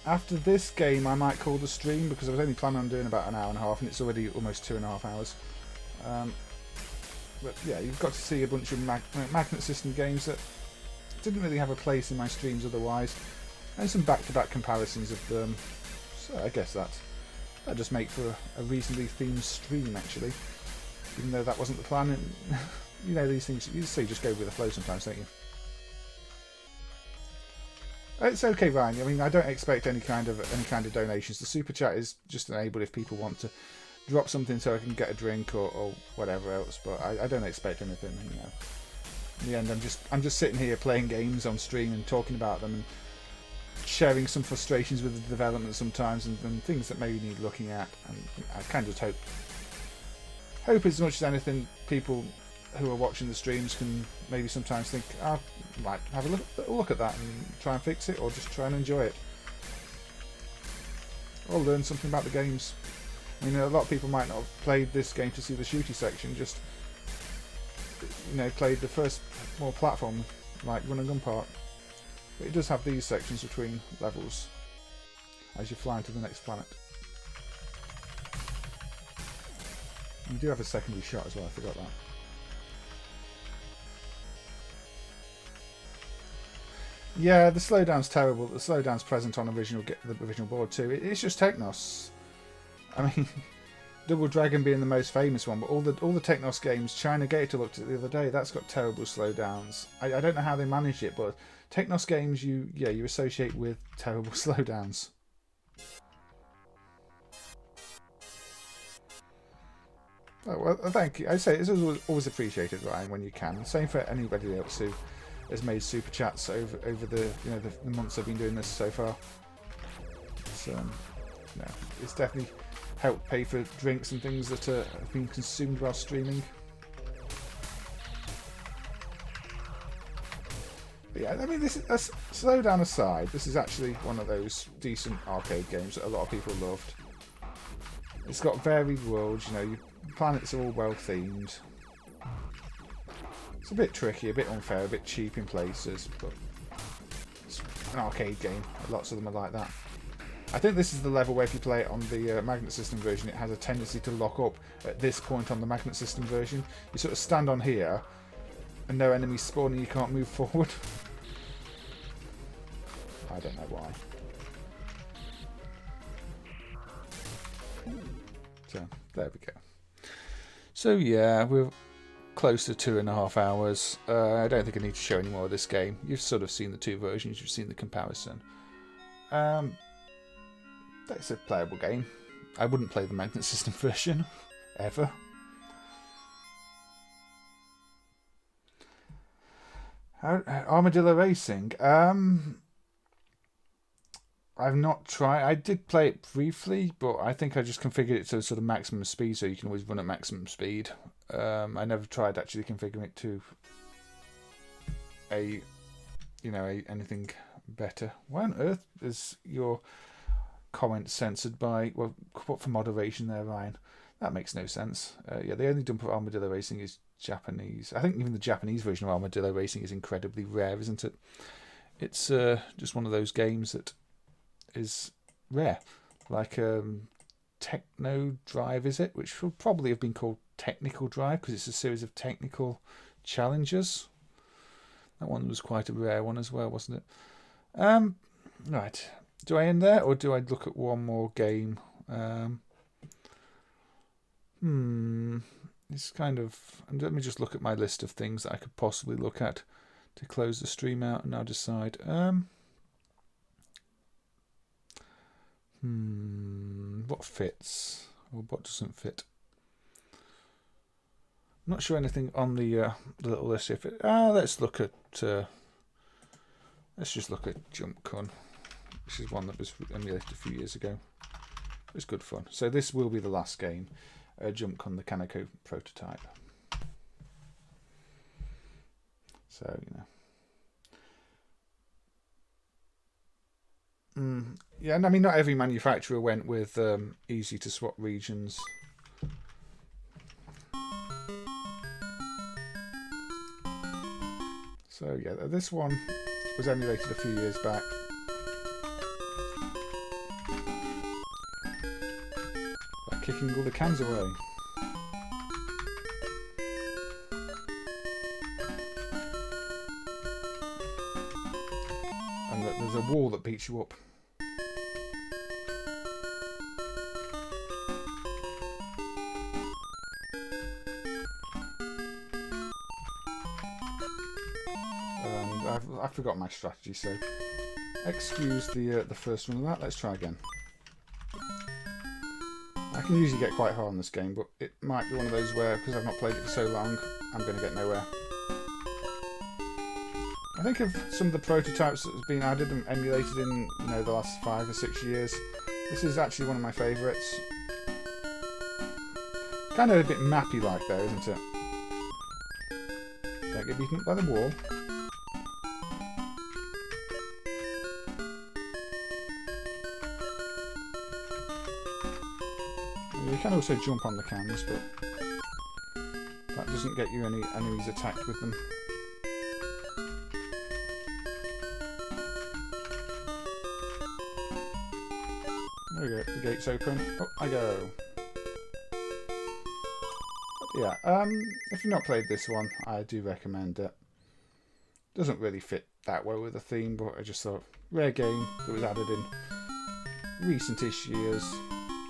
after this game I might call the stream, because I was only planning on doing about an hour and a half and it's already almost 2.5 hours. But yeah, you've got to see a bunch of magnet system games that didn't really have a place in my streams otherwise, and some back-to-back comparisons of them. So I guess that just make for a reasonably themed stream actually, even though that wasn't the plan. And you know, these things, you just go with the flow sometimes, don't you? It's okay, Ryan. I mean, I don't expect any kind of donations. The super chat is just enabled if people want to drop something so I can get a drink or whatever else. But I don't expect anything. You know, in the end, I'm just sitting here playing games on stream and talking about them and sharing some frustrations with the development sometimes and things that maybe need looking at. And I kind of just hope as much as anything, people who are watching the streams can maybe sometimes think, I might have a look at that and try and fix it, or just try and enjoy it, or learn something about the games. I mean, a lot of people might not have played this game to see the shooty section, just played the first more platform like run and gun part. But it does have these sections between levels as you fly into the next planet. You do have a secondary shot as well, I forgot that. Yeah, the slowdown's terrible. The slowdown's present on the original board too. It's just Technos. I mean, Double Dragon being the most famous one, but all the Technos games, China Gate I looked at the other day, that's got terrible slowdowns. I don't know how they managed it, but Technos games you associate with terrible slowdowns. Oh, well, thank you. I say it's always appreciated, Ryan, when you can. Same for anybody else who has made super chats over the the months I've been doing this so far. It's definitely helped pay for drinks and things that have been consumed while streaming. But yeah, I mean, this is slowdown aside. This is actually one of those decent arcade games that a lot of people loved. It's got varied worlds, you know, your planets are all well themed. It's a bit tricky, a bit unfair, a bit cheap in places, but it's an arcade game. Lots of them are like that. I think this is the level where if you play it on the Magnet System version, it has a tendency to lock up at this point on the Magnet System version. You sort of stand on here, and no enemies spawn and you can't move forward. I don't know why. So, there we go. So yeah, we're close to 2.5 hours. I don't think I need to show any more of this game. You've sort of seen the two versions, you've seen the comparison. That's a playable game. I wouldn't play the Magnet System version, ever. Armadillo Racing. I've not tried. I did play it briefly, but I think I just configured it to sort of maximum speed, so you can always run at maximum speed. I never tried actually configuring it to anything better. Why on earth is your comment censored by, well, what for moderation there, Ryan? That makes no sense. Yeah, the only dump of Armadillo Racing is Japanese. I think even the Japanese version of Armadillo Racing is incredibly rare, isn't it? It's just one of those games that is rare, like Techno Drive, is it? Which will probably have been called Technical Drive because it's a series of technical challenges. That one was quite a rare one as well, wasn't it? Right, do I end there or do I look at one more game? It's kind of, and let me just look at my list of things that I could possibly look at to close the stream out, and I'll decide. What fits or what doesn't fit? I'm not sure anything on the little list. If it, let's look at let's just look at Jump Con, which is one that was emulated a few years ago. It was good fun. So this will be the last game, Jump Con, the Kaneko prototype. So you know. Yeah, and I mean, not every manufacturer went with easy to swap regions. So yeah, this one was emulated a few years back. By kicking all the cans away. And there's a wall that beats you up. I forgot my strategy, so excuse the first one of that. Let's try again. I can usually get quite hard on this game, but it might be one of those where, because I've not played it for so long, I'm going to get nowhere. I think of some of the prototypes that have been added and emulated in the last 5 or 6 years. This is actually one of my favourites. Kind of a bit mappy like though, isn't it? Don't get beaten up by the wall. You can also jump on the cans, but that doesn't get you any enemies attacked with them. There we go, the gate's open. Up I go. Yeah, if you've not played this one, I do recommend it. Doesn't really fit that well with the theme, but I just thought, rare game that was added in recent-ish years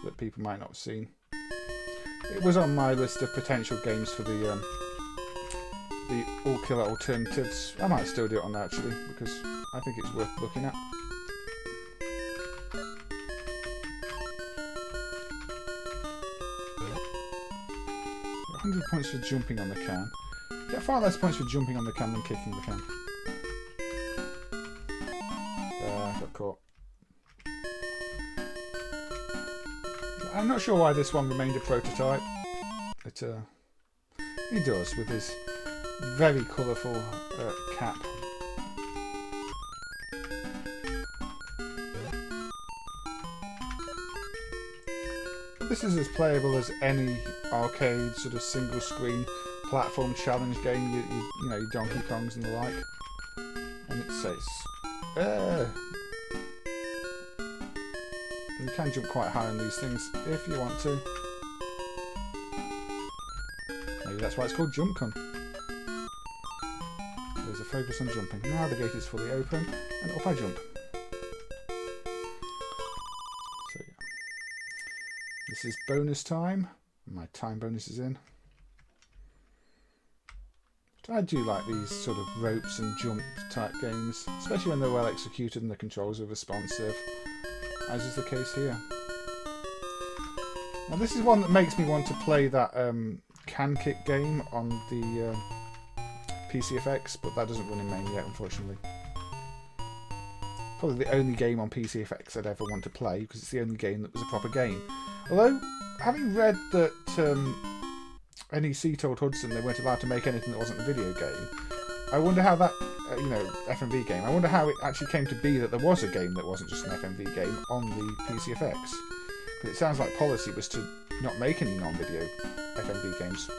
that people might not have seen. It was on my list of potential games for the all-killer alternatives. I might still do it on that actually, because I think it's worth looking at. £100 points for jumping on the can. You get far less points for jumping on the can than kicking the can. Got caught. I'm not sure why this one remained a prototype. He does, with his very colourful cap. this is as playable as any arcade sort of single screen platform challenge game, you know, your Donkey Kongs and the like. And it says, you can jump quite high on these things if you want to. Maybe that's why it's called Jump Con. There's a focus on jumping. Now the gate is fully open, and up I jump. So yeah. This is bonus time. My time bonus is in. But I do like these sort of ropes and jump type games, especially when they're well executed and the controls are responsive, as is the case here. Now this is one that makes me want to play that Can Kick game on the PCFX, but that doesn't run in MAME yet, unfortunately. Probably the only game on PCFX I'd ever want to play, because it's the only game that was a proper game. Although, having read that NEC told Hudson they weren't allowed to make anything that wasn't a video game, I wonder how that, you know, FMV game, I wonder how it actually came to be that there was a game that wasn't just an FMV game on the PCFX. But it sounds like policy was to not make any non-video FMV games.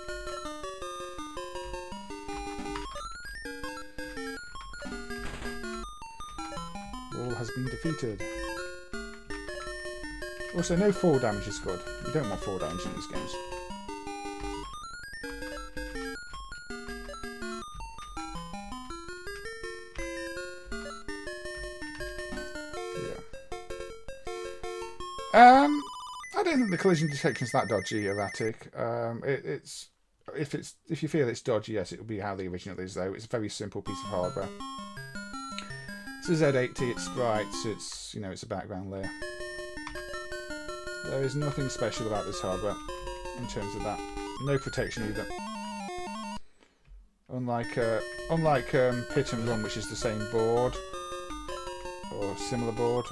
All has been defeated. Also, no fall damage is good. You don't want fall damage in these games. I don't think the collision detection is that dodgy, erratic. If you feel it's dodgy, yes, it will be how the original is, though. It's a very simple piece of hardware. It's a Z80, it's sprites, it's, you know, it's a background layer. There is nothing special about this hardware in terms of that. No protection either. Unlike Pit and Run, which is the same board or similar board,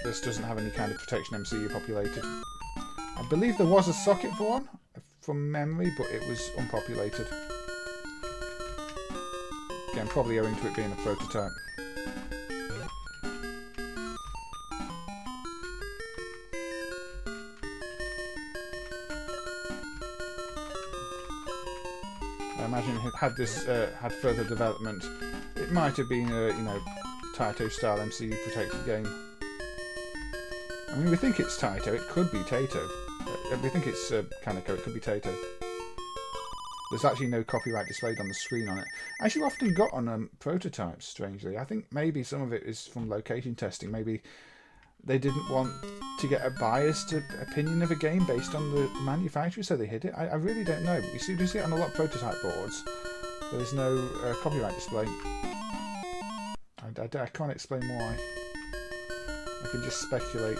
this doesn't have any kind of protection MCU populated. I believe there was a socket for one from memory, but it was unpopulated. Again, probably owing to it being a prototype. I imagine had this had further development, it might have been a, you know, Taito style MCU protected game. I mean, we think it's Taito, it could be Taito. We think it's Kaneko, it could be Taito. There's actually no copyright displayed on the screen on it. As you often got on prototypes, strangely. I think maybe some of it is from location testing. Maybe they didn't want to get a biased opinion of a game based on the manufacturer, so they hid it. I really don't know. But you do see it on a lot of prototype boards. There's no copyright display. I can't explain why. I can just speculate.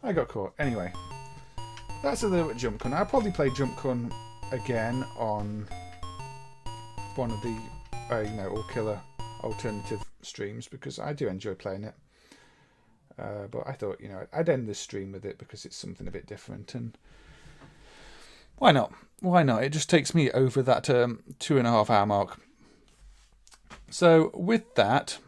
I got caught. Anyway, that's a little bit Jump Con. I'll probably play Jump Con again on one of the you know, all killer alternative streams, because I do enjoy playing it. But I thought, you know, I'd end this stream with it because it's something a bit different, and why not? Why not? It just takes me over that 2.5 hour mark. So with that,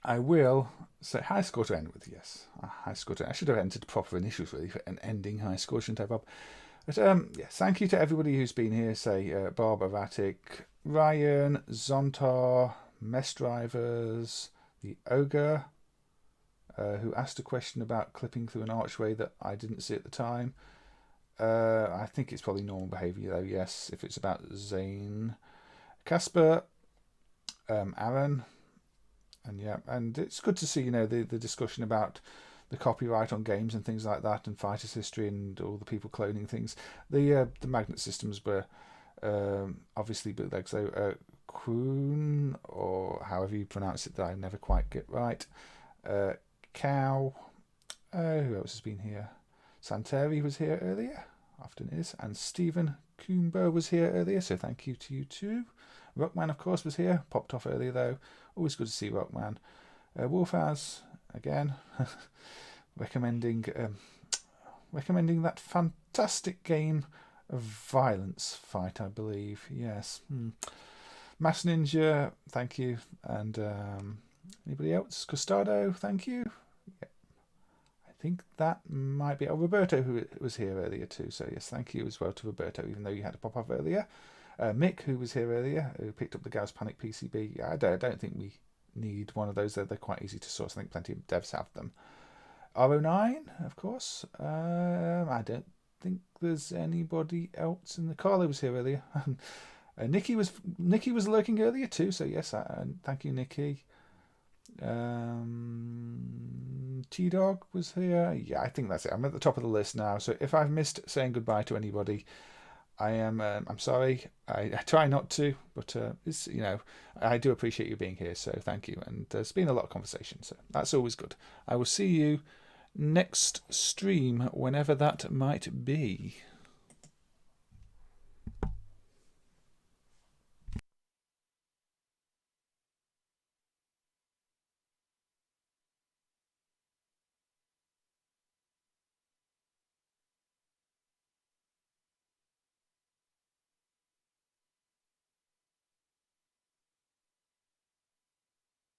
I will say high score to end with. Yes, a high score to. I should have entered proper initials really for an ending high score, shouldn't I, Bob? But yeah, thank you to everybody who's been here. Say Bob, Erratic, Ryan, Zontar, Mess Drivers, the Ogre, who asked a question about clipping through an archway that I didn't see at the time. I think it's probably normal behaviour though, yes, if it's about Xain'd. Casper, Aaron, and yeah, and it's good to see, you know, the discussion about the copyright on games and things like that, and Fighters history and all the people cloning things. The magnet systems were obviously bootleg, so Quoon, or however you pronounce it that I never quite get right. Cow, who else has been here? Santeri was here earlier, often is, and Stephen Coombo was here earlier, so thank you to you too. Rockman, of course, was here, popped off earlier though. Always good to see Rockman. Wolfaz, again, recommending that fantastic game a violence fight, I believe. Yes. Mass Ninja, thank you. And anybody else? Costado, thank you. Yeah. I think that might be... Oh, Roberto, who was here earlier too. So yes, thank you as well to Roberto, even though you had to pop off earlier. Mick, who was here earlier, who picked up the Gauss Panic PCB. I don't think we need one of those. They're quite easy to source. I think plenty of devs have them. R09, of course. I don't think there's anybody else in the... Carlo was here earlier. Nikki was lurking earlier too, so yes, thank you, Nikki. T-Dog was here. Yeah, I think that's it. I'm at the top of the list now, so if I've missed saying goodbye to anybody, I'm sorry. I try not to, but it's, I do appreciate you being here, so thank you. And there's been a lot of conversation, so that's always good. I will see you next stream, whenever that might be.